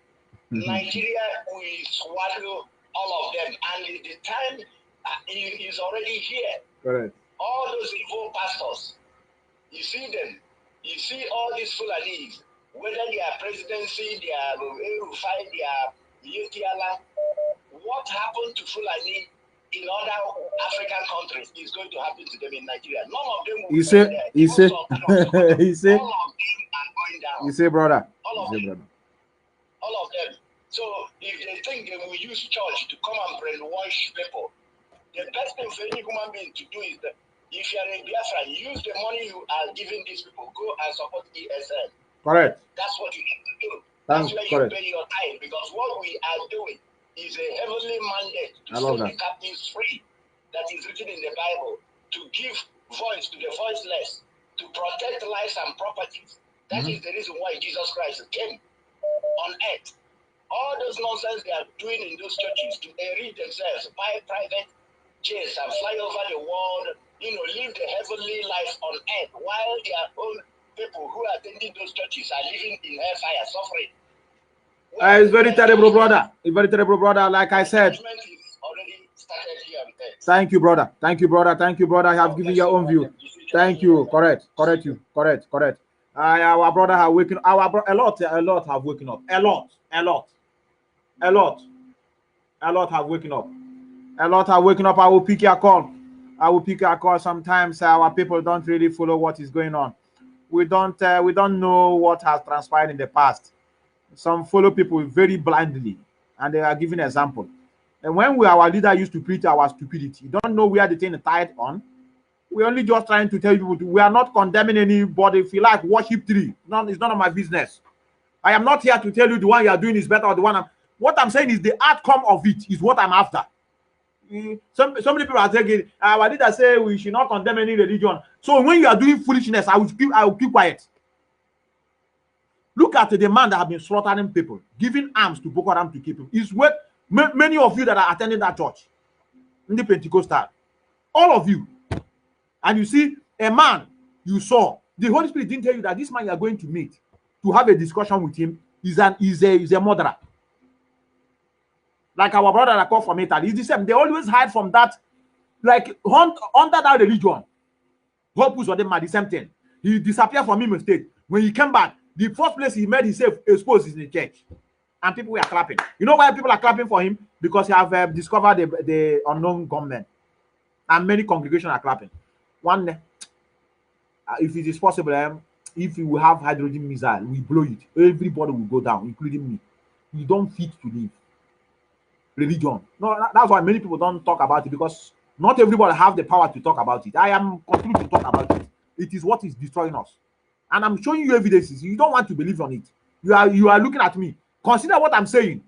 Nigeria will swallow all of them, and the time is already here. Correct. All those evil pastors, you see them, you see all these Fulanis, whether they are presidency, they are El-Rufai, they are Yetiala. What happened to Fulani in other African countries is going to happen to them in Nigeria. None of them will be there. All of them are going down. You say, brother. All of them. All of them. So if they think they will use church to come and brainwash people, the best thing for any human being to do is that if you are a Biafran, use the money you are giving these people, go and support ESN. Correct. That's what you need to do. That's where you pay your time, because what we are doing is a heavenly mandate to set the captives free that is written in the Bible, to give voice to the voiceless, to protect lives and properties. That is the reason why Jesus Christ came on earth. All those nonsense they are doing in those churches to enrich themselves, buy private jets and fly over the world, live the heavenly life on earth, while their own people who are attending those churches are living in hellfire, suffering. It's very terrible, brother. It's very terrible, brother. Like I said. Thank you, brother. Thank you, brother. Thank you, brother. I have given your own view. Thank you. Correct. Our brother have waken. A lot have waken up. A lot have waken up. A lot have waken up. I will pick your call. Sometimes our people don't really follow what is going on. We don't know what has transpired in the past. Some follow people very blindly, and they are giving example. And when our leader used to preach our stupidity, you don't know where the thing is tied on. We're only just trying to tell people we are not condemning anybody. If you like, worship tree. It's none of my business. I am not here to tell you the one you are doing is better or the one. What I'm saying is the outcome of it is what I'm after. So many people are saying our leader say we should not condemn any religion. So when you are doing foolishness, I will keep quiet. Look at the man that have been slaughtering people, giving arms to Boko Haram to keep him. Is what many of you that are attending that church, in the Pentecostal, all of you, and you see a man you saw, the Holy Spirit didn't tell you that this man you are going to meet to have a discussion with him is a murderer. Like our brother that called from Italy, it's the same. They always hide from that, like under that religion. Hopus or them are the same thing. He disappeared from Imo State. When he came back, the first place he made himself exposed is in the church, and people were clapping. You know why people are clapping for him? Because he have discovered the unknown gunmen, and many congregations are clapping. One day, if it is possible, if we will have hydrogen missile, we blow it. Everybody will go down, including me. You don't fit to live. Religion. No, that's why many people don't talk about it, because not everybody have the power to talk about it. I am continuing to talk about it. It is what is destroying us. And I'm showing you evidences. You don't want to believe on it. You are looking at me. Consider what I'm saying.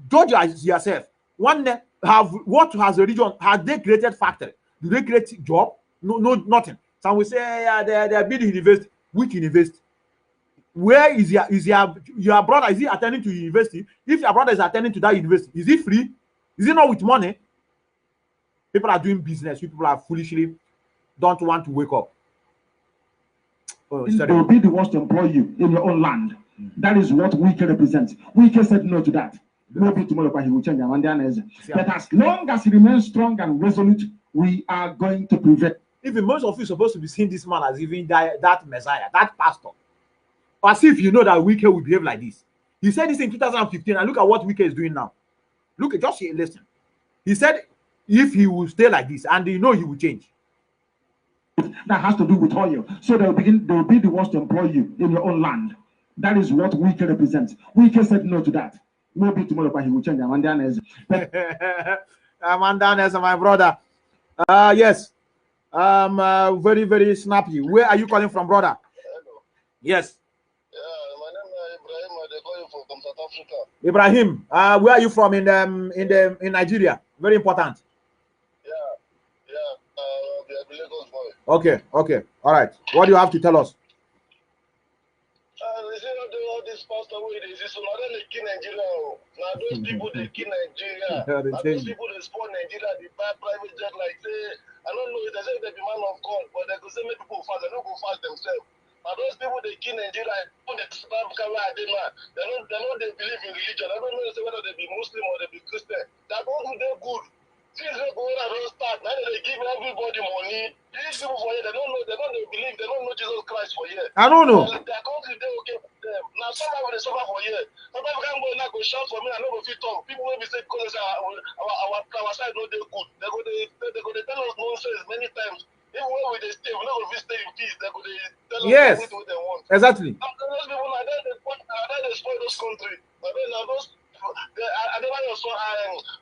Judge yourself. What has religion? Have they created factory? Do they create job? No, nothing. Some will say they are building university. Which university? Where is your brother? Is he attending to university? If your brother is attending to that university, is it free? Is it not with money? People are doing business. People are foolishly don't want to wake up. They will be the ones to employ you in your own land. That is what Wike represents. Wike said no to that. Maybe tomorrow he will change. But as long as he remains strong and resolute, we are going to prevail. Even most of you are supposed to be seeing this man as even that Messiah, that pastor. As if you know that Wike will behave like this. He said this in 2015, and look at what Wike is doing now. Look at just listen. He said if he will stay like this, and you know he will change. That has to do with oil. So they will be the ones to employ you in your own land. That is what Wike represents. Wike said no to that. Maybe tomorrow he will change. Amanda Neza, my brother. Yes. Very, very snappy. Where are you calling from, brother? Hello. Yes. My name is Ibrahim. They call you from South Africa. Ibrahim, where are you from in Nigeria? Very important. Lagos boy. Okay, all right. What do you have to tell us? They say all this pastor way they say so now they kill Nigeria. Now those people they kill Nigeria. Now those people they spawn Nigeria, they buy private jet like say I don't know. They say they be man of God, but they could say make people fast. They don't go fast themselves. Now those people they kill Nigeria, they spam camera. They know they believe in religion. I don't know whether they be Muslim or they be Christian. That don't do them good. Since they go and don't start, now they give everybody money. These people for here, they don't believe, they don't know Jesus Christ for here. I don't know. Their country, they okay with them. Now somebody will suffer for here. Somebody can go now go shout for me, I know if you talk. People will be saying because our side not they good. They go they tell us nonsense many times. Even when we stay, we not going to stay in peace. They go they tell us what they want. Exactly. Those people now they spoil those country. But then now those Adebayo saw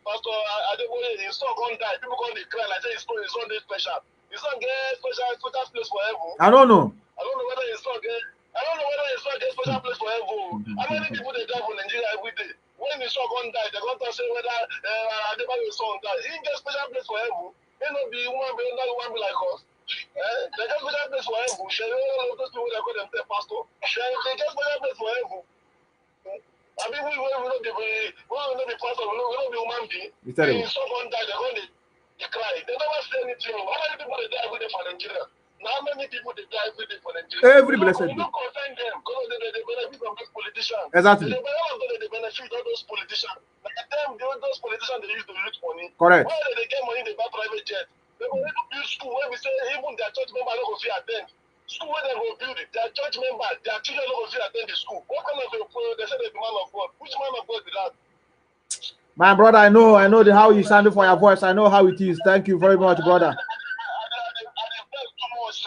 Pastor Adeboye, his son can't die. People can't cry like his son is special. His son get special place for heaven. I don't know whether his son get special place for heaven. How many people they die for Nigeria every day? When his son can't die, they're going to say whether Adebayo's son died. He get special place for heaven. He not be human being, not one be like us. They just better place for heaven. All of those people that call themselves pastor. They just better place for heaven. I mean, we will not be pastor, we will not be human being. If someone died, they're going to cry. They never say anything. How many people they die every day for Nigeria? Now, how many people they die every day for Nigeria? Every blessed day. We don't concern them because they benefit from those politicians. Exactly. They benefit all those politicians. Like them, those politicians they use to loot money. Correct. Why they get money, they buy private jet. They go to build school where we say even their church member don't go see attend. School where they go build it, their church member, their children don't go see attend the school. What kind of they say they're the man of God? Which man of God is that? My brother, I know how you stand for your voice. I know how it is. Thank you very much, brother.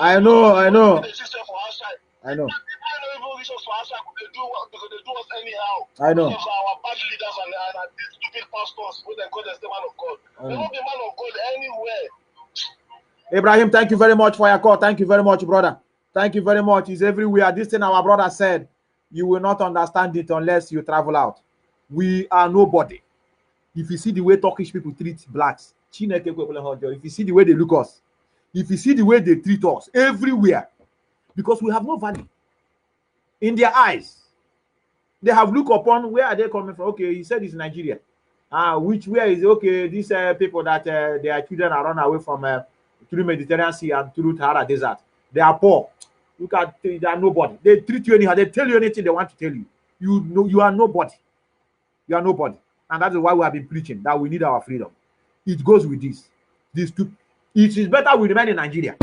I know. I know. I know. Our bad leaders and these stupid pastors who they call the man of God. They won't be man of God anywhere. Ibrahim, thank you very much for your call. Thank you very much, brother. Thank you very much. It's everywhere. This thing our brother said, you will not understand it unless you travel out. We are nobody. If you see the way Turkish people treat blacks, if you see the way they look us, if you see the way they treat us, everywhere, because we have no value in their eyes. They have looked upon where are they coming from. Okay, he said it's Nigeria. Where is okay? These people that their children are run away from through Mediterranean Sea and through Sahara Desert. They are poor. Look at they are nobody. They treat you anyhow. They tell you anything they want to tell you. You know you are nobody. You are nobody, and that is why we have been preaching that we need our freedom. It goes with this. It is better we remain in Nigeria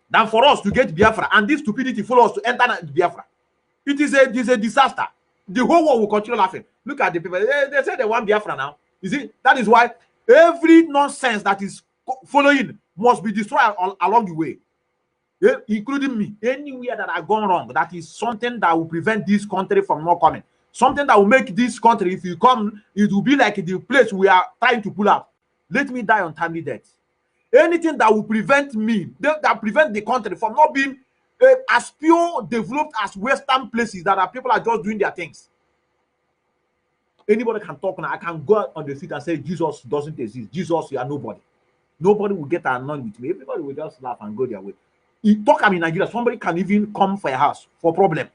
than for us to get Biafra and this stupidity follow us to enter Biafra. It is a disaster. The whole world will continue laughing. Look at the people. They say they want Biafra now. You see, that is why every nonsense that is following must be destroyed along the way, including me. Anywhere that I gone wrong, that is something that will prevent this country from not coming. Something that will make this country, if you come, it will be like the place we are trying to pull out. Let me die untimely death. Anything that will prevent me, that prevent the country from not being as pure developed as Western places that people are just doing their things. Anybody can talk now. I can go out on the street and say Jesus doesn't exist. Jesus, you are nobody. Nobody will get annoyed with me. Everybody will just laugh and go their way. You talk in Nigeria, somebody can even come for your house for problem.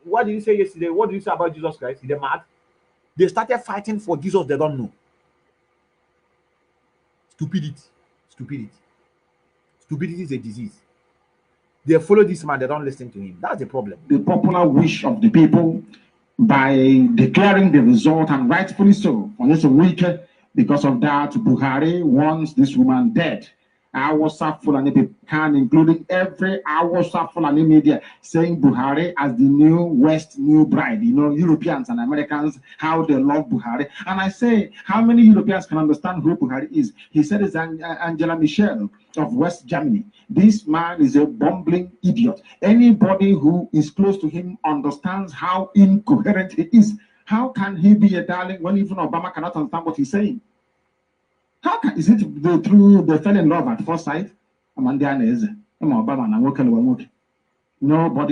What did you say yesterday? What did you say about Jesus Christ? They're mad. They started fighting for Jesus they don't know. Stupidity. Stupidity is a disease. They follow this man, they don't listen to him. That's the problem. The popular wish of the people by declaring the result, and rightfully so, on this week, because of that, Buhari wants this woman dead. Awasa Fulani people can, including every Awasa Fulani media, saying Buhari as the new bride. You know, Europeans and Americans, how they love Buhari. And I say, how many Europeans can understand who Buhari is? He said it's Angela Merkel of West Germany. This man is a bumbling idiot. Anybody who is close to him understands how incoherent he is. How can he be a darling when even Obama cannot understand what he's saying? How can, is it through they fell in love at first sight? Nobody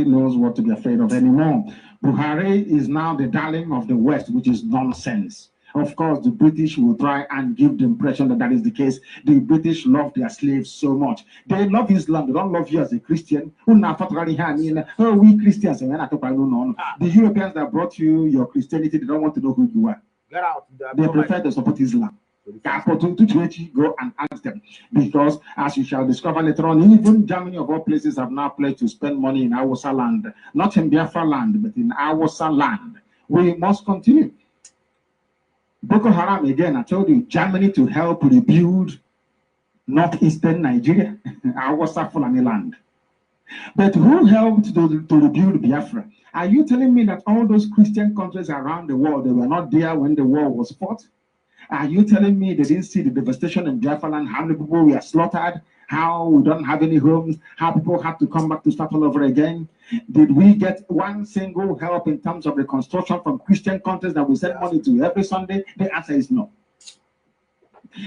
knows what to be afraid of anymore. Buhari is now the darling of the West, which is nonsense. Of course, the British will try and give the impression that that is the case. The British love their slaves so much. They love Islam. They don't love you as a Christian. Oh, we Christians. The Europeans that brought you your Christianity, they don't want to know who you are. Get out. They prefer to support Islam. Go and ask them, because as you shall discover later on, even Germany of all places have now pledged to spend money in Awasa land, not in Biafra land, but in Awasa land. We must continue. Boko Haram, again, I told you, Germany to help rebuild northeastern Nigeria, Awasa Fulani land. But who helped to rebuild Biafra? Are you telling me that all those Christian countries around the world, they were not there when the war was fought? Are you telling me they didn't see the devastation in Biafra land, how many people were slaughtered, how we don't have any homes, how people had to come back to start all over again? Did we get one single help in terms of reconstruction from Christian countries that we send money to every Sunday? The answer is no.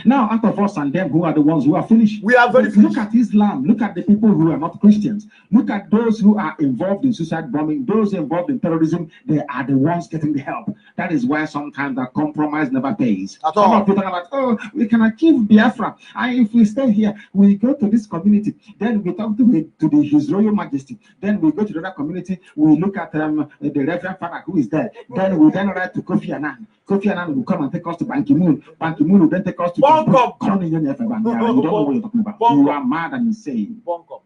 Now, out of us and them, who are the ones who are foolish? We are very foolish. Look at Islam. Look at the people who are not Christians. Look at those who are involved in suicide bombing, those involved in terrorism. They are the ones getting the help. That is why sometimes that compromise never pays. At all. Some of people are like, oh, we can achieve Biafra. And if we stay here, we go to this community, then we talk to His Royal Majesty. Then we go to the other community, we look at the Reverend Father who is there. Then we then write to Kofi Annan. Kofi Annan will come and take us to Ban Ki-moon. Ban Ki-moon will then take us to Bonkom. You don't know what you're talking about. You are mad and insane. Bonkom.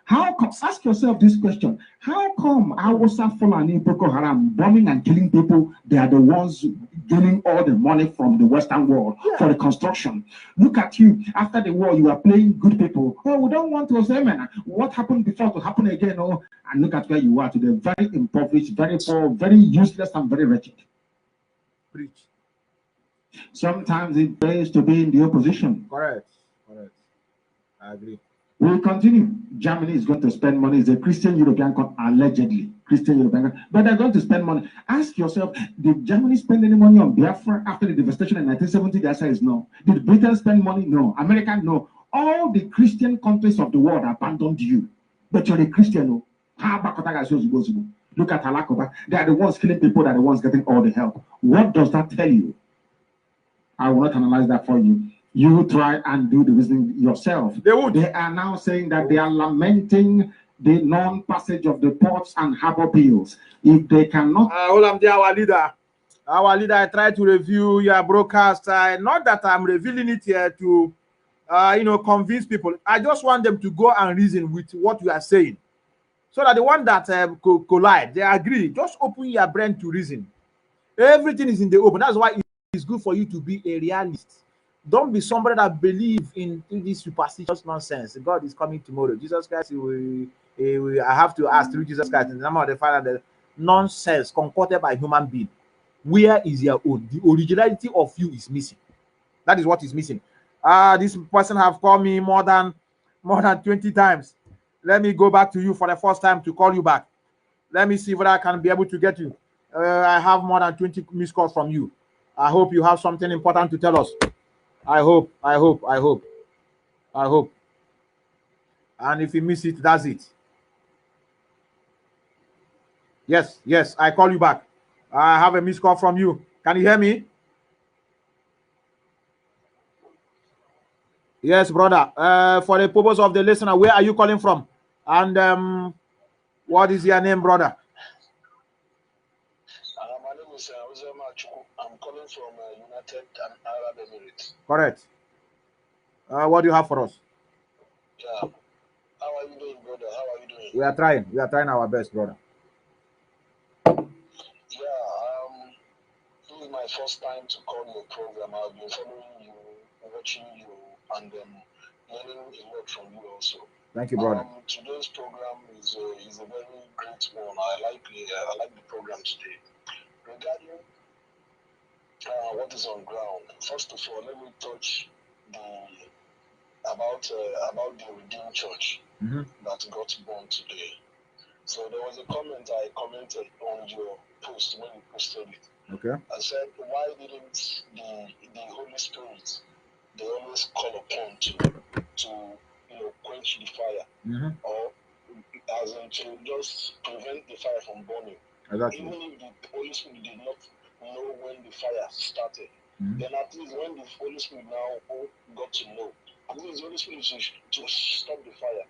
How come? Ask yourself this question: how come Hausa, Fulani, Boko Haram bombing and killing people? They are the ones gaining all the money from the Western world for the construction. Look at you. After the war, you are playing good people. Oh, we don't want to say, man, what happened before to happen again? Oh, and look at where you are today. Very impoverished, very poor, very useless, and very wretched. Preach. Sometimes it pays to be in the opposition. Correct. Correct. I agree. We'll continue. Germany is going to spend money. It's a Christian European country, allegedly Christian European country, but they're going to spend money. Ask yourself, did Germany spend any money on Biafra after the devastation in 1970? The answer is no. Did Britain spend money? No. America? No. All the Christian countries of the world abandoned you, but you're a Christian. Look at Halakoba. They are the ones killing people. They are the ones getting all the help. What does that tell you? I will not analyze that for you. You try and do the reasoning yourself. They are now saying that they are lamenting the non-passage of the ports and harbor bills. If they cannot... our leader. Our leader, I try to review your broadcast. Not that I'm revealing it here to, convince people. I just want them to go and reason with what you are saying. So that the one that collide, they agree. Just open your brain to reason. Everything is in the open. That's why it's good for you to be a realist. Don't be somebody that believes in this superstitious nonsense. God is coming tomorrow. Jesus Christ, I have to ask through Jesus Christ in the name of the Father, the nonsense concocted by human being. Where is your own? The originality of you is missing. That is what is missing. This person have called me more than 20 times. Let me go back to you for the first time to call you back. Let me see whether I can be able to get you. I have more than 20 missed calls from you. I hope you have something important to tell us. I hope. And if you miss it, that's it. Yes, I call you back. I have a missed call from you. Can you hear me? Yes, brother. For the purpose of the listener, where are you calling from? And what is your name, brother? My name is I'm calling from United Arab Emirates. Correct. What do you have for us? Yeah. How are you doing, brother? How are you doing? We are trying. We are trying our best, brother. Yeah. This is my first time to call your program. I've been following you, watching you, and learning a lot from you also. Thank you, brother. Today's program is a very great one. I like the program today. Regarding what is on ground, first of all, let me touch about the Redeemed Church that got born today. So there was a comment I commented on your post when you posted it. Okay. I said, why didn't the Holy Spirit they always call upon to quench the fire, or as in to just prevent the fire from burning? Exactly. Even if the Holy Spirit did not know when the fire started, then at least when the Holy Spirit now got to know, at least the Holy Spirit to stop the fire.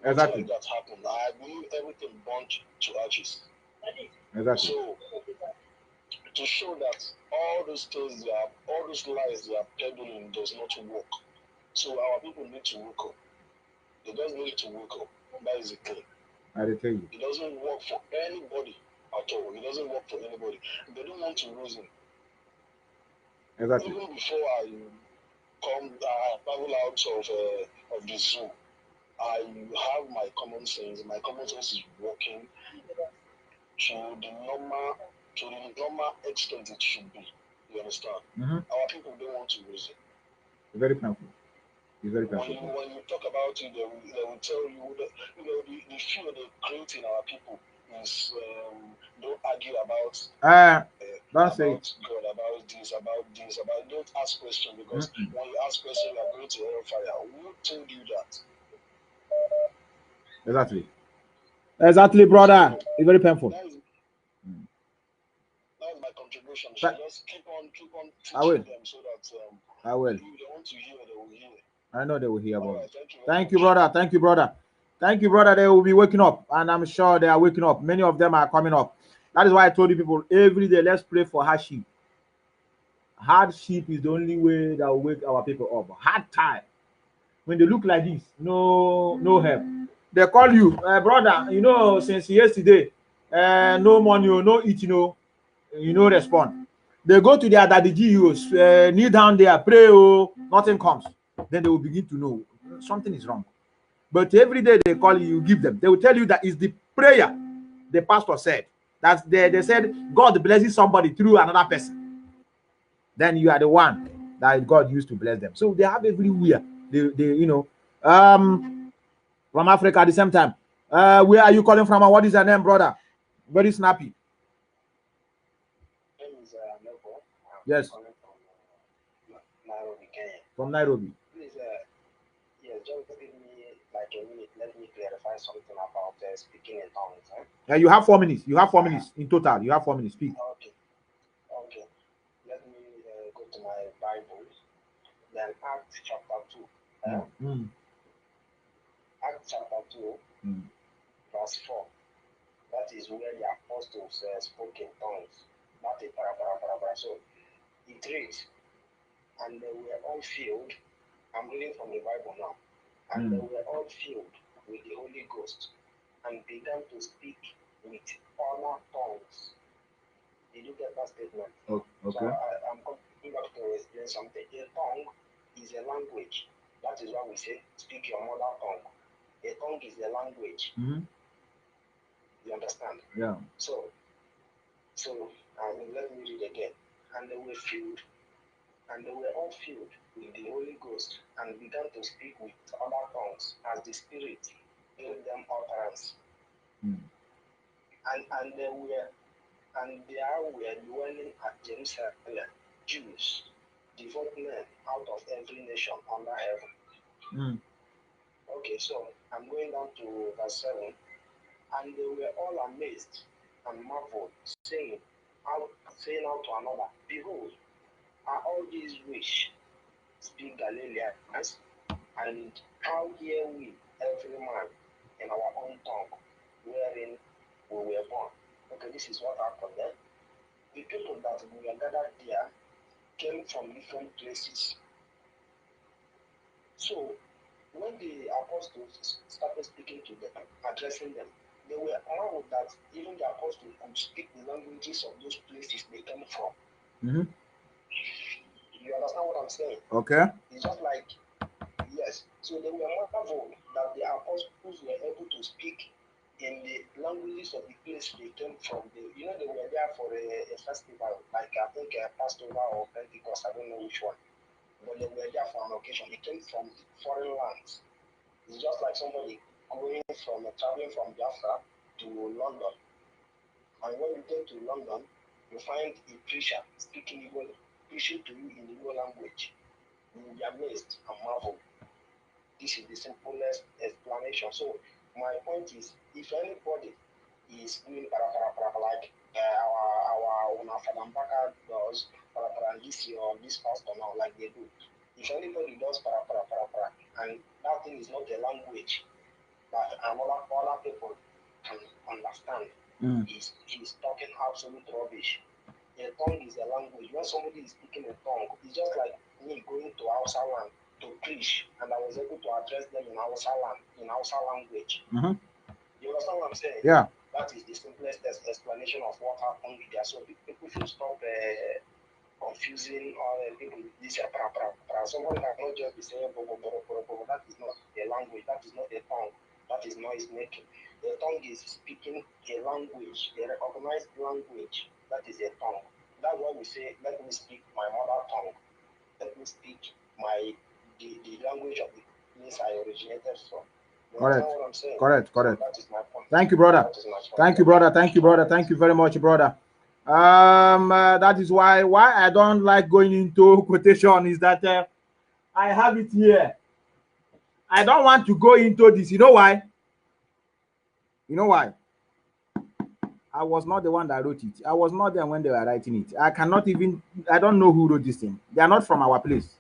Exactly. Like that happened. I believe everything burnt to ashes. Exactly. So to show that all those things all those lies they are peddling does not work. So our people need to wake up. They just need to wake up. That is the thing. I tell you. It doesn't work for anybody at all. It doesn't work for anybody. They don't want to reason. Exactly. Even before I travel out of the zoo, I have my common sense. My common sense is working to the normal extent it should be. You understand? Our people don't want to reason. Very painful. It's very painful. When you talk about it, they will tell you that the fear they create in our people is don't argue about don't say God, about this, about this, about don't ask questions, because when you ask questions, you are going to hellfire. Who told you that? Exactly. Exactly, brother. So, it's very painful. That is my contribution. So just keep on I will. them so that I will. If they want to hear, they will hear. I know they will hear about it. Thank you, brother. Thank you, brother. Thank you, brother. They will be waking up, and I'm sure they are waking up. Many of them are coming up. That is why I told you people every day, let's pray for hardship. Hardship is the only way that will wake our people up. Hard time. When they look like this, no help. They call you, brother, you know, since yesterday, no money, no eat, you know, respond. They go to their daddy GUs, kneel down there, pray, nothing comes. Then they will begin to know something is wrong. But every day they call you, give them. They will tell you that is the prayer the pastor said. That's they said God blesses somebody through another person. Then you are the one that God used to bless them. So they have everywhere. They you know, from Africa at the same time. Where are you calling from? And what is your name, brother? Very snappy. Yes. From Nairobi. Please, yes, just give me like a minute. Let me clarify something about speaking in tongues. You have 4 minutes. You have 4 minutes in total. You have 4 minutes. Speak. Okay. Let me go to my Bible. Then Acts chapter 2. Acts chapter 2, verse 4. That is where the apostles spoke in tongues. That is para. So it reads, and they were all filled. I'm reading from the Bible now. And they were all filled with the Holy Ghost and began to speak with other tongues. Did you get that statement? Oh, okay. So I'm going back to explain something. A tongue is a language. That is why we say, speak your mother tongue. A tongue is a language. You understand? Yeah. So let me read again. And they were filled, and they were all filled with the Holy Ghost and began to speak with other tongues as the Spirit gave them utterance. And there were dwelling at Jerusalem Jews, devout men out of every nation under heaven. Okay, so I'm going down to verse 7. And they were all amazed and marveled, saying out to another, Behold, are all these which speak Galileans? And how hear we every man in our own tongue, wherein we were born? Okay, this is what happened there. The people that we were gathered there came from different places. So when the apostles started speaking to them, addressing them, they were marveled that even the apostles could speak the languages of those places they came from. You understand what I'm saying? Okay. It's just like, yes. So they were marveled that the apostles were able to speak in the languages of the place they came from. They were there for a festival, like I think a Passover or Pentecost, I don't know which one. But they were there for an occasion. They came from foreign lands. It's just like somebody traveling from Biafra to London. And when you get to London, you find a preacher speaking Igbo, preaching to you in Igbo language. You will be amazed and marvel. This is the simplest explanation. So my point is, if anybody is doing like our Fadambaka does, this pastor now, like they do. If anybody does and that thing is not a language that other people can understand, he's talking absolute rubbish. A tongue is a language. When somebody is speaking a tongue, it's just like me going to Hausa land to preach, and I was able to address them in Hausa language. You understand what I'm saying? Yeah. That is the simplest explanation of what happened there. So people should stop confusing all people with this. Someone cannot just be saying, that is not a language, that is not a tongue, that is noise making. The tongue is speaking a language, a recognized language, that is a tongue. That's why we say, let me speak my mother tongue, let me speak the language of the place I originated from. Correct. What I'm saying? Correct. So that is my point. Thank you, brother. Thank you, brother. Thank you very much, brother. That is why I don't like going into quotation is that I have it here. I don't want to go into this. You know why? You know why? I was not the one that wrote it. I was not there when they were writing it. I don't know who wrote this thing. They are not from our place.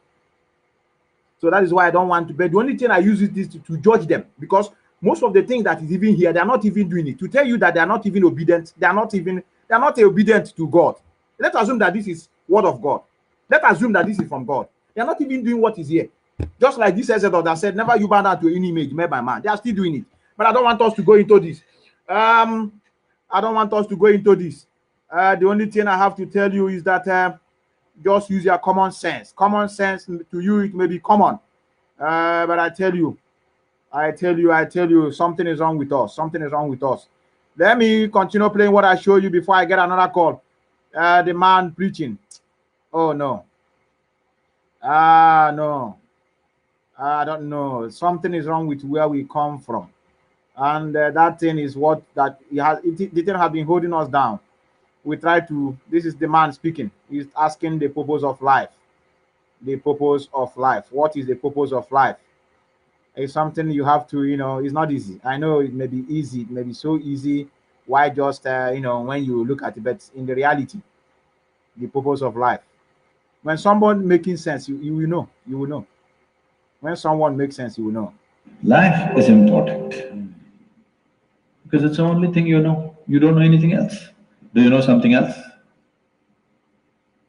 So that is why I don't want to. But the only thing I use is this to judge them, because most of the things that is even here, they are not even doing it. To tell you that they are not even obedient, they are not obedient to God. Let's assume that this is word of God. Let's assume that this is from God. They are not even doing what is here. Just like this Exodus that said, never you bow down to any image made by man. They are still doing it. But I don't want us to go into this. I don't want us to go into this. The only thing I have to tell you is that just use your common sense. Common sense to you, it may be common. But I tell you, something is wrong with us. Something is wrong with us. Let me continue playing what I showed you before I get another call. The man preaching. Oh, no. No. I don't know. Something is wrong with where we come from. And that thing is what that it didn't have been holding us down. We try to, this is the man speaking. He's asking the purpose of life. The purpose of life. What is the purpose of life? It's something you have to, it's not easy. I know it may be easy. It may be so easy. Why just, when you look at it, but in the reality, the purpose of life. When someone making sense, you will know. You will know. When someone makes sense, you will know. Life is important because it's the only thing you know. You don't know anything else. Do you know something else?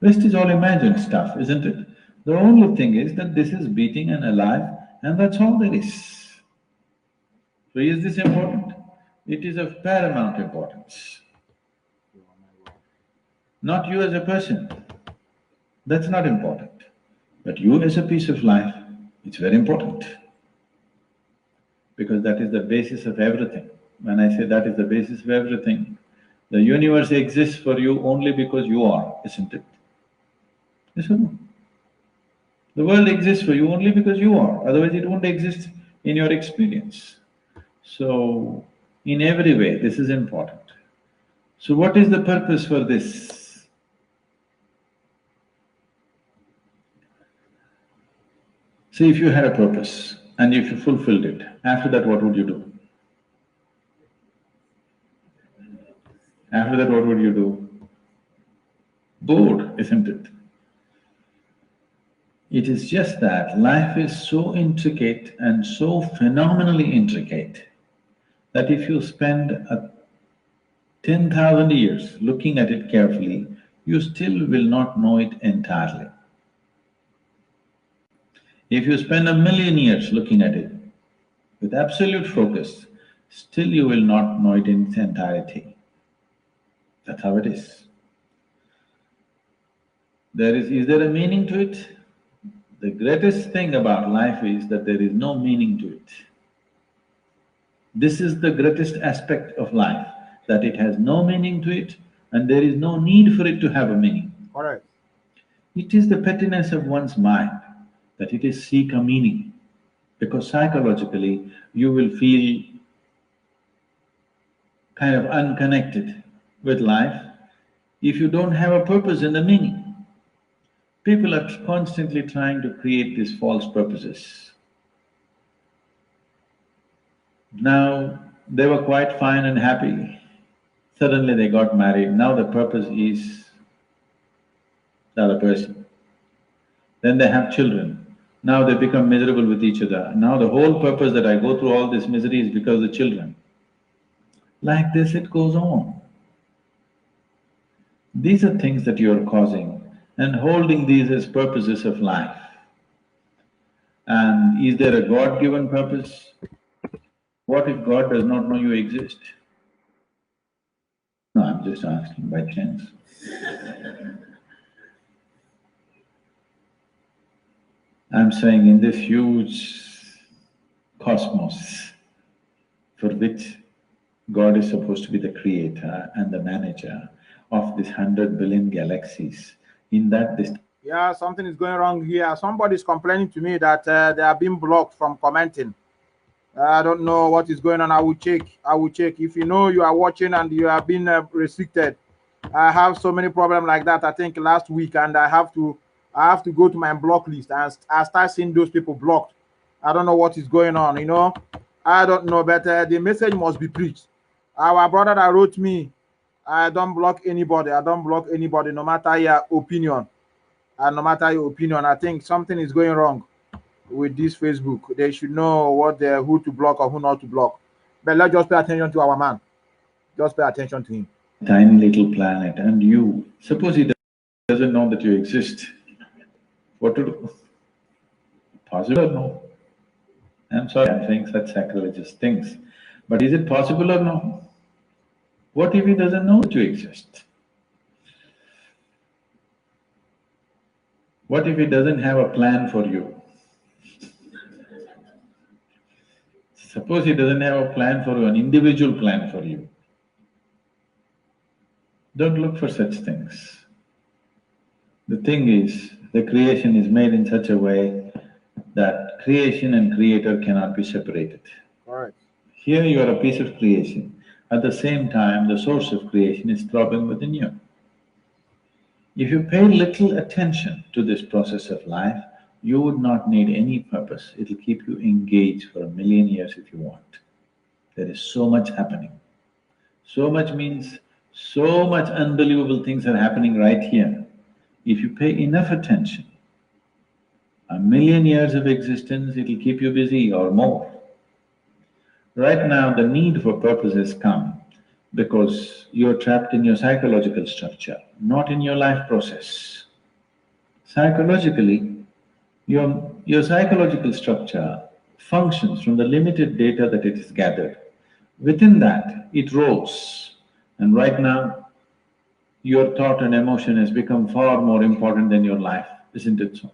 Rest is all imagined stuff, isn't it? The only thing is that this is beating and alive, and that's all there is. So is this important? It is of paramount importance. Not you as a person, that's not important. But you as a piece of life, it's very important. Because that is the basis of everything. When I say that is the basis of everything, the universe exists for you only because you are, isn't it? Yes or no? The world exists for you only because you are, otherwise it won't exist in your experience. So, in every way, this is important. So what is the purpose for this? See, if you had a purpose and if you fulfilled it, after that what would you do? After that what would you do? Bored, isn't it? It is just that life is so intricate and so phenomenally intricate that if you spend 10,000 years looking at it carefully, you still will not know it entirely. If you spend 1,000,000 years looking at it with absolute focus, still you will not know it in its entirety. That's how it is. Is there a meaning to it? The greatest thing about life is that there is no meaning to it. This is the greatest aspect of life, that it has no meaning to it and there is no need for it to have a meaning. Correct. It is the pettiness of one's mind that it is seek a meaning, because psychologically you will feel kind of unconnected with life if you don't have a purpose and a meaning. People are constantly trying to create these false purposes. Now, they were quite fine and happy. Suddenly they got married, now the purpose is the other person. Then they have children, now they become miserable with each other. Now the whole purpose that I go through all this misery is because of the children. Like this it goes on. These are things that you are causing and holding these as purposes of life. And is there a God-given purpose? What if God does not know you exist? No, I'm just asking by chance. I'm saying in this huge cosmos for which God is supposed to be the creator and the manager of these 100 billion galaxies, in that this… Yeah, something is going wrong here. Somebody's complaining to me that they are being blocked from commenting. I don't know what is going on. I will check. If you know you are watching and you are being restricted, I have so many problems like that, I think last week, and I have to go to my block list and I start seeing those people blocked. I don't know what is going on, you know. I don't know, but the message must be preached. Our brother that wrote me, I don't block anybody. I don't block anybody, no matter your opinion. And no matter your opinion, I think something is going wrong with this Facebook. They should know who to block or who not to block. But let's just pay attention to our man. Just pay attention to him. Tiny little planet, and you, suppose he doesn't know that you exist. What to do? Possible or no? I'm sorry, I'm saying such sacrilegious things, but is it possible or no? What if he doesn't know that you exist? What if he doesn't have a plan for you? Suppose he doesn't have a plan for you, an individual plan for you. Don't look for such things. The thing is, the creation is made in such a way that creation and creator cannot be separated. Right. Here you are a piece of creation. At the same time, the source of creation is throbbing within you. If you pay little attention to this process of life, you would not need any purpose. It'll keep you engaged for 1,000,000 years if you want. There is so much happening. So much means so much unbelievable things are happening right here. If you pay enough attention, 1,000,000 years of existence, it'll keep you busy or more. Right now, the need for purpose has come because you're trapped in your psychological structure, not in your life process. Psychologically, your psychological structure functions from the limited data that it has gathered. Within that, it rolls. And right now, your thought and emotion has become far more important than your life, isn't it so?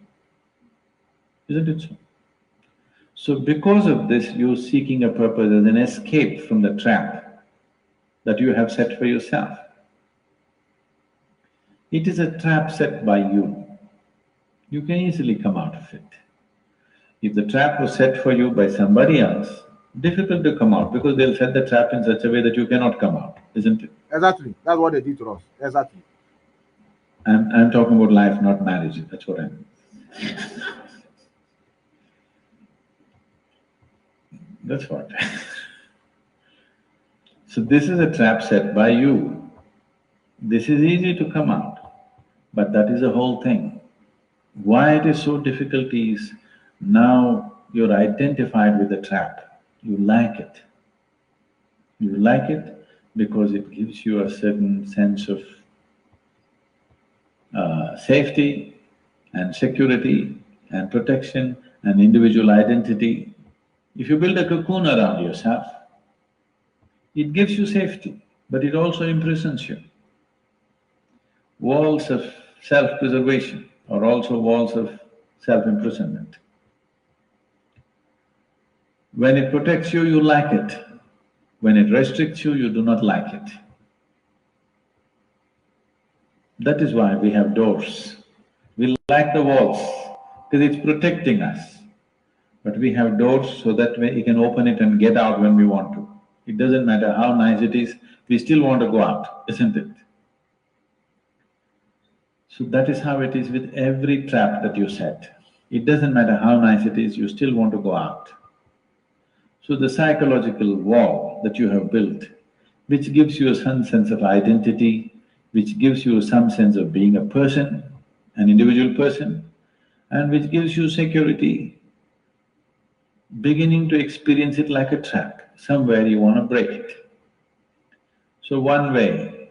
Isn't it so? So because of this, you're seeking a purpose as an escape from the trap that you have set for yourself. It is a trap set by you. You can easily come out of it. If the trap was set for you by somebody else, difficult to come out because they'll set the trap in such a way that you cannot come out, isn't it? Exactly. That's what they did to us. Exactly. I'm talking about life, not marriage, that's what I mean. That's what. So this is a trap set by you. This is easy to come out, but that is the whole thing. Why it is so difficult is, now you're identified with the trap. You like it. You like it because it gives you a certain sense of safety and security and protection and individual identity. If you build a cocoon around yourself, it gives you safety, but it also imprisons you. Walls of self-preservation are also walls of self-imprisonment. When it protects you, you like it. When it restricts you, you do not like it. That is why we have doors. We like the walls because it's protecting us. But we have doors so that we can open it and get out when we want to. It doesn't matter how nice it is, we still want to go out, isn't it? So that is how it is with every trap that you set. It doesn't matter how nice it is, you still want to go out. So the psychological wall that you have built, which gives you some sense of identity, which gives you some sense of being a person, an individual person, and which gives you security, beginning to experience it like a trap. Somewhere you want to break it. So one way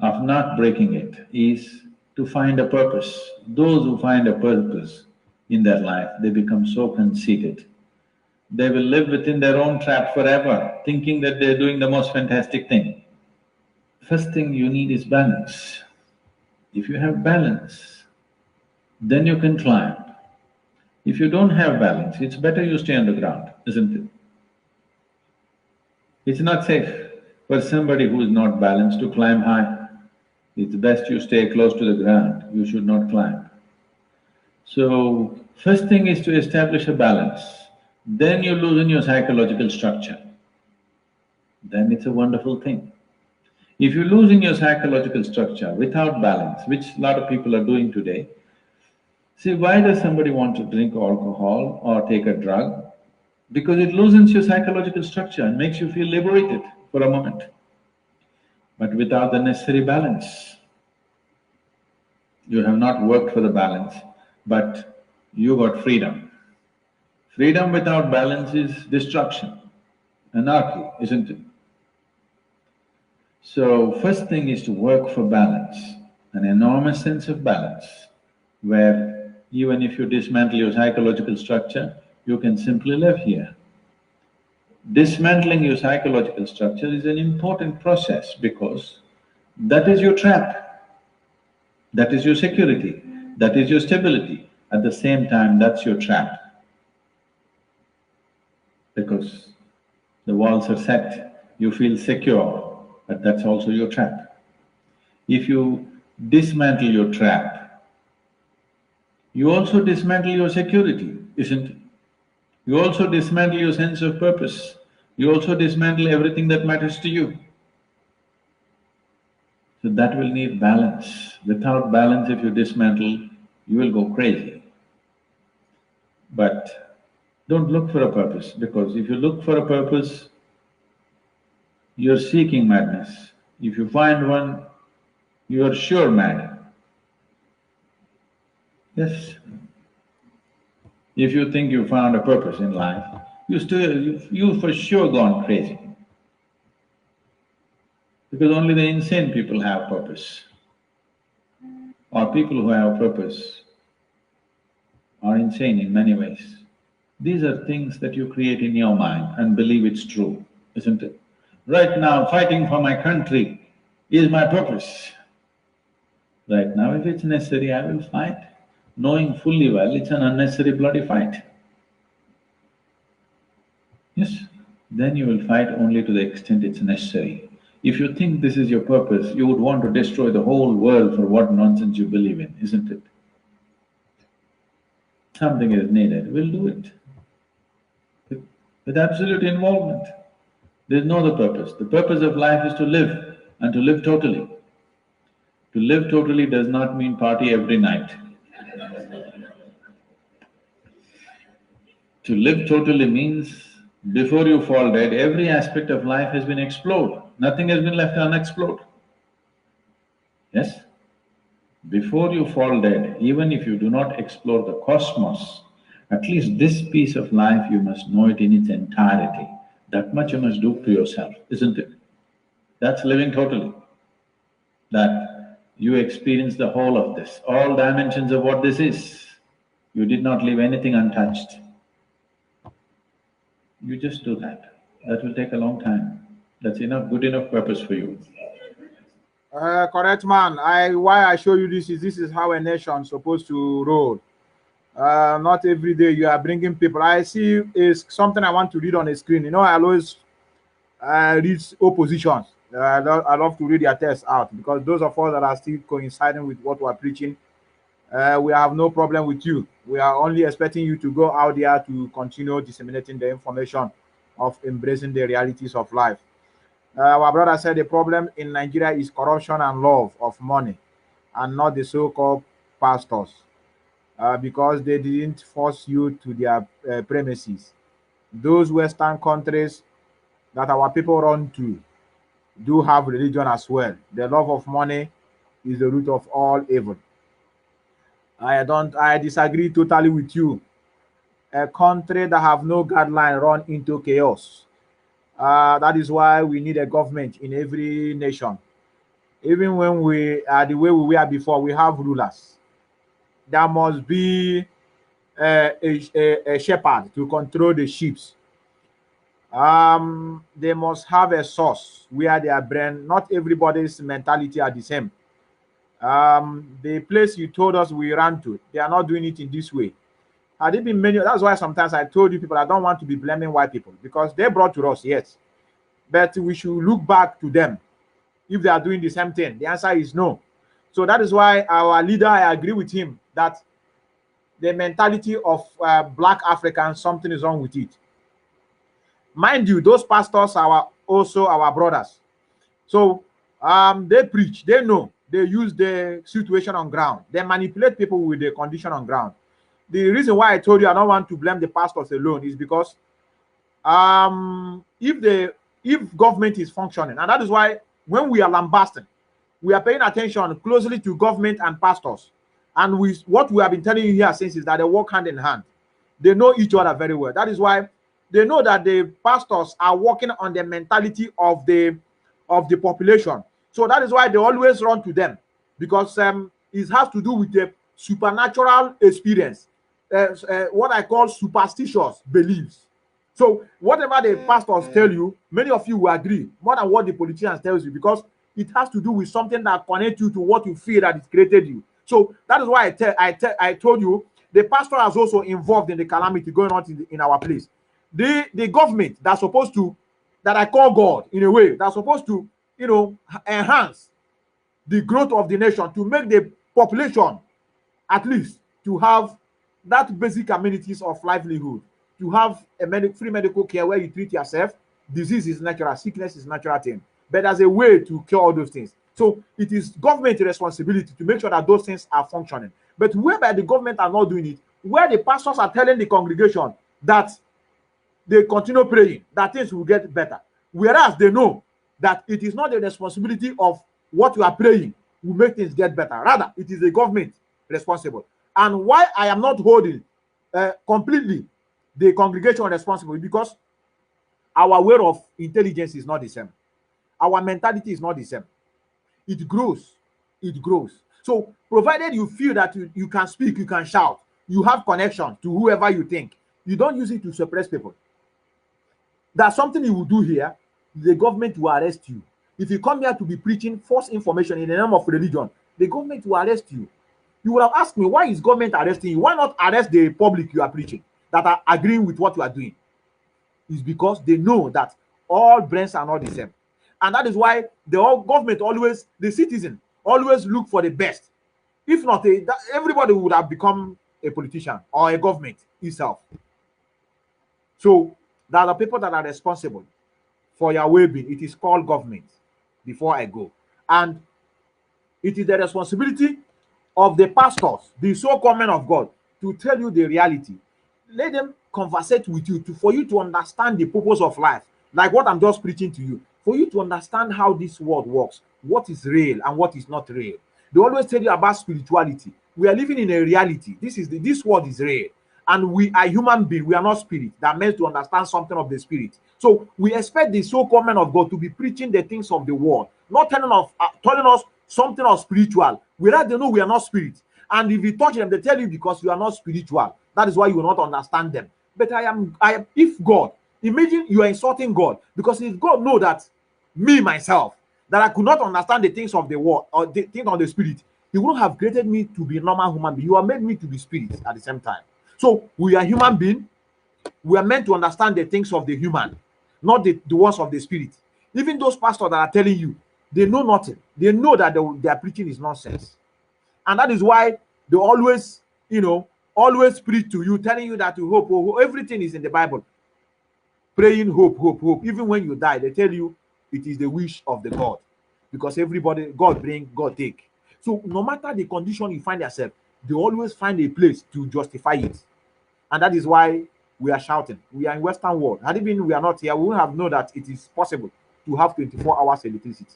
of not breaking it is to find a purpose. Those who find a purpose in their life, they become so conceited. They will live within their own trap forever, thinking that they're doing the most fantastic thing. First thing you need is balance. If you have balance, then you can climb. If you don't have balance, it's better you stay on the ground, isn't it? It's not safe for somebody who is not balanced to climb high. It's best you stay close to the ground, you should not climb. So, first thing is to establish a balance, then you loosen your psychological structure. Then it's a wonderful thing. If you're losing your psychological structure without balance, which a lot of people are doing today, see, why does somebody want to drink alcohol or take a drug? Because it loosens your psychological structure and makes you feel liberated for a moment. But without the necessary balance, you have not worked for the balance, but you got freedom. Freedom without balance is destruction, anarchy, isn't it? So, first thing is to work for balance, an enormous sense of balance, where even if you dismantle your psychological structure, you can simply live here. Dismantling your psychological structure is an important process because that is your trap, that is your security, that is your stability. At the same time, that's your trap. Because the walls are set, you feel secure, but that's also your trap. If you dismantle your trap, you also dismantle your security, isn't it? You also dismantle your sense of purpose. You also dismantle everything that matters to you. So that will need balance. Without balance, if you dismantle, you will go crazy. But don't look for a purpose, because if you look for a purpose, you're seeking madness. If you find one, you are sure mad. Yes. If you think you found a purpose in life, you for sure gone crazy. Because only the insane people have purpose. Or people who have purpose are insane in many ways. These are things that you create in your mind and believe it's true, isn't it? Right now, fighting for my country is my purpose. Right now, if it's necessary, I will fight, knowing fully well it's an unnecessary bloody fight. Yes, then you will fight only to the extent it's necessary. If you think this is your purpose, you would want to destroy the whole world for what nonsense you believe in, isn't it? Something is needed, we'll do it. With absolute involvement. There's no other purpose. The purpose of life is to live, and to live totally. To live totally does not mean party every night. To live totally means before you fall dead, every aspect of life has been explored. Nothing has been left unexplored. Yes? Before you fall dead, even if you do not explore the cosmos, at least this piece of life you must know it in its entirety. That much you must do to yourself, isn't it? That's living totally. That you experience the whole of this, all dimensions of what this is. You did not leave anything untouched. You just do that. That will take a long time. That's enough, good enough purpose for you. Correct, man. Why I show you this is how a nation is supposed to roll. Not every day you are bringing people. I see is something I want to read on the screen. You know, I always read oppositions. I love to read their text out, because those of us that are still coinciding with what we're preaching, we have no problem with you. We are only expecting you to go out there to continue disseminating the information of embracing the realities of life. Our brother said the problem in Nigeria is corruption and love of money, and not the so-called pastors, because they didn't force you to their premises. Those Western countries that our people run to do have religion as well. The love of money is the root of all evil. I disagree totally with you. A country that have no guideline run into chaos. That is why we need a government in every nation. Even when we are the way we were before, we have rulers. There must be a shepherd to control the sheep. They must have a source where their brain, not everybody's mentality are the same. The place you told us we ran to, they are not doing it in this way. Had it been many, that's why sometimes I told you people I don't want to be blaming white people, because they brought to us, yes. But we should look back to them if they are doing the same thing. The answer is no. So that is why our leader, I agree with him that the mentality of Black Africans, something is wrong with it. Mind you, those pastors are also our brothers. So They preach, they know, they use the situation on ground, they manipulate people with the condition on ground. The reason why I told you I don't want to blame the pastors alone is because if government is functioning, and that is why when we are lambasting, we are paying attention closely to government and pastors. And what we have been telling you here since is that they work hand in hand. They know each other very well. That is why they know that the pastors are working on the mentality of the population. So that is why they always run to them, because it has to do with the supernatural experience, what I call superstitious beliefs. So whatever the pastors tell you, many of you will agree more than what the politicians tells you, because it has to do with something that connects you to what you feel that it created you. So that is why I told you the pastor has also involved in the calamity going on in our place. The government that's supposed to, that I call God in a way, that's supposed to, enhance the growth of the nation, to make the population at least to have that basic amenities of livelihood, to have a free medical care where you treat yourself. Disease is natural, sickness is natural thing, but there's a way to cure all those things. So it is government responsibility to make sure that those things are functioning. But whereby the government are not doing it, where the pastors are telling the congregation that they continue praying, that things will get better, whereas they know that it is not the responsibility of what you are praying will make things get better. Rather, it is the government responsible. And why I am not holding completely the congregation responsible, because our way of intelligence is not the same. Our mentality is not the same. It grows. It grows. So provided you feel that you can speak, you can shout, you have connection to whoever you think, you don't use it to suppress people. That's something you will do here, the government will arrest you. If you come here to be preaching false information in the name of religion, the government will arrest you. You would have asked me, why is government arresting you? Why not arrest the public you are preaching that are agreeing with what you are doing? It's because they know that all brains are not the same. And that is why the government always, the citizen always look for the best. If not, everybody would have become a politician or a government itself. So there are people that are responsible for your well-being. It is called government, before I go. And it is the responsibility of the pastors, the so-called men of God, to tell you the reality. Let them conversate with you for you to understand the purpose of life, like what I'm just preaching to you, for you to understand how this world works, what is real and what is not real. They always tell you about spirituality. We are living in a reality. This world is real, and we are human beings. We are not spirit that meant to understand something of the spirit. So we expect the so-called men of God to be preaching the things of the world, not telling us something of spiritual, whereas they know we are not spirit. And if you touch them, they tell you because you are not spiritual. That is why you will not understand them. But I am. If God, imagine you are insulting God, because if God know that me myself, that I could not understand the things of the world or the things of the spirit, He wouldn't have created me to be a normal human being. You have made me to be spirit at the same time. So we are human beings. We are meant to understand the things of the human, not the ones of the spirit. Even those pastors that are telling you, they know nothing. They know that their preaching is nonsense. And that is why they always, always preach to you, telling you that you hope, everything is in the Bible. Praying, hope. Even when you die, they tell you it is the wish of the God. Because everybody, God bring, God take. So no matter the condition you find yourself, they always find a place to justify it. And that is why we are shouting. We are in Western world. Had it been we are not here, we would have known that it is possible to have 24 hours electricity.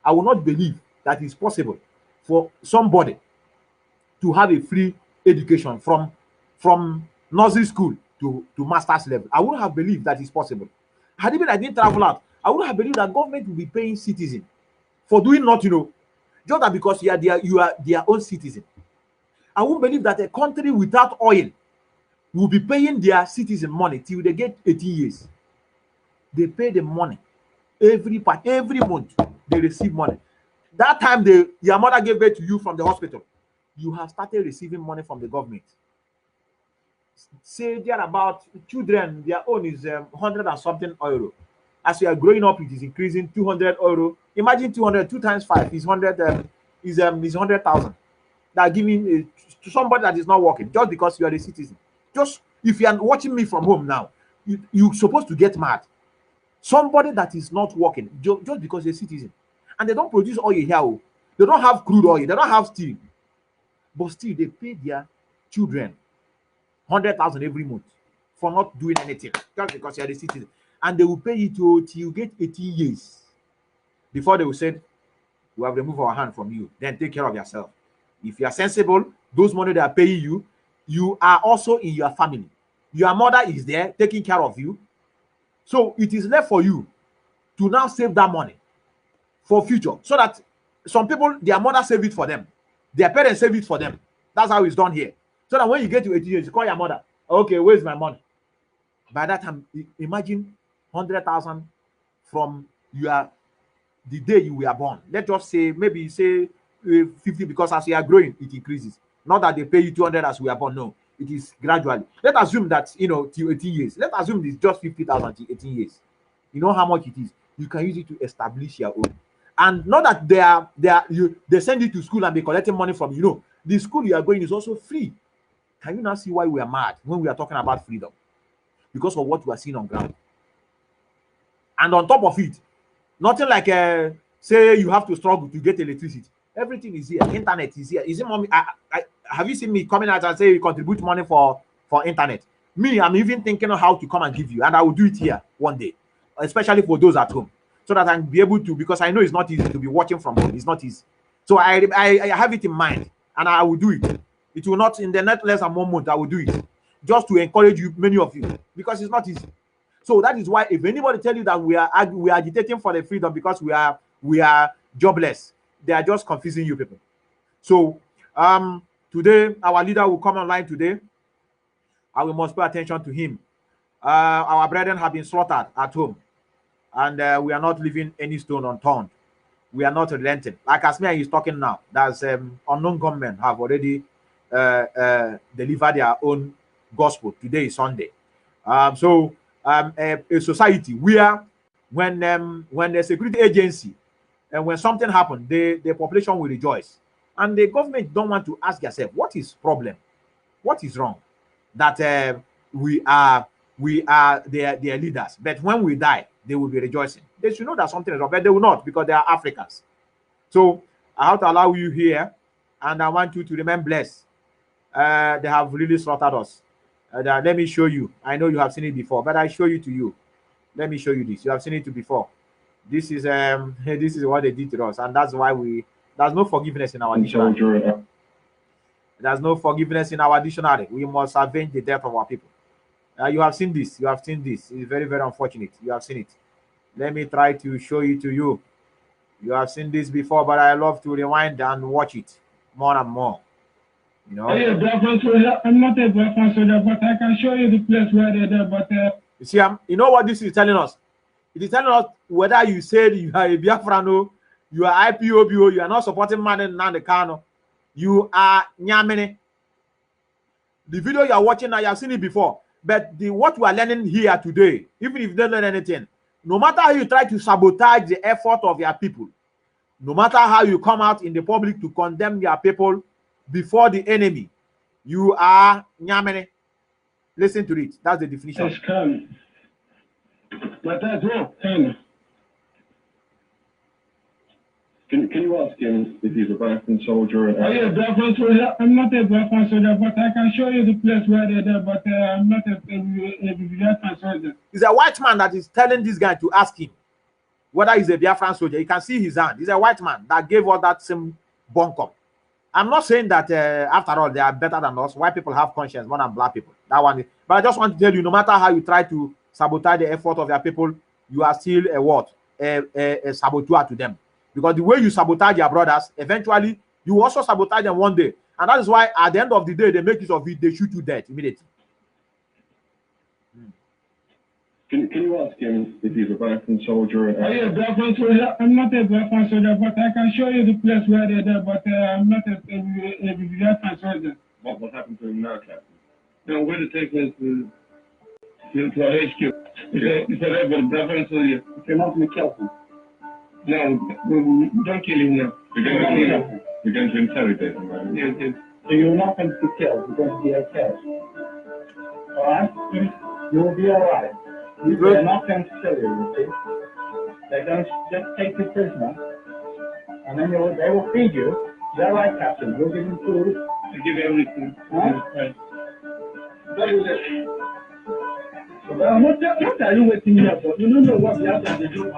I will not believe that it's possible for somebody to have a free education from nursery school to master's level. I wouldn't have believed that it's possible. Had even I didn't travel out, I wouldn't have believed that government will be paying citizens for doing not, just that because you are their own citizen. I wouldn't believe that a country without oil will be paying their citizen money till they get 18 years. They pay the money every month. They receive money. That time your mother gave birth to you from the hospital, you have started receiving money from the government. Say there about children, their own is 100 and something euro. As you are growing up, it is increasing 200 euro. Imagine 200, 2 times 5 is 100, is 100,000. That are giving to somebody that is not working just because you are a citizen. Just if you are watching me from home now, you're supposed to get mad. Somebody that is not working just because they're a citizen, And they don't produce oil here. They don't have crude oil. They don't have steel. But still, they pay their children 100,000 every month for not doing anything, just because you're the citizen. And they will pay you till you get 18 years before they will say, we have removed our hand from you. Then take care of yourself. If you are sensible, those money they are paying you, you are also in your family. Your mother is there taking care of you. So it is left for you to now save that money for future. So that some people, their mother save it for them. Their parents save it for them. That's how it's done here. So that when you get to 18 years, you call your mother. Okay, where's my money? By that time, imagine 100,000 from the day you were born. Let's just say, maybe say 50, because as you are growing, it increases. Not that they pay you 200 as we are born. No, it is gradually. Let's assume that, till 18 years. Let's assume it's just 50,000 till 18 years. You know how much it is. You can use it to establish your own. And not that they send you to school and be collecting money from you. The school you are going is also free. Can you now see why we are mad when we are talking about freedom? Because of what we are seeing on ground. And on top of it, nothing like say you have to struggle to get electricity. Everything is here. Internet is here. Is it, mommy? Have you seen me coming out and say you contribute money for internet? Me, I'm even thinking of how to come and give you, and I will do it here one day, especially for those at home, so that I can be able to, because I know it's not easy to be watching from home. It's not easy. So I have it in mind, and I will do it. It will not, in the not less than 1 month, I will do it, just to encourage you, many of you, because it's not easy. So that is why, if anybody tell you that we are agitating for the freedom because we are jobless, they are just confusing you people. So today our leader will come online today, and we must pay attention to him. Our brethren have been slaughtered at home, and we are not leaving any stone unturned. We are not relenting. Like Asmia is talking now, that's unknown gunmen have already delivered their own gospel. Today is Sunday. So a society where when the security agency and when something happens, the population will rejoice, and the government don't want to ask yourself, what is problem, what is wrong, that we are their leaders, but when we die they will be rejoicing. They should know that something is wrong, but they will not, because they are Africans. So I have to allow you here, and I want you to remain blessed. They have really slaughtered us. Let me show you. I know you have seen it before, but I show you to you. Let me show you this. You have seen it before. This is this is what they did to us, and that's why there's no forgiveness in our dictionary. There's no forgiveness in our dictionary. We must avenge the death of our people. You have seen this. You have seen this. It's very, very unfortunate. You have seen it. Let me try to show it to you. You have seen this before, but I love to rewind and watch it more and more. You know. Hey, I'm not a Biafran soldier, but I can show you the place where they're there. But you see, you know what this is telling us? It is telling us whether you said you are a Biafran, you are Ipob, you are not supporting Nnamdi Kanu, you are Nyamene. The video you are watching now, you have seen it before. But what we are learning here today, even if you don't learn anything, no matter how you try to sabotage the effort of your people, no matter how you come out in the public to condemn your people before the enemy, you are Nyamene. Listen to it. That's the definition. Yes, Kanu. But that's wrong, Kanu. Can you ask him if he's a Biafran soldier? Biafran soldier. I'm not a Biafran soldier, but I can show you the place where they're there. But I'm not a Biafran soldier. It's a white man that is telling this guy to ask him whether he's a Biafran soldier. You can see his hand. He's a white man that gave us that same bunkum. I'm not saying that after all they are better than us. White people have conscience more than black people. That one is, but I just want to tell you, no matter how you try to sabotage the effort of your people, you are still a saboteur to them. Because the way you sabotage your brothers, eventually you also sabotage them one day. And that is why at the end of the day, they make use of it, they shoot you dead immediately. Can you ask him if he's a Biafran soldier? Biafran soldier. I'm not a Biafran soldier, but I can show you the place where they're there. But I'm not a Biafran soldier. What happened to him now, Captain? We're going to take him to our HQ. It's a rebel, Biafran soldier. If you're not going to kill him. No, don't kill him now. We're going to interrogate him, right? Yes. So you're not going to be killed. You're going to be okay. All right? You will be all right. They're not going to kill you, you see. They're going to just take you prisoner And then they will feed you. Is that right, Captain? You'll give them food. I give everything. Huh? Right. What are you waiting here for? You don't know what the other they do.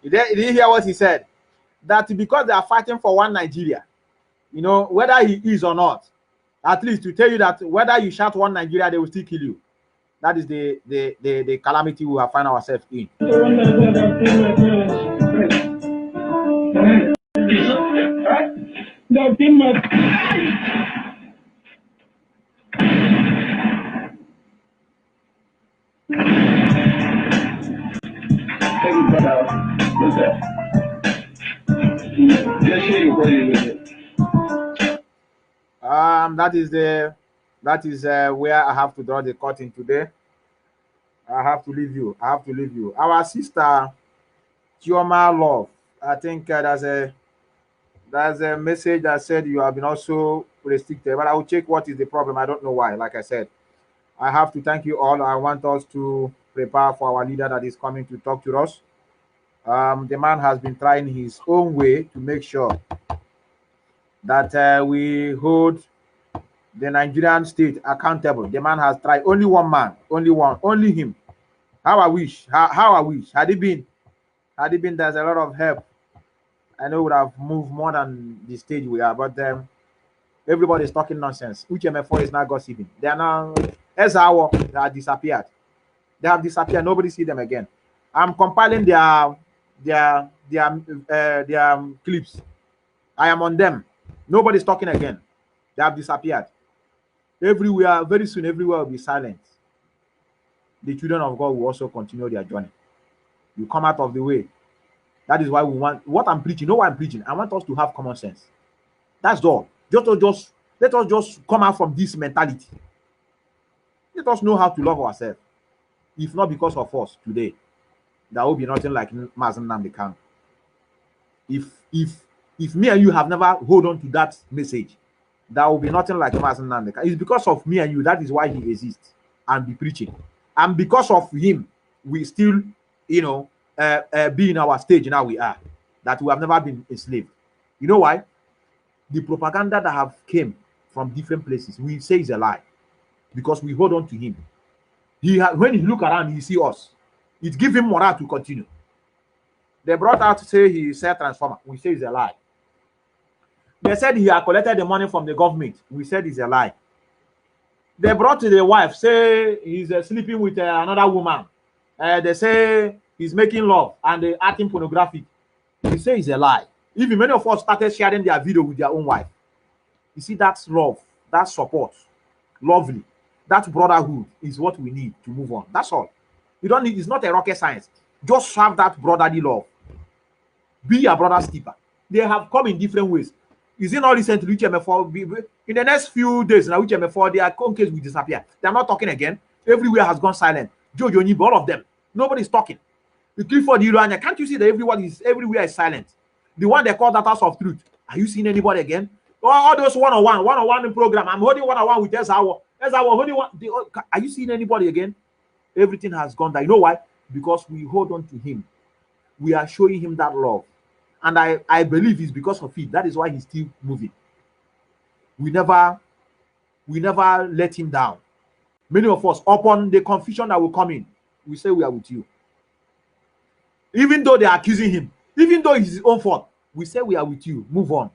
Did you hear what he said? That because they are fighting for one Nigeria, you know, whether he is or not, at least to tell you that whether you shout one Nigeria, they will still kill you. That is the calamity we have found ourselves in. That is where I have to draw the curtain today. I have to leave you. Our sister Chioma Love, I think there's a message that said you have been also restricted, but I will check what is the problem. I don't know why. Like I said, I have to thank you all. I want us to prepare for our leader that is coming to talk to us. The man has been trying his own way to make sure that we hold the Nigerian state accountable. The man has tried. Only one man, only him. How I wish. Had it been, there's a lot of help. I know we would have moved more than the stage we are, but everybody is talking nonsense. UTMF4 is not gossiping. They are now as our they have disappeared. Nobody see them again. I'm compiling their clips. I am on them. Nobody's talking again. They have disappeared. Everywhere, very soon, everywhere will be silent. The children of God will also continue their journey. You come out of the way. That is why we want what I'm preaching. You know why I'm preaching? I want us to have common sense. That's all. Let us just come out from this mentality. Let us know how to love ourselves. If not because of us today, there will be nothing like Mazi Nnamdi. If me and you have never hold on to that message, there will be nothing like Mazi Nnamdi. It's because of me and you. That is why he exists and be preaching. And because of him, we still, be in our stage now we are. That we have never been enslaved. You know why? The propaganda that have came from different places, we say is a lie. Because we hold on to him. When he look around, he see us. It gives him morale to continue. They brought out to say he said transformer. We say it's a lie. They said he had collected the money from the government. We said it's a lie. They brought to the wife, say he's sleeping with another woman. They say he's making love and they acting pornographic. We say it's a lie. Even many of us started sharing their video with their own wife. You see, that's love, that's support, lovely. That brotherhood is what we need to move on. That's all. You don't need, it's not a rocket science. Just have that brotherly love. Be your brother's keeper. They have come in different ways. Is it not recently UTMF4? In the next few days, now UTMF4, their own case will disappear. They're not talking again. Everywhere has gone silent. Jojo Nibo, all of them. Nobody's talking. The Clifford Irania, can't you see that everywhere is silent? The one they call that House of Truth. Are you seeing anybody again? All those one-on-one program. I'm holding one-on-one with Ezawa. Holding one. Are you seeing anybody again? Everything has gone down. You know why? Because we hold on to him. We are showing him that love. And I believe it's because of it. That is why he's still moving. We never let him down. Many of us, upon the confusion that will come in, we say we are with you. Even though they are accusing him, even though it's his own fault, we say we are with you. Move on.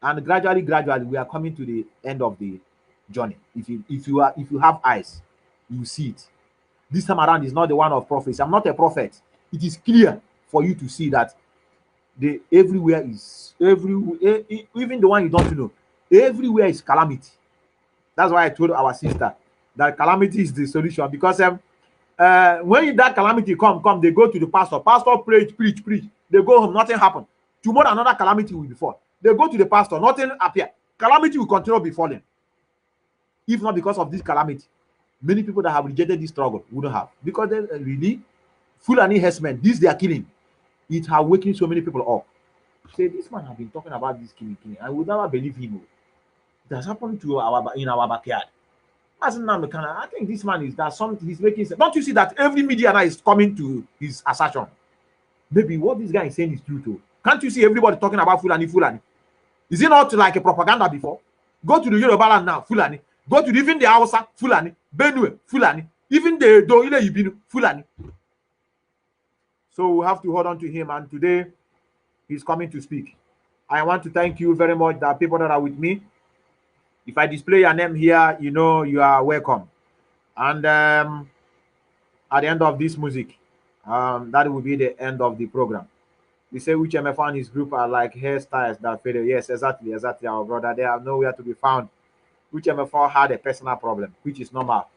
And gradually, we are coming to the end of the journey. If you have eyes, you see it. This time around is not the one of prophecy. I'm not a prophet. It is clear for you to see that everywhere, even the one you don't know, everywhere is calamity. That's why I told our sister that calamity is the solution, because when that calamity come, they go to the pastor. Pastor preach. They go home, nothing happened. Tomorrow another calamity will be fall. They go to the pastor, nothing appear. Calamity will continue befalling. If not because of this calamity, many people that have rejected this struggle wouldn't have. Because they really, Fulani herdsmen, this they are killing. It has waking so many people up. Say, this man have been talking about this killing. I would never believe him. It has happened to in our backyard. As Nnamdi, I think this man is that something he's making. Don't you see that every media now is coming to his assertion? Maybe what this guy is saying is true too. Can't you see everybody talking about Fulani? Is it not like a propaganda before? Go to the Yoruba land now, Fulani. Go to even the Hausa, Fulani. Benue, Fulani. Even the Doile Ibinu, Fulani. So we have to hold on to him, and today he's coming to speak. I want to thank you very much, the people that are with me. If I display your name here, you know you are welcome. And at the end of this music, that will be the end of the program. We say which MFA and his group are like hairstyles that faded. Yes, exactly, our brother. They have nowhere to be found. Which MFA had a personal problem, which is normal.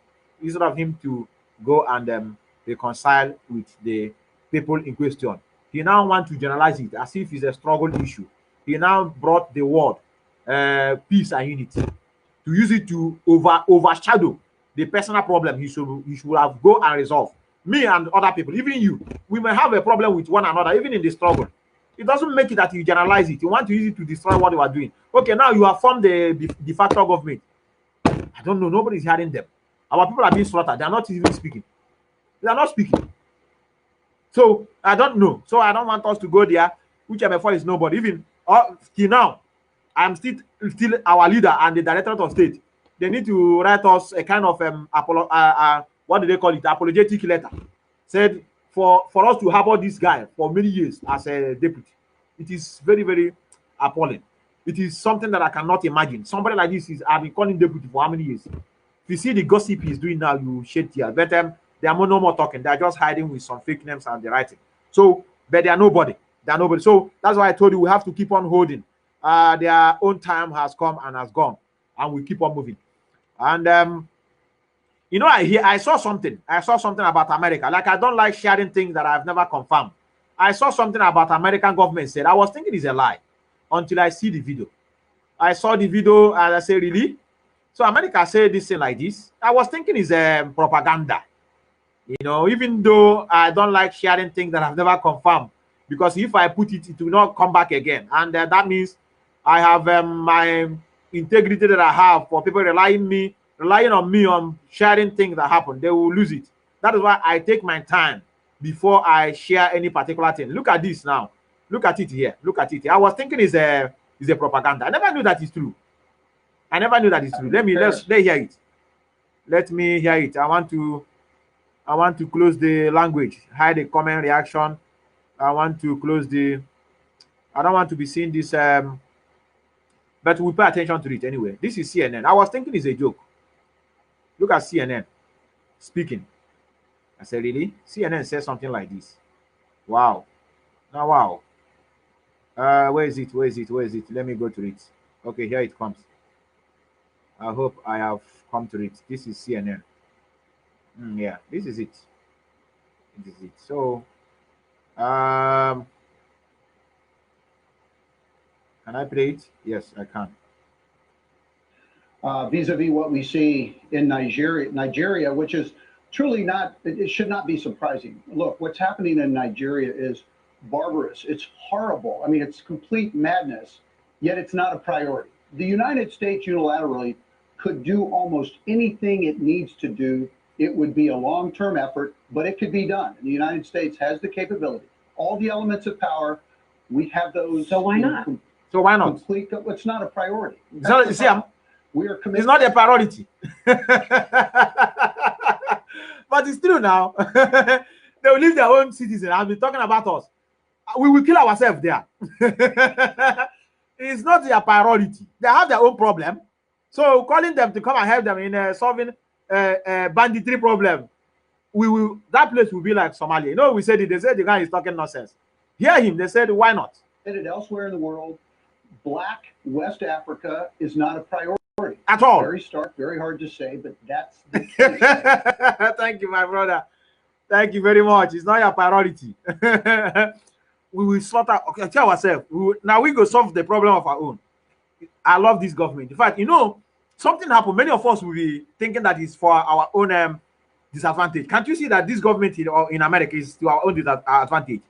Instead of him to go and reconcile with the people in question, he now wants to generalize it as if it's a struggle issue. He now brought the word peace and unity to use it to overshadow the personal problem he should have go and resolve. Me and other people, even you, we may have a problem with one another, even in the struggle. It doesn't make it that you generalize it. You want to use it to destroy what you are doing. Okay, now you have formed the de facto government. I don't know. Nobody's hearing them. Our people are being slaughtered. They are not even speaking. They are not speaking. So I don't know. So I don't want us to go there. Which MFO is nobody. Even till now, I'm still our leader and the Directorate of State. They need to write us a kind of what do they call it? Apologetic letter. Said for us to harbor this guy for many years as a deputy. It is very, very appalling. It is something that I cannot imagine. Somebody like this I've been calling deputy for how many years? If you see the gossip he's doing now, you shed tears. But they are no more talking. They are just hiding with some fake names and the writing. So, but they are nobody. They are nobody. So that's why I told you we have to keep on holding. Their own time has come and has gone, and we keep on moving. And you know, I saw something. I saw something about America. Like, I don't like sharing things that I've never confirmed. I saw something about American government said. I was thinking it's a lie until I see the video. I saw the video and I said, really? So America said this thing like this. I was thinking it's propaganda. You know, even though I don't like sharing things that I've never confirmed, because if I put it, it will not come back again. And that means I have my integrity that I have for people relying on me on sharing things that happen. They will lose it. That is why I take my time before I share any particular thing. Look at this now. Look at it here. Look at it here. I was thinking it's a propaganda. I never knew that it's true. I never knew that it's true. Let's hear it. Let me hear it. I want to close the language, hide the comment reaction. I want to close I don't want to be seeing this but we'll pay attention to it anyway. This is CNN. I was thinking it's a joke. Look at CNN speaking. I said, really? CNN says something like this. Wow. Now, wow. Where is it? Let me go to it. Okay, here it comes. I hope I have come to it. This is CNN. Yeah, this is it. This is it. So, can I play it? Yes, I can. Vis-a-vis what we see in Nigeria, which is truly not, it should not be surprising. Look, what's happening in Nigeria is barbarous. It's horrible. I mean, it's complete madness, yet it's not a priority. The United States unilaterally could do almost anything it needs to do. It would be a long-term effort, but it could be done. And the United States has the capability. All the elements of power, we have those. So why not? So why not? It's not a priority. We are committed. It's not a priority. But it's true now. They will leave their own citizens and be talking about us. We will kill ourselves there. It's not their priority. They have their own problem. So calling them to come and help them in solving banditry problem, that place will be like Somalia. You know, we said it. They said the guy is talking nonsense. Hear him. They said, why not? Elsewhere in the world, Black West Africa is not a priority at all. Very stark, very hard to say, but that's the case. Thank you, my brother. Thank you very much. It's not your priority. We will slaughter. Okay, tell ourselves. Now we go solve the problem of our own. I love this government. In fact, you know, something happened. Many of us will be thinking that it's for our own disadvantage. Can't you see that this government in America is to our own disadvantage?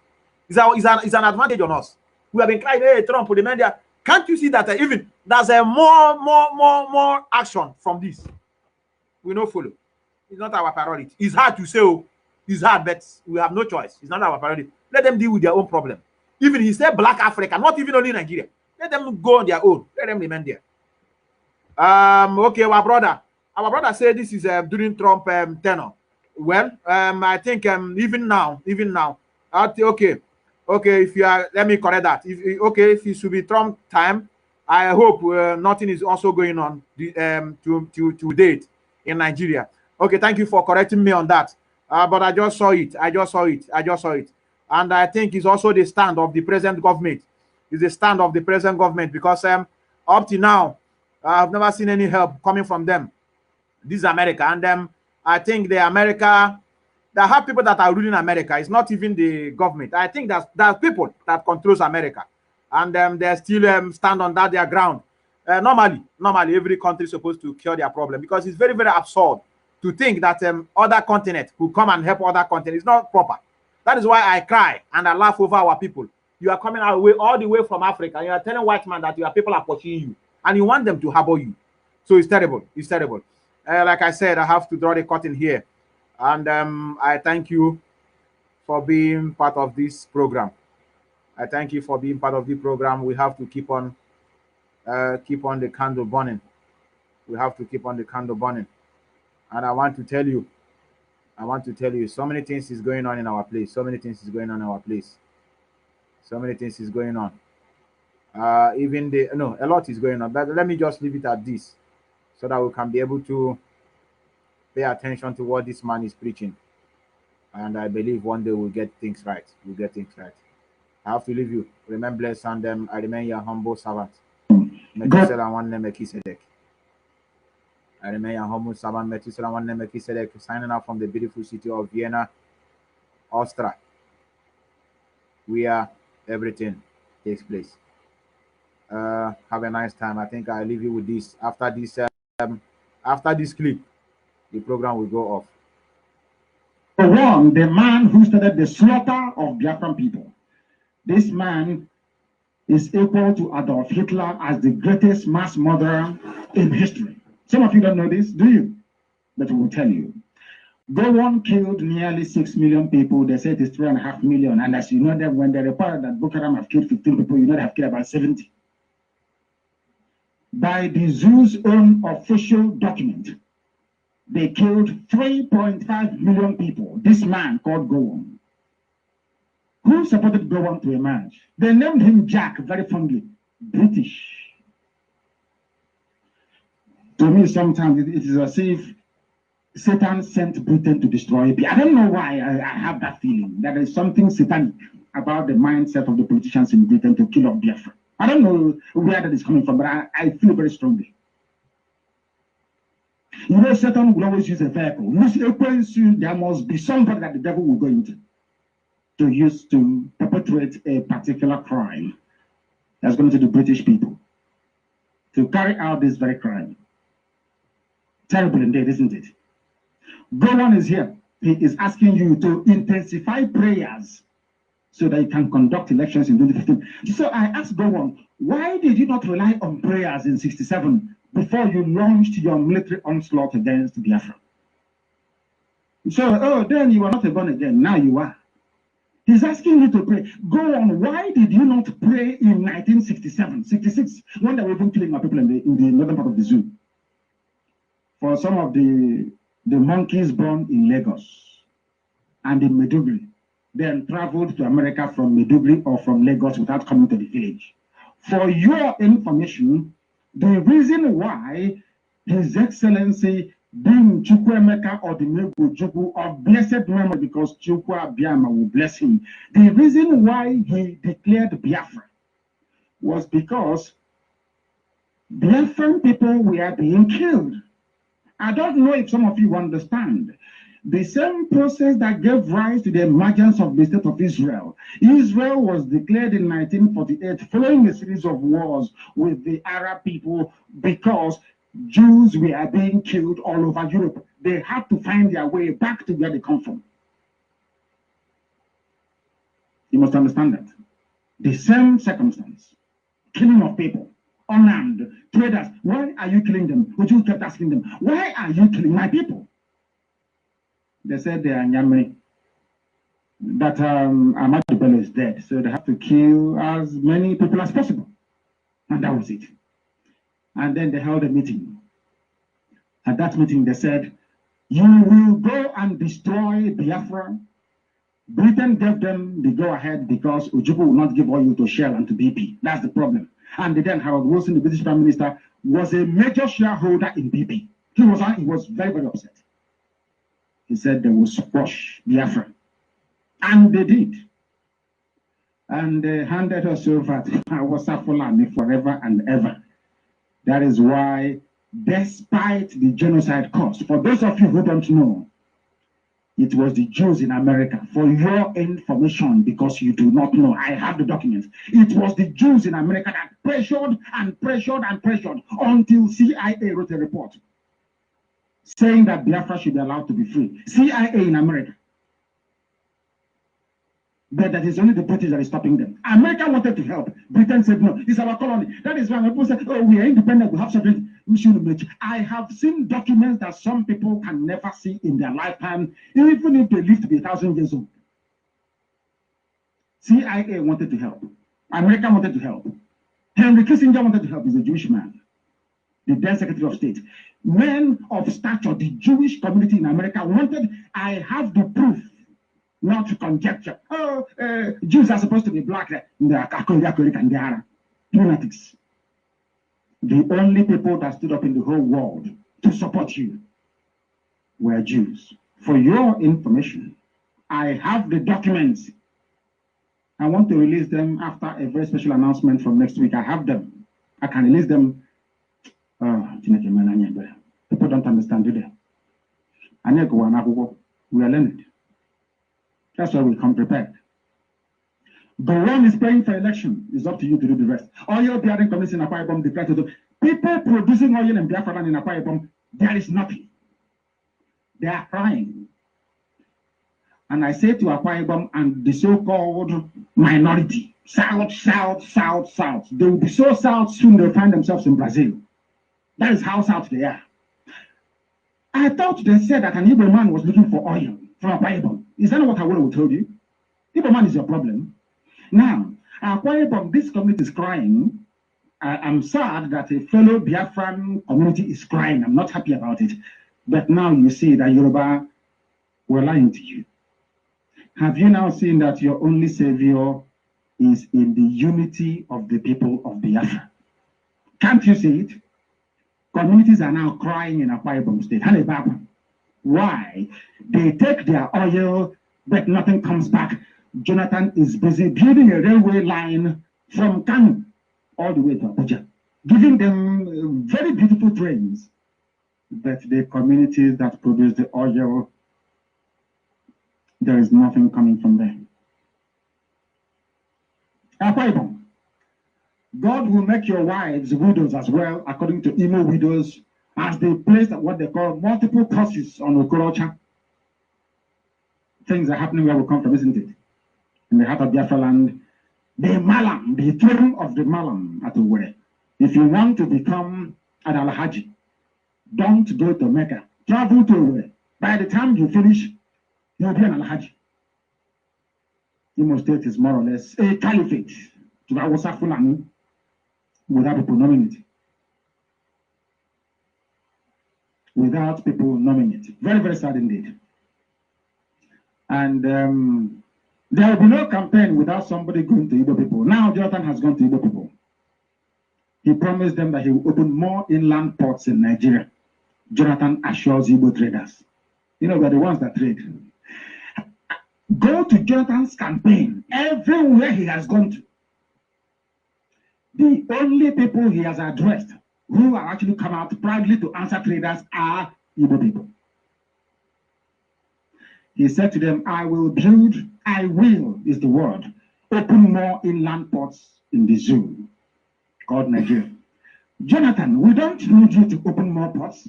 It's an advantage on us. We have been crying, hey, Trump, the media. Can't you see that even there's a more action from this? We no follow. It's not our priority. It's hard to say, oh, it's hard, but we have no choice. It's not our priority. Let them deal with their own problem. Even he said Black Africa, not even only Nigeria. Let them go on their own. Let them remain there. Okay, our brother said this is during Trump tenure. Well, I think even now, okay, if you are, let me correct that. If it should be Trump time, I hope nothing is also going on to date in Nigeria. Okay, thank you for correcting me on that. But I just saw it. And I think it's also the stand of the present government. It's the stand of the present government because up to now, I've never seen any help coming from them. This is America. And I think the America, they have people that are ruling America. It's not even the government. I think there's people that controls America. And they still stand on their ground. Normally, every country is supposed to cure their problem because it's very, very absurd to think that other continents will come and help other continents. It's not proper. That is why I cry and I laugh over our people. You are coming all the way from Africa. And you are telling white man that your people are pursuing you. And you want them to harbor you. So it's terrible. It's terrible. Like I said, I have to draw the curtain here. And I thank you for being part of this program. I thank you for being part of the program. We have to keep on the candle burning. We have to keep on the candle burning. And I want to tell you, so many things is going on in our place. So many things is going on in our place. So many things is going on. A lot is going on. But let me just leave it at this so that we can be able to pay attention to what this man is preaching. And I believe one day we'll get things right. I have to leave you. Remain blessed and I remain your humble servant. Methuselah one name Melchizedek. I remain your humble servant Methuselah one name Melchizedek, signing out from the beautiful city of Vienna, Austria, where everything takes place. Have a nice time. I think I'll leave you with this. After this clip, the program will go off. For one, the man who started the slaughter of Biafran people. This man is equal to Adolf Hitler as the greatest mass murderer in history. Some of you don't know this, do you? But we will tell you. Gowon killed nearly 6 million people. They said it's 3.5 million. And as you know, that when they reported that Boko Haram have killed 15 people, you know they have killed about 70. By the zoo's own official document, they killed 3.5 million people. This man called Gowon. Who supported Gowon to emerge? They named him Jack very fondly. British. To me, sometimes it is as if Satan sent Britain to destroy it. I don't know why I have that feeling. There is something satanic about the mindset of the politicians in Britain to kill off Biafra. I don't know where that is coming from, but I feel very strongly. You know, Satan will always use a vehicle. There must be somebody that the devil will go into to use to perpetrate a particular crime that's going to the British people to carry out this very crime. Terrible indeed, isn't it? Gowon is here. He is asking you to intensify prayers so that you can conduct elections in 2015. So I asked Gowon, why did you not rely on prayers in 1967 before you launched your military onslaught against Biafra? So, then you were not born again. Now you are. He's asking you to pray. Gowon, why did you not pray in 1967, 66, when they were even killing my people in the northern part of the zoo? For some of the monkeys born in Lagos and in Maiduguri, then traveled to America from Maiduguri or from Lagos without coming to the village. For your information, the reason why His Excellency being Chukwuemeka Odimegwu Chukwu of blessed memory, because Chukwu Abiyama will bless him, the reason why he declared Biafra was because Biafran people were being killed. I don't know if some of you understand. The same process that gave rise to the emergence of the state of Israel. Israel was declared in 1948 following a series of wars with the Arab people because Jews were being killed all over Europe. They had to find their way back to where they come from. You must understand that. The same circumstance. Killing of people, unarmed, traders. Why are you killing them? Would you kept asking them, why are you killing my people? They said they are Nyamri. That Ahmadu Bello is dead, so they have to kill as many people as possible. And that was it. And then they held a meeting. At that meeting, they said, you will go and destroy Biafra. Britain gave them the go-ahead because Ojukwu will not give oil to Shell and to BP. That's the problem. And then Harold Wilson, the British Prime Minister, was a major shareholder in BP. He was very, very upset. He said they will squash Biafra. And they did. And they handed us over to Hausa Fulani forever and ever. That is why, despite the genocide cost, for those of you who don't know, it was the Jews in America. For your information, because you do not know, I have the documents. It was the Jews in America that pressured and pressured and pressured until CIA wrote a report saying that Biafra should be allowed to be free. CIA in America. But that is only the British that is stopping them. America wanted to help. Britain said, no, it's our colony. That is why people said, oh, we are independent, we have sovereignty. I have seen documents that some people can never see in their lifetime, even if they live to be 1,000 years old. CIA wanted to help. America wanted to help. Henry Kissinger wanted to help. He's a Jewish man. The then Secretary of State. Men of stature, the Jewish community in America wanted, I have the proof. Not to conjecture. Oh, Jews are supposed to be black. They are lunatics. The only people that stood up in the whole world to support you were Jews. For your information, I have the documents. I want to release them after a very special announcement from next week. I have them. I can release them. People don't understand, do they? We are learned. That's why we come prepared. The one is paying for election. It's up to you to do the rest. Oil bearing companies in Akwa Ibom declare to people producing oil in Biafra land in Akwa Ibom, there is nothing. They are crying. And I say to Akwa Ibom and the so-called minority, South, South, South, South. They will be so South soon they'll find themselves in Brazil. That is how South they are. I thought they said that an Igbo man was looking for oil from Akwa Ibom. Is that not what I would have told you? Igbo man is your problem. Now, Akwa Ibom, this community is crying. I'm sad that a fellow Biafran community is crying. I'm not happy about it. But now you see that Yoruba were lying to you. Have you now seen that your only savior is in the unity of the people of Biafra? Can't you see it? Communities are now crying in Akwa Ibom State. Why? They take their oil, but nothing comes back. Jonathan is busy building a railway line from Kanu all the way to Abuja, giving them very beautiful trains. But the communities that produce the oil, there is nothing coming from there. Akwa Ibom, God will make your wives widows as well, according to Imo widows, as they place what they call multiple crosses on Okorocha. Things are happening where we come from, isn't it? In the heart of Biafra land, the Malam, the throne of the Malam at Uwere. If you want to become an Alhaji, don't go to Mecca. Travel to Uwere. By the time you finish, you'll be an Alhaji. Imo State is more or less a caliphate to the Hausa Fulani without people knowing it. Without people knowing it. Very, very sad indeed. And there will be no campaign without somebody going to Igbo people. Now Jonathan has gone to Igbo people. He promised them that he will open more inland ports in Nigeria. Jonathan assures Igbo traders. You know, they're the ones that trade. Go to Jonathan's campaign everywhere he has gone to. The only people he has addressed who are actually come out proudly to answer traders are Igbo people. He said to them, I will is the word, open more inland ports in the zoo called Nigeria. Jonathan, we don't need you to open more ports.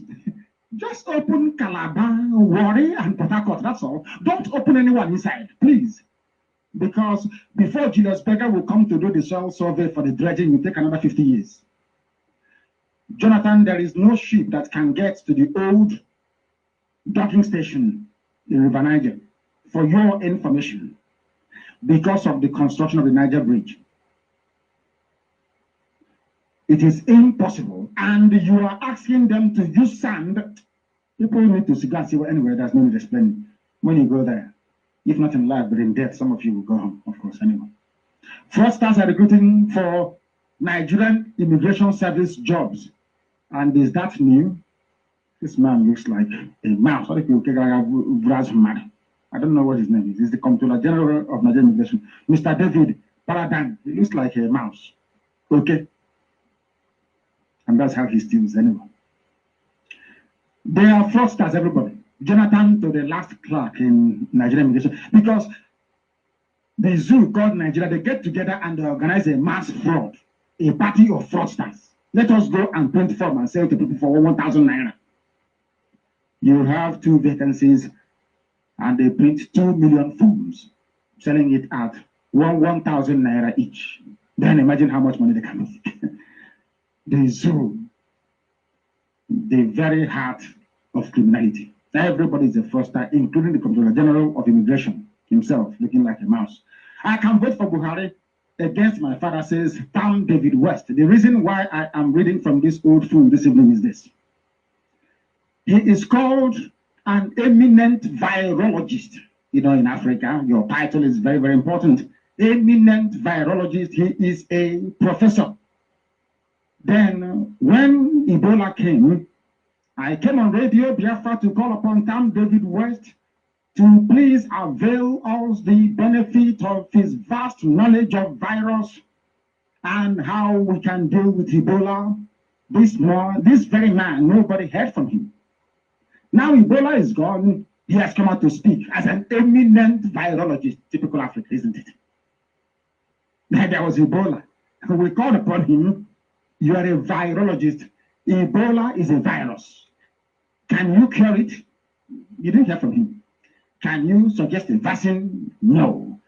Just open Calabar, Warri, and Port Harcourt, that's all. Don't open anyone inside, please. Because before Julius Berger will come to do the soil survey for the dredging, it will take another 50 years. Jonathan, there is no ship that can get to the old docking station in River Niger, for your information, because of the construction of the Niger Bridge. It is impossible, and you are asking them to use sand. People need to go and see anywhere. There's no need explaining. When you go there, if not in life, but in death, some of you will go home, of course, anyway. Fraudsters are recruiting for Nigerian Immigration Service jobs. And is that new? This man looks like a mouse. I don't know what his name is. He's the Comptroller General of Nigerian Immigration, Mr. David Paradan. He looks like a mouse. Okay. And that's how he steals anyway. They are fraudsters, everybody. Jonathan to the last clerk in Nigerian Immigration. Because the zoo called Nigeria, they get together and they organize a mass fraud, a party of fraudsters. Let us go and print form and sell to people for 1,000 naira. You have 2 vacancies and they print 2 million forms, selling it at 1,000 naira each. Then imagine how much money they can make. The zoo, the very heart of criminality. Everybody is a fraudster, including the Comptroller General of Immigration himself, looking like a mouse. I can vote for Buhari against my father, says Tom David West. The reason why I am reading from this old fool this evening is this. He is called an eminent virologist. You know, in Africa, your title is very, very important. Eminent virologist. He is a professor. Then, when Ebola came, I came on Radio Biafra to call upon Tom David West to please avail us the benefit of his vast knowledge of virus and how we can deal with Ebola. This very man, nobody heard from him. Now Ebola is gone, he has come out to speak as an eminent virologist, typical Africa, isn't it? There was Ebola. We called upon him, you are a virologist. Ebola is a virus. Can you cure it? You didn't hear from him. Can you suggest a vaccine? No.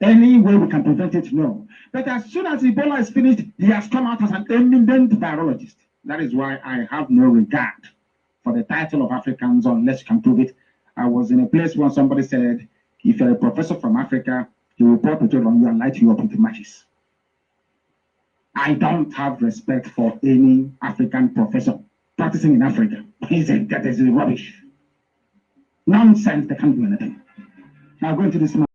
Any way we can prevent it? No. But as soon as Ebola is finished, he has come out as an eminent virologist. That is why I have no regard for the title of Africans unless you can prove it. I was in a place where somebody said, if you're a professor from Africa, he will pour petrol on you and light you up with matches. I don't have respect for any African professor practicing in Africa. That is rubbish. Nonsense, they can't do anything. Now going to this man.